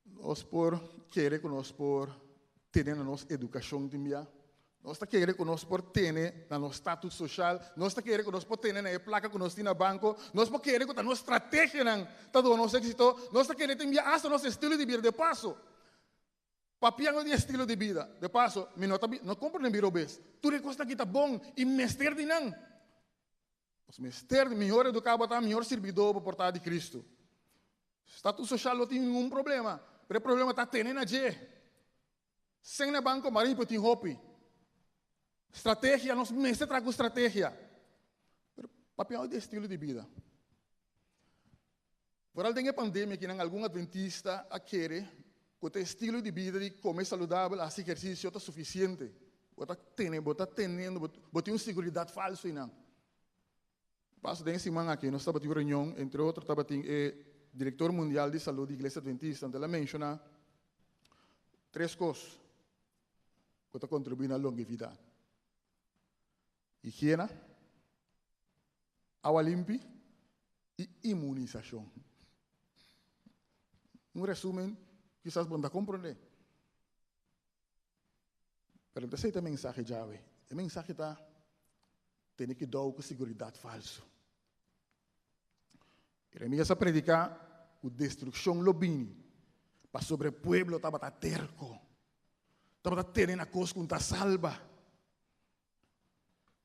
Nós por querer que nós por ter na nossa educação de minha. Nós está querendo que nós por ter na nosso status social, nós está querendo que nós por ter na placa que nós temos no banco, nós por querer que a nossa estratégia não está do nosso êxito, nós está querendo enviar hasta nosso estilo de vida de passo. Papiando de estilo de vida, de passo, não compra nem biro bes. Tudo que está aqui está bom e mester de não. Os mester de melhor educado está melhor servidor para portar de Cristo. Status social não tem nenhum problema, mas o problema está tendo na G. Sem na banco marinho para ter hopi. Estratégia, nós mestre trago estratégia. Papel de estilo de vida. Por além da pandemia, que algum adventista a querer, que o estilo de vida de comer saudável, esse exercício está suficiente. Você está tendo uma segurança falsa. Passo de semana aqui, nós estamos em reunião, entre outros, estava o diretor mundial de saúde da Igreja Adventista, onde ela menciona 3 coisas que estão contribuindo à longevidade. Higiene, água limpa e imunização. Resumen, quizás vão compreender. Mas esse é o mensagem de Yahweh. O mensagem está tem que dar com segurança falsa. Jeremias a predicar a destruição lobini, para sobre o pueblo estava terco, estava tendo a coisa que está salva.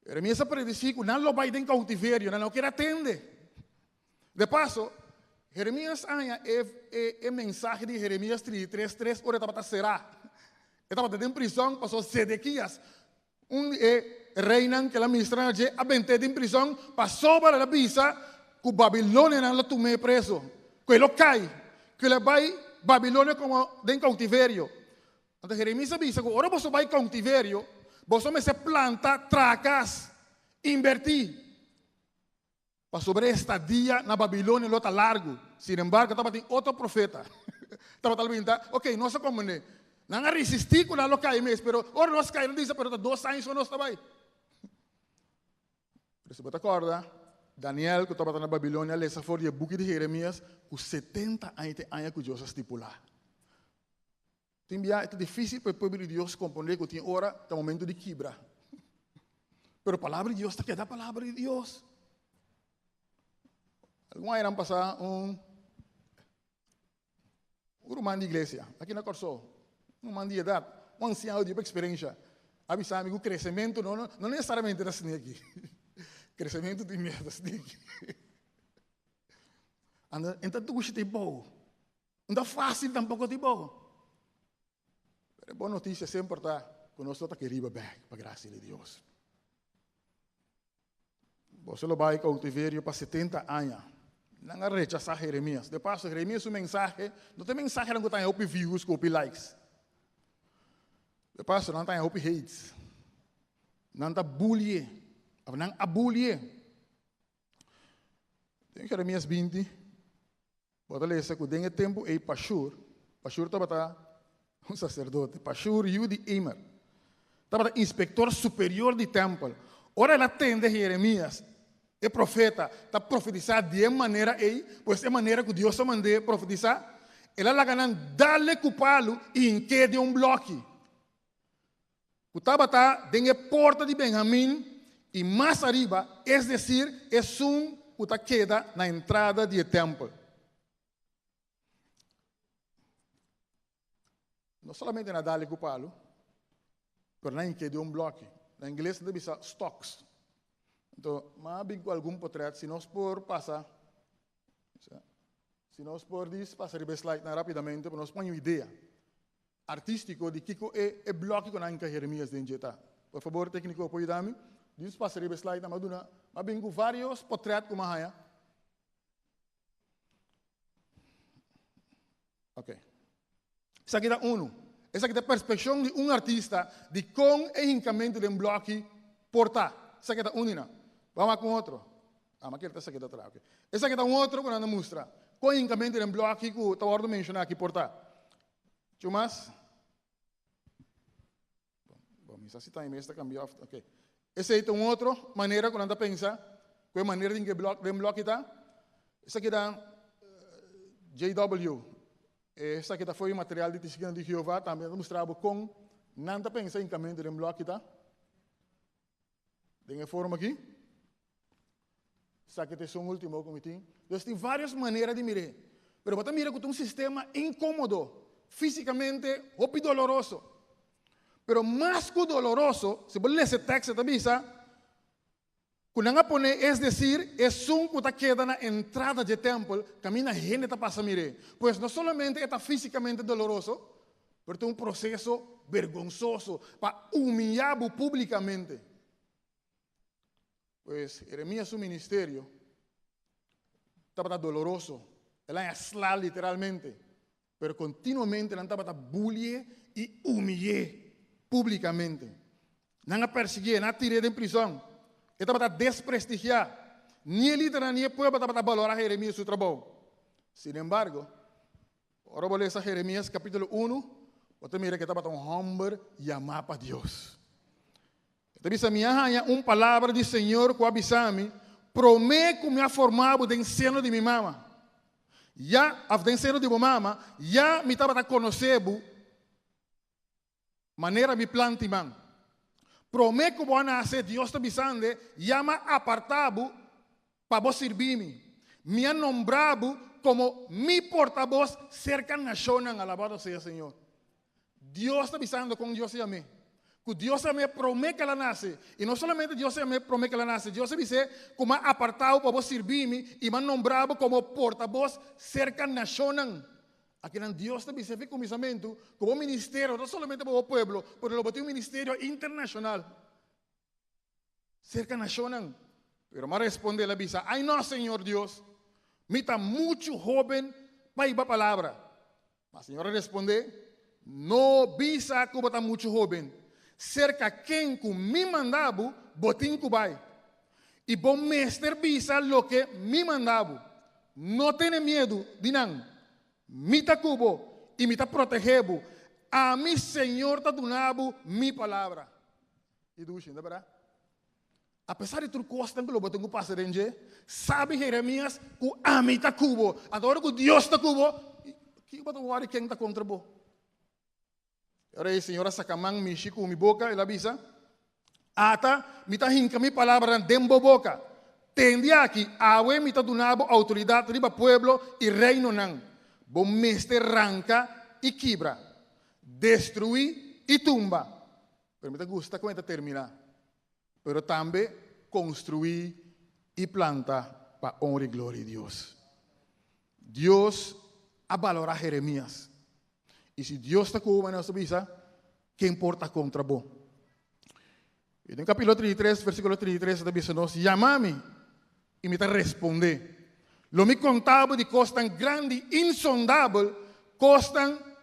Jeremias a predicar que não vai em cautiverio, não quer atender. De passo, Jeremias anya é mensagem de Jeremias 33:3, ora estava será. Estava em prisão, passou Sedequias, reina que la ministra a 20 em prisão, passou para a visa que Babilônia não tomou preso. Que ele cai, que ele vai Babilônia como em cautiverio. Então Jeremias avisa que ora você vai em cautiverio, você me se planta, tracas, invertir. Para sobre esta dia na Babilônia lo está largo. Sin embargo, estava tem outro profeta. Estava talvez, ok, nós como não resistir com a cai mesmo, pero ora nós caímos disso, pero 2 anos nós estava aí. Por isso, você acorda, Daniel, que estava na Babilônia, lesa fora o book de Jeremias, com 70 anos que Deus estipular. É difícil para o povo de Deus compreender que tem hora, tem momento de quebra. Pero a palavra de Deus está queda a palavra de Deus. Alguns irão passar irmão de igreja, aqui na Corsol, um irmão de idade, um ancião de experiência. Avisar que o crescimento não necessariamente é assim aqui. Crescimento de merda assim aqui. Então, tu gosta de bom. Não é fácil tampouco de bom. Mas boa notícia sempre está que nós estamos queridos bem, para a graça de Deus. Você vai ao cautiverio para 70 anos. Não é rechazar Jeremias. De passo, Jeremias é um mensagem. Não tem mensagem que está em views, que likes. De passo, não está em hates. Não está bullying. Não há bullying. Tem Jeremias 20. Pode ler isso que tem tempo e Pashur. Pashur estava um sacerdote. Pashur Yudi Eimer. Estava inspetor superior do templo. Ora ele atende Jeremias. É profeta, está profetizando de maneira aí, pois é maneira que Deus mandou profetizar. Ela lá ganhando, dá-lhe culpá-lo e em que de bloco. O estava dentro da porta de Benjamim e mais arriba, é decir, é que está queda na entrada do templo. Não somente na dá-lhe culpá-lo, mas na em que de bloco. Na inglês, não deve ser stocks. Então, mas bem com algum portrait, se nós por passar, se nós por diz, passar o slide rapidamente, para nós pôr uma ideia artística de que é bloco que não Jeremias de injetar. Por favor, técnico, pode dar-me. Diz passar o slide, mas bem com vários portraits como a ok. Isso aqui dá Essa aqui é a perspectiva de um artista de como é o encamento de um bloco portar. Essa aqui é a Vamos com outro. Mas essa aqui está atrás. Okay. Essa aqui é outro que nós mostra. Com o encamento de um bloco que está ordem mencionar aqui portar. Chumas. Bom, isso assim está em mesa, cambiar. Ok. Essa aí é outra maneira que nós pensamos. Qual é a maneira de que o bloco está? Essa aqui é JW. Essa aqui foi o material de testemunho de Jeová, também mostrava com não pensa em caminho de um bloco, tá? Tem a forma aqui. Sabe que tem um último comitim. Então, tem várias maneiras de mirar. Mas você mira que tem um sistema incômodo, fisicamente, ou doloroso. Pero más que doloroso, se você ler esse texto, te avisa, quando a poner, es decir, es un que está queda na entrada del templo, camina gente está pasa mire. Pues no solamente está físicamente doloroso, pero es un proceso vergonzoso para humillar públicamente. Pues Jeremías, su ministerio, estaba doloroso. Él aisla literalmente, pero continuamente él estaba bullying y humillé públicamente. No perseguir, no tiré de prisión. Estava para desprestigiar. Ni el líder ni el pueblo estaba para valorar a Jeremías su trabajo. Sin embargo, ahora voy a leer Jeremías capítulo 1. Você mira que estava tão humble e amar para Deus. Então, diz a minha palavra do Senhor que avisa-me, prometo que me ha formado de seno de minha mama. Já, de seno de minha mama, já me estava a conhecer maneira me planta man. Prometo que vou nascer, Deus está avisando, já me apartado para vos servir-me. Me ha nombrado como mi porta-voz cerca da nação, alabado seja o Senhor. Deus está avisando com Deus e a mim. Que Deus me promete que ela nasce. E não somente Deus me promete que ela nasce. Deus me diz que me ha apartado para vos servir-me e me ha nombrado como porta-voz cerca da nação. Aqui não Deus está dizendo começamento que o ministério não somente para o povo, mas ele um ministério internacional. Cerca da nação. Pero me responde ela diz: "Ai não, Senhor Deus, me está muito jovem para ir para a palavra." A senhora responde: "No visa que está muito jovem. Cerca quem que me mandava, botim que vai. E bom mestre visa lo que me mandava. Não tenha medo de não. Me está cubo e me está protegendo. A mi Senhor está dando mi palavra." E do não é verdade? Apesar de tudo costa que lo botem que passa dentro, sabe Jeremias que a mi está cubo. Agora que Deus está cubo, que vai tomar quem está contra você? Agora a senhora sacamang mi chico mi boca, ela avisa, ata mi está hinca mi palavra dentro boca. Tende aqui, awe mi está dando autoridade riba pueblo e reino nan. Bom mestre arranca e quebra, destrui e tumba. Pero me gusta como terminar. Pero também construir e plantar para honra e glória de Deus. Deus a valorar Jeremias. E se Deus está com a nossa vida, que importa contra você? E no capítulo 33, versículo 33, está dizendo: "Chamame e me responder. Lo me contava de coisas grande, insondável, coisas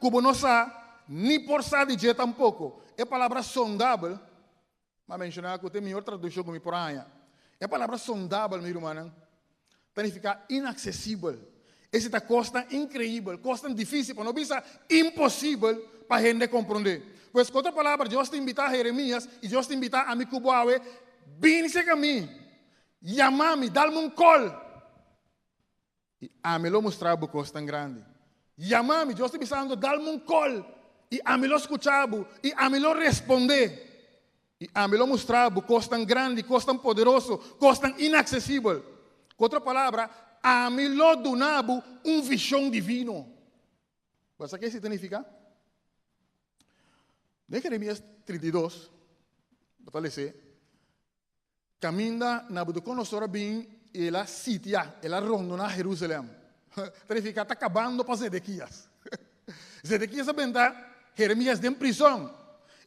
que você não sabe, nem por saber de tampouco." É a palavra sondável, mas mencionar que eu tenho melhor tradução como por aí. É a palavra sondável, meu irmão, significa inacessível. Essa coisa incrível, coisa difícil, para não dizer impossível para a gente compreender. Pois, com outra palavra, Deus te invita a Jeremias e Deus te invita a mim, Cuboawe, vem-se a mim, chama-me, dá-me um call. E a mim lo mostrava coisa tão grande. Chama-me, Deus te dizendo, dá-me um call. E a mim lo escutava, e a mim lo responder. E a mim lo mostrava coisa tão grande, coisa tão poderosa, coisa tão inacessível. Com outra palavra, a mim lo donava visão divino. Mas o que significa? Em Jeremias 32, fortalecer, caminha Nabucodonosor bem e ela sitia, ela rondona Jerusalém. Significa está acabando para Zedequias. Zedequias abençoa Jeremias dentro de prisão.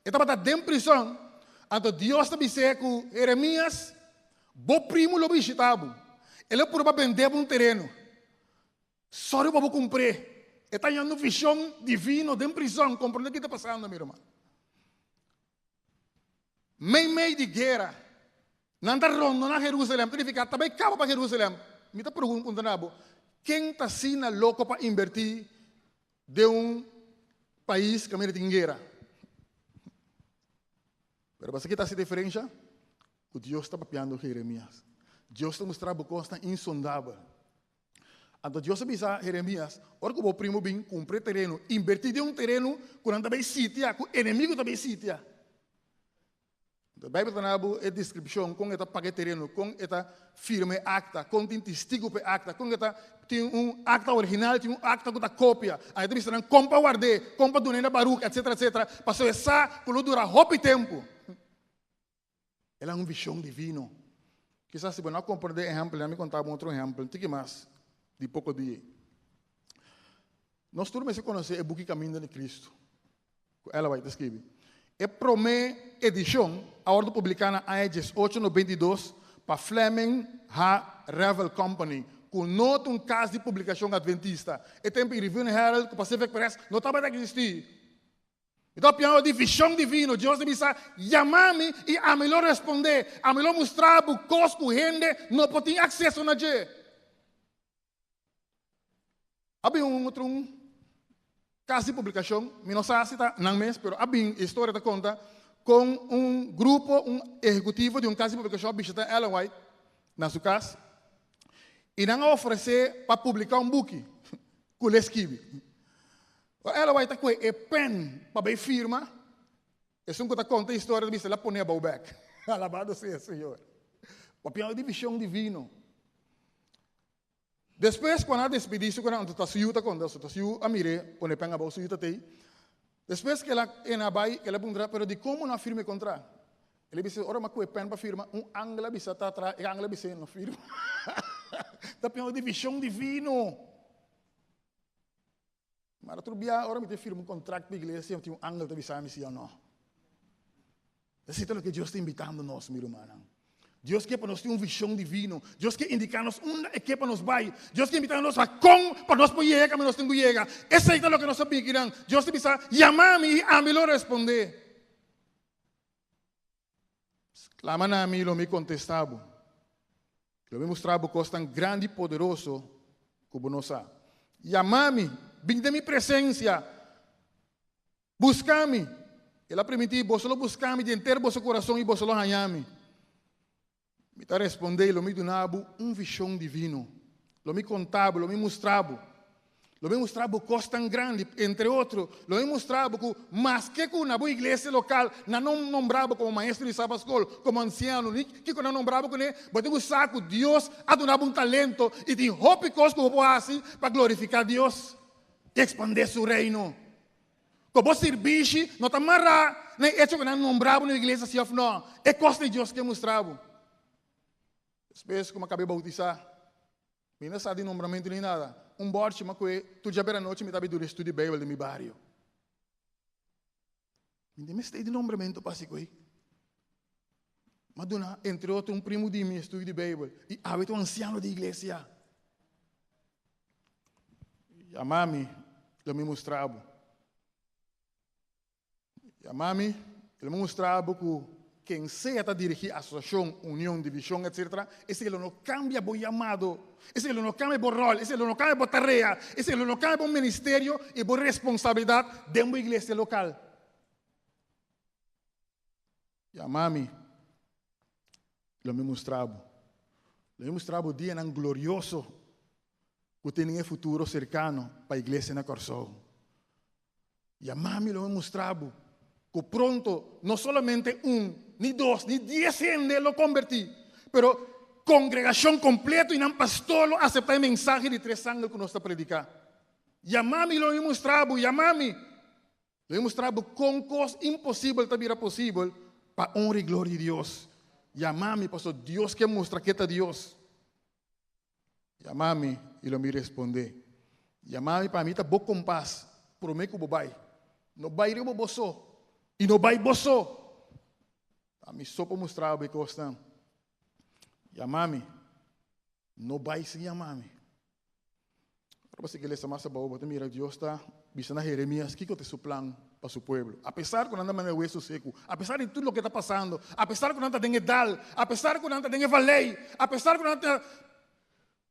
Estava dentro de prisão. Então Deus está dizendo que Jeremias, o primo lo visitava. Ele por vender um terreno. Só para cumprir. Está dando visão divina dentro de prisão. Compreende o que está passando, meu irmão? Meio de guerra. Não está rondando Jerusalém. Significa também acaba para Jerusalém. Me está perguntando, quem está sendo louco para invertir de um país que tem guerra? Mas você que está se diferença? O Deus está papiando Jeremias. Deus está mostrando coisa insondável. Então Deus avisa a Jeremias, ora que o primo vem cumprir terreno, invertir de um terreno que não também sitia, que o inimigo também sitia. A Bíblia tem a descrição com esta pague terreno, com esta firme acta, com tem testigo pe acta, com esta tem acta original, tem acta com a cópia. Aí tem que compra guardar, compra donena baruch, etc, etc. Passou essa por durar hope tempo. Ela é uma visão divina. Quizás se você não compreender exemplo, eu me contava outro exemplo, tem que mais de pouco dia. Nós todos se conhecer o book Caminho de Cristo. Ela vai escrever. É a primeira edição, a ordem publicada em 1892, para Fleming Revel Company, com nota um caso de publicação adventista. E tempo em Review Herald, com Pacific Press, não estava a existir. Então, a de visão divina, Deus me disse, chamar-me e a melhor responder, a melhor mostrar o cosco, gente, não pode ter acesso a gente. Havia outro caso de publicação, não sei se está não mês, mas havia história da conta com grupo, executivo de caso de publicação, visita Ellen White, na sua casa, e não oferecer para publicar book, com o esquive. Ela vai estar com a pen para firma, e se você conta a história, ela põe a back. Alabado seja o Senhor. Porque é uma divisão divina. Depois, quando a despedida, quando a está quando a mire, quando a penga a suíta tem, depois que ela vai, ela pergunta, pero de como não firme contra? Ele disse, ora, mas com a pen para firma, ângulo bisa está atrás, e ângulo bisa não firma. Então, é uma divisão divina. Mas outro dia, agora me firma contrato para a igreja, tem ângulo de bisa, se ou não. Isso é o que Deus está invitando nós, meu irmão. Deus quer para nós ter uma visão divina. Deus quer indicar-nos onde é que para nós vai. Deus quer invitar-nos a como para nós poder chegar, mas nós temos que chegar. Esse é o que nós sabemos. Deus te precisa chamar-me e a melhor responder. Clama a mim, eu me contestava. Eu me mostrava coisa tão grande e poderoso como nós sabemos. Chamar-me, vim de minha presença. Buscar-me. Ela permitiu, você não buscar-me de inteiro seu coração e você não ganhar-me. Me está respondendo, eu me donava visão divino. Eu me contava, eu me mostrava. Eu me mostrava coisas tão grandes, entre outros. Eu me mostrava que, mais que uma boa igreja local, não nombrava como maestro de sábado escola, como anciano, que não nombrava como ele, mas eu saco Deus, a donava talento, e de hope coisas que eu vou fazer para glorificar Deus e expandir seu reino. Como serviço, não está amarrado, nem hecho que não nombrava na igreja, assim, não. É coisa de Deus que mostrava. Depois, como acabei de bautizar, não sabe de nombramento nem nada. Borte, mas tu já pela noite me estava do estudo de Bíblia de meu bairro. Me estei de nombramento para si. Mas, entre outros, primo de mim estudo de Bíblia. E havia anciano de igreja. E a mami, eu me mostrava. E a mami, eu me mostrava que quem seja a dirigir a associação, união, divisão, etc., esse ele não cambia o chamado, esse ele não cambia o rol, esse ele não cambia a tarefa, esse ele não cambia o ministério e a responsabilidade de uma igreja local. E a mami, eu me mostrava o dia glorioso que tem um futuro cercano para a igreja na Corsol. E a mami eu me mostrava que pronto, não somente ni dos, ni 10 gente lo convertí, pero congregação completa e não pastor aceptar a mensagem de 3 anos que nós está predicando. E a mami lo mostrava, e a mami lo mostrava com coisas impossíveis também era possível para honra e glória de Deus. E a mami, pastor, Deus que mostra que é Deus. E a mami, ele me respondeu. E a mami, para mim, está bom compás, prometo que vai. Não vai ir o boço. E não vai boço. A mim só para mostrar o que eu estou. E a mami, não vai seguir a mami. Para você que lê essa massa boa, você mira, Deus está visando a Jeremias, que é o seu plano para o seu povo. Apesar que não anda mais hueso seco, apesar de tudo o que está passando, apesar que não anda em dal, apesar que não anda em valley, apesar que não anda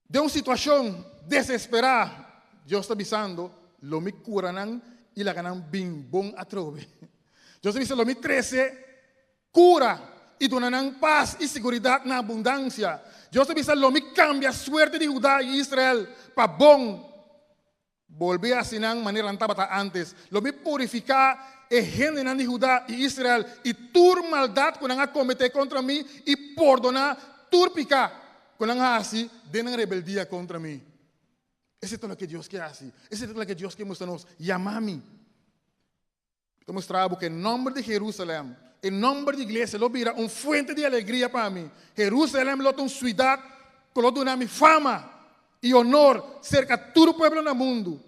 de uma situação desesperada, Deus está avisando, lo me curanam e la ganan bem bom a trove. Deus diz, lo me 13, cura e donarão paz e segurança na abundância. Deus diz, lo me cambia a suerte de Judá e Israel para bom. volver a sinan manera antaba antes. Lo me purificar e gente de Judá e Israel e tur maldade que não cometer contra mim e perdonar tur picar que não assim de na rebeldia contra mim. Esse é tudo que Deus quer assim. Esse é tudo que Deus quer mostrar-nos. Chamar-me. Eu mostrava que em nome de Jerusalém, em nome de igreja, lo vira uma fonte de alegria para mim. Jerusalém lo uma cidade que lo dá fama e honor cerca de todo o povo no mundo.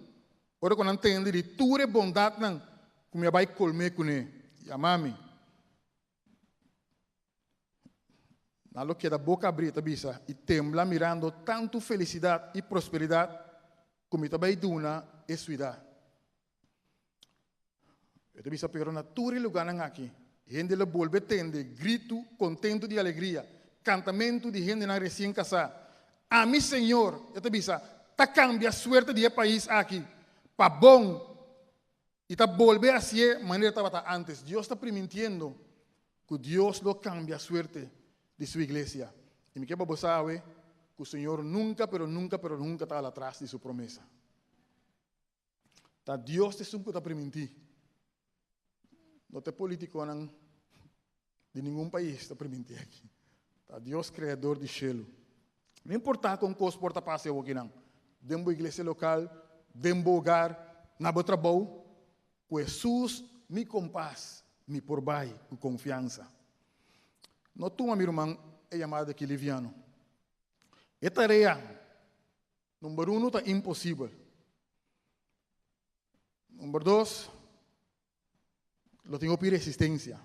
Ora quando entende de toda bondade não, como vai colmer com ele. Chamar-me. Nalo que da boca abrita bisa e tembla mirando tanto felicidade e prosperidade como também duna e cidade. Eu bisa pero na todo lugar aqui, gente le volve tende grito contento de alegria, cantamento de gente na recém casada. A mi Senhor, eu bisa ta cambia a suerte de país aqui para bom e ta volve a ser maneira estava antes. Deus está permitindo que Deus lo cambia a suerte de sua igreja. E me quero saber que o Senhor nunca está atrás de sua promessa. Tá Deus te sempre está permitindo. Não tem político de nenhum país está permitindo aqui. Tá Deus criador de céu. Não importa com coisa porta passe ou que não. Dentro da igreja local, dentro do lugar, na boa trabalho, Jesus me compaz, me porbai com confiança. Não tu, meu irmão, é chamado aqui liviano. É tarefa. Número 1 está impossível. Número 2, lo tenho por resistência.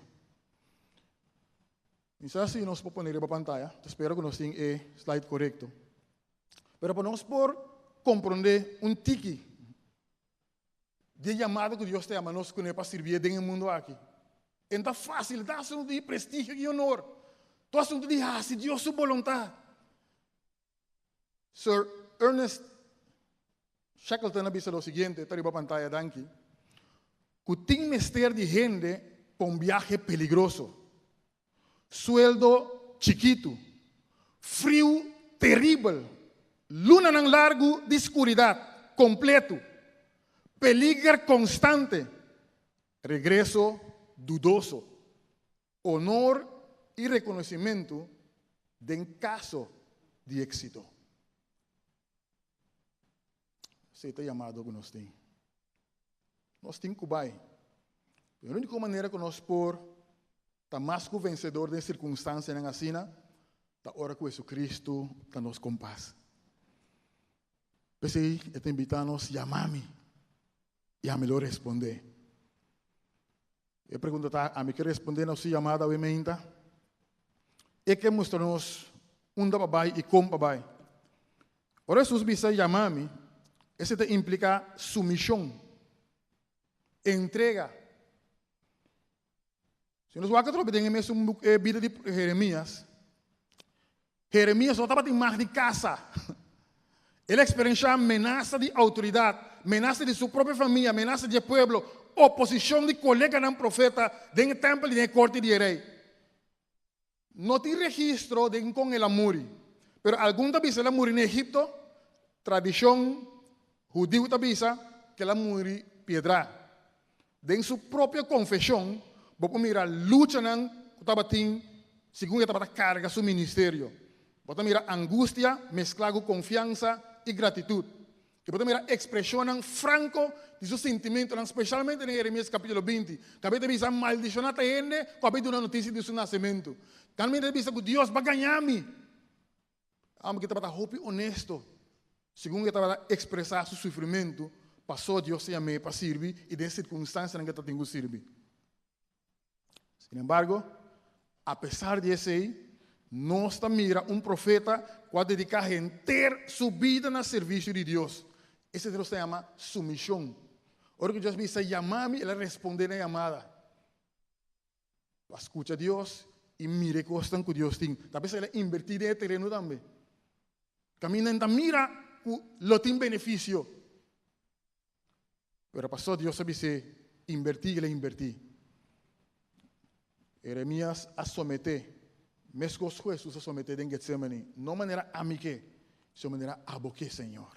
Não sei se nós podemos pôr na pantalla. Espero que nós tenhamos o slide correto. Mas para nós por compreender um tique de chamado que Deus te ama nós para servir no mundo aqui. Então fácil, dá assunto de prestígio e honor. Tu assunto de se Deus sua vontade. Sir Ernest Shackleton avisa o seguinte, está na pantalla daqui. Que tem mestre de gente para um viaje peligroso. Sueldo chiquito, frio terrível, luna não largo de escuridade, completo, peligro constante, regresso dudoso, honor e reconhecimento em caso de êxito. Você está chamado que nós temos. Nós temos que vai. A única maneira que nós por está mais que o vencedor de circunstâncias na assina, da hora que Jesus Cristo está nos compás. Pensei, eu te invito a nos chamar-me e a melhor responder. Eu pergunto, a mim que responder na sua chamada, obviamente, é que mostra-nos da papai e como papai. Ora, Jesus me chamar-me, isso implica submissão, entrega. Se nós vamos trocar em mesmo vida de Jeremias só estava em mais de casa. Ele experienciou ameaça de autoridade, ameaça de sua própria família, ameaça de povo, oposição de colega do profeta, dentro do templo e dentro da corte de rei. Não tem registro de com ele amor, mas alguns vezes ele morreu no Egipto, tradição judía avisa que ela morreu piedra. Dentro sua própria confissão, vou mirar luta não estava tendo, segundo estava carga seu ministério. Vou mirar angústia mesclada com confiança e gratidão. E vou mirar expressão franco de seu sentimento, especialmente em Jeremias capítulo 20. Acabei de dizer maldicionar a gente, acabei de uma notícia de seu nascimento. Acabei de dizer que Deus vai ganhar-me. Amo que estava honesto. Segundo que estava expressar seu sofrimento, passou Deus se amar para servir e de circunstâncias em que tenho que servir. Sin embargo, a pesar de isso, nós mira um profeta que vai dedicar inteira sua vida no serviço de Deus. Esse Deus se chama submissão. Ora que Deus me dice, chamar-me, ele responde na chamada. Escuta a Deus e mire coisas que Deus tem. Talvez ele invertir em terreno também. Camina e mira que lo tem benefício. Pero passou Deus me dice, invertir, ele invertir. Jeremias a someter, mesmo Jesus a someter em Getsemane, não de maneira amique, sino de maneira aboque, Senhor.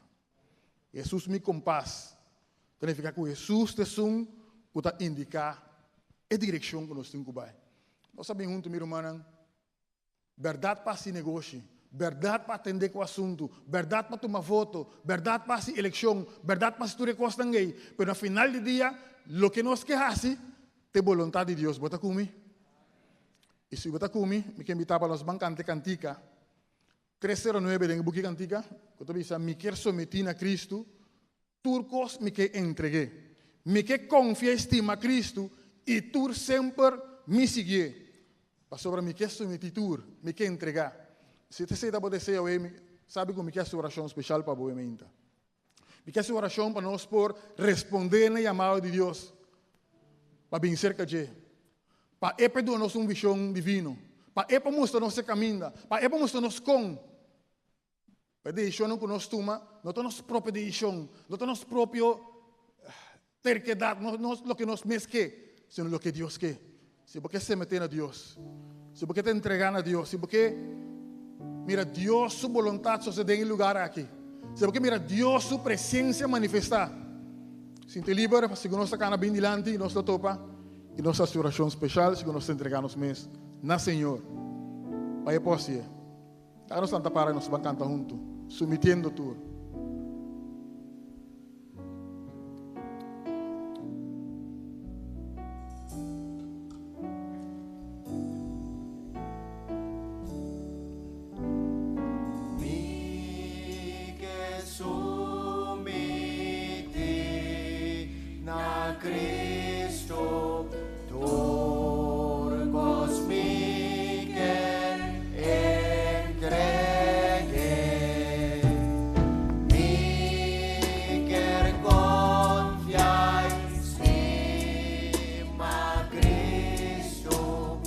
Jesus me compás. Significa que Jesus te sun, que indicar a direção que nós temos que ir. Nós sabemos junto, meu irmão, verdade para esse negócio, verdade para atender com o assunto, verdade para tomar voto, verdade para essa eleição, verdade para se tu recosta ninguém. Mas no final do dia, o que nós queremos é vontade de Deus. Bota comigo. E se bota comigo, me quer invitar para nós bancante cantica. 309 den buki cantica, que tu bisa, me quer someter a Cristo, turcos me quer entreguei. Me quer confiar estima a Cristo, e tu sempre me seguir. Para sobre me quer someter, me quer entregar. Se você está podendo ser, sabe como me quer sua oração especial para você mentar. Me quer sua oração para nós por responder na chamada de Deus. Para vencer com Ele. Para perdoar-nos visão divino. Para mostrar nosso caminho. Para mostrar-nos como. Para decisão que nós tomamos, não é nossa própria decisão, não é nossa própria terquedade, não é o que nós mesmos queremos, sino o que Deus quer. Se você se meter a Deus, se você te entregar a Deus, se você mira Deus, sua vontade suceder em lugar aqui, se você mira Deus, sua presença manifestar, sinta livre, se nós estamos bem diante, nós estamos topa, e nossa oração especial, se nós entregamos mesmo na Senhor. Para eu posso ir. Nós estamos para nós vamos cantar juntos, submetiendo tudo. Mi que submiti na Cristo, turcos mi quer entregue, mi quer confiar estima Cristo,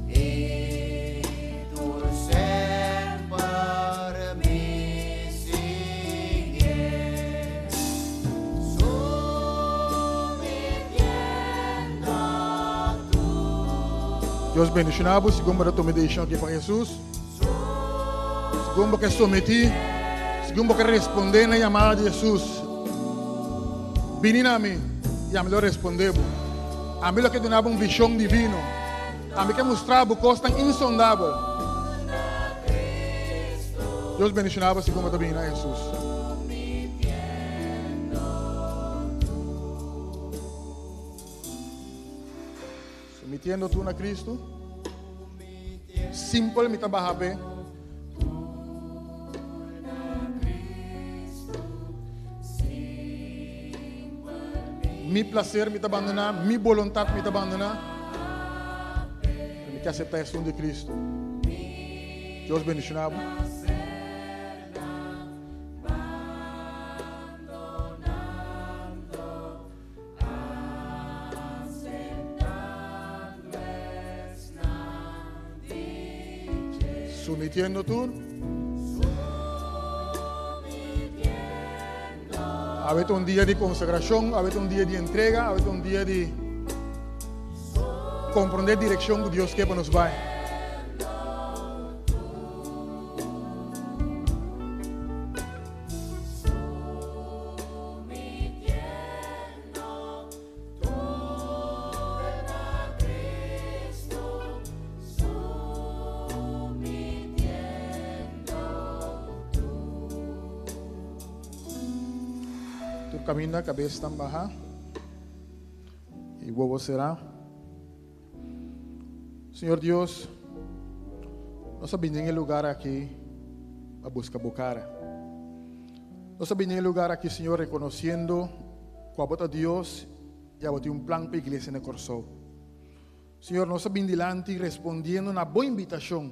e tu sempre me seguir, submetiendo tu. Deus bendicionado, segundo a tua dedicação aqui para Jesus. Segundo que someti, segundo que responder na chamada de Jesus. Vini a mim, e a melhor respondemos. A melhor que donava visão divino. A mim que mostrava coisas tão insondáveis. Deus bendicionado, segundo também na Jesus. Sometiendo tu na Cristo. Simple me trabalha bem. Mi placer me abandonar, mi vontade me abandonar. Me quer aceitar a ação de Cristo. Deus bendicionado. Sometiendo tú. A veces un día de consagración, a veces un día de entrega, a veces un día de comprender dirección que Dios quiere para nos va. Camina, cabeça tan baja. Y huevo será. Señor Dios, nós sabemos em lugar aqui a buscar bocara. Nós sabemos em lugar aqui, Senhor, reconhecendo que a bota Deus e a bota plan para a igreja no coração. Senhor, nós sabemos delante respondendo na boa invitação.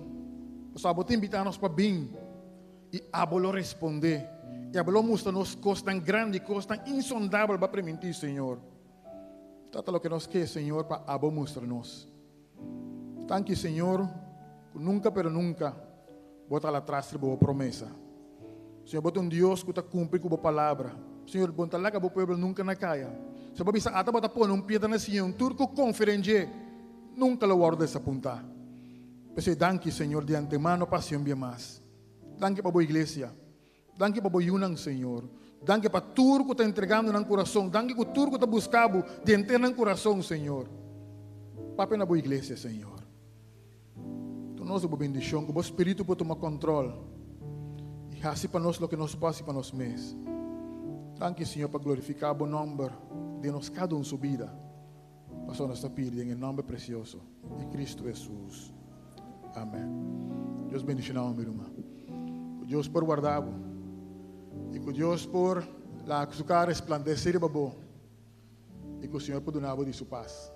Nós a invitar-nos para bem e a bolo responder. E a bolo mostra-nos coisas tão grandes, coisas tão insondáveis para permitir, Senhor. Trata o que nós queremos, Senhor, para a bolo mostrar-nos. Tanque, Senhor, nunca, pero nunca, bota lá atrás de boa promessa. Senhor, bota Deus que está cumprindo com a palavra. Senhor, bota lá que o povo nunca na caia. Senhor, bisa ata bota pôr piedra na Senhor, turco conferente, nunca lo guarda essa apontar. Pero danke, Senhor, de antemano para Senhor mais. Danke para a igreja. Danke para o Yunang, Senhor. Danke para tudo que está entregando no coração. Danke por tudo que está buscando dentro do coração, Senhor. Papai na boa igreja, Senhor. Tu nos boa bendição, que o Espírito pode tomar controle. E assim para nós o que nós passa para nós mesmos. Danke, Senhor, para glorificar o nome de nós cada sua vida. Passou nossa pedido em nome precioso de Cristo Jesus. Amém. Deus bendiga meu irmão. Deus por guardar. E que Deus por la sua cara resplandecer babo. E que o Senhor por donar de sua paz.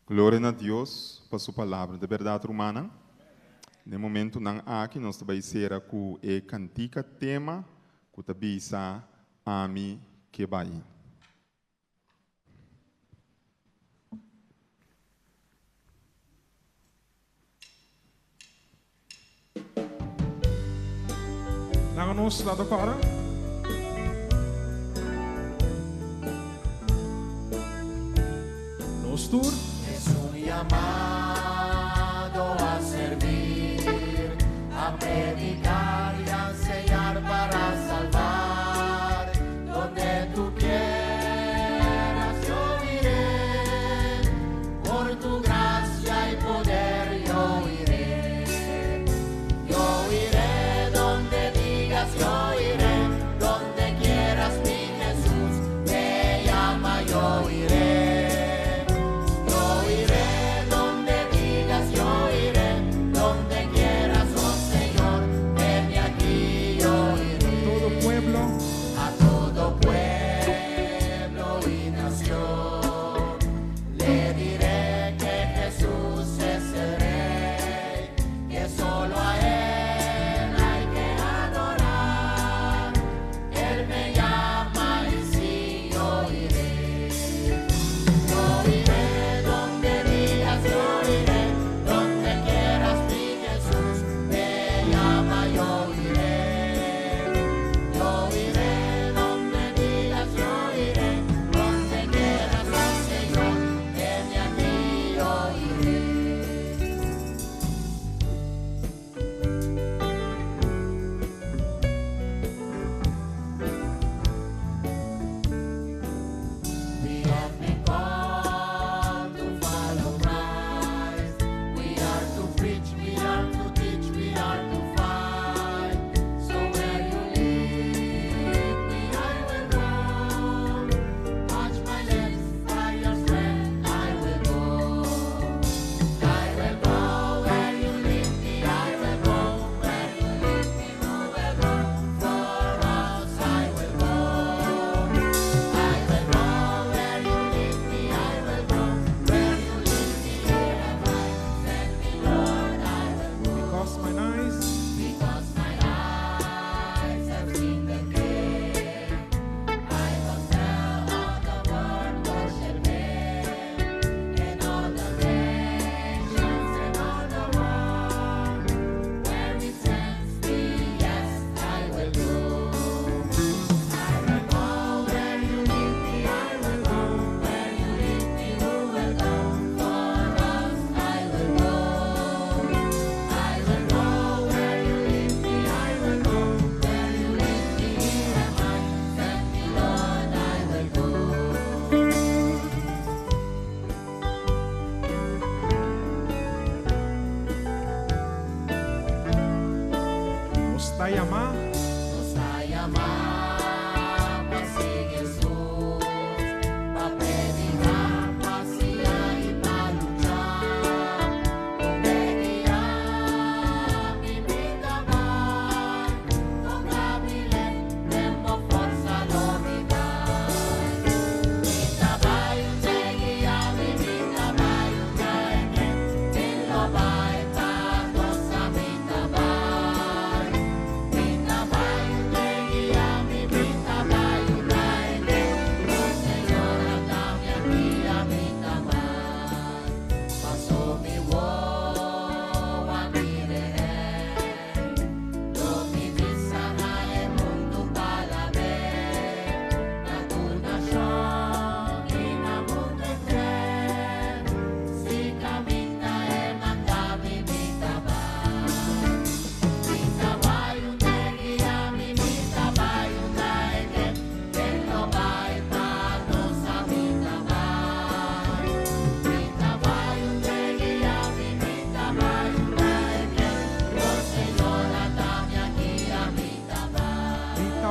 Glória a Deus por sua palavra de verdade humana. No momento não aqui nós vai ser com o cantica tema que tabisa ami que vai. Nós lá do fora. Nos tour. Es un llamado a servir, a predicar y a enseñar para salvar. Donde tú quieras yo iré, por tu gracia y poder yo iré. Yo iré donde digas, yo iré donde quieras, mi Jesús me llama, yo iré.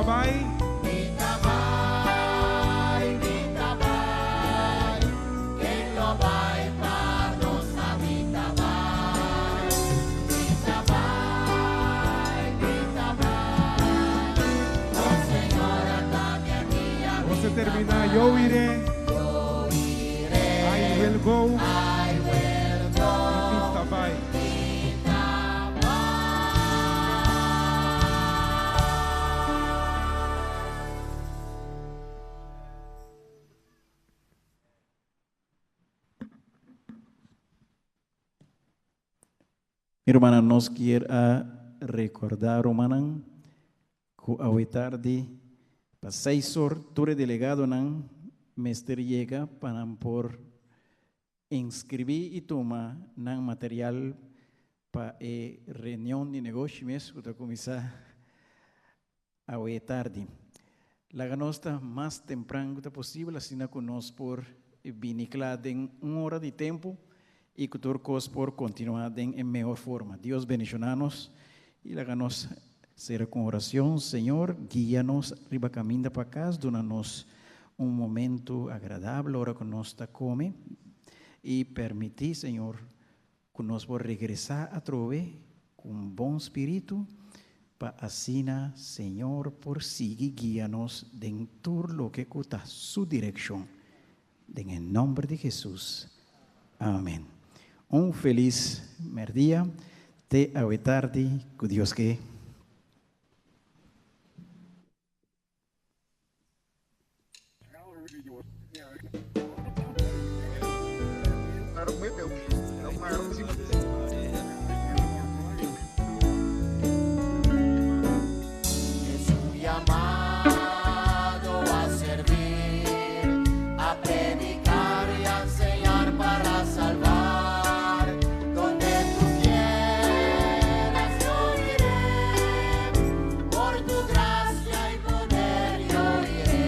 Mitabai. Mitabai, quem lo vai para nossa Mitabai. Mitabai, oh Senhora, dá-me aqui a Você terminar, eu irei. I will go. Mitabai. Hermana, nos quiere recordar, hermana, que hoy tarde, para 6 horas, tu delegado nan mester llega para por inscribir y tomar nan material para reunión de negocio mesmo que comienza a hoy tarde. La ganosta más temprano que posible, así que nos por viniclar en 1 hora de tiempo y que todos por continuar en mejor forma. Dios bendicionanos y la ganos ser con oración. Señor, guíanos arriba camina para casa, donanos un momento agradable, ahora que nos está come y permití, Señor, que nos por regresar a trove con buen espíritu para así, Señor, por seguir guíanos en todo lo que cuesta su dirección. En el nombre de Jesús. Amén. Un feliz día. Te tarde, que Dios que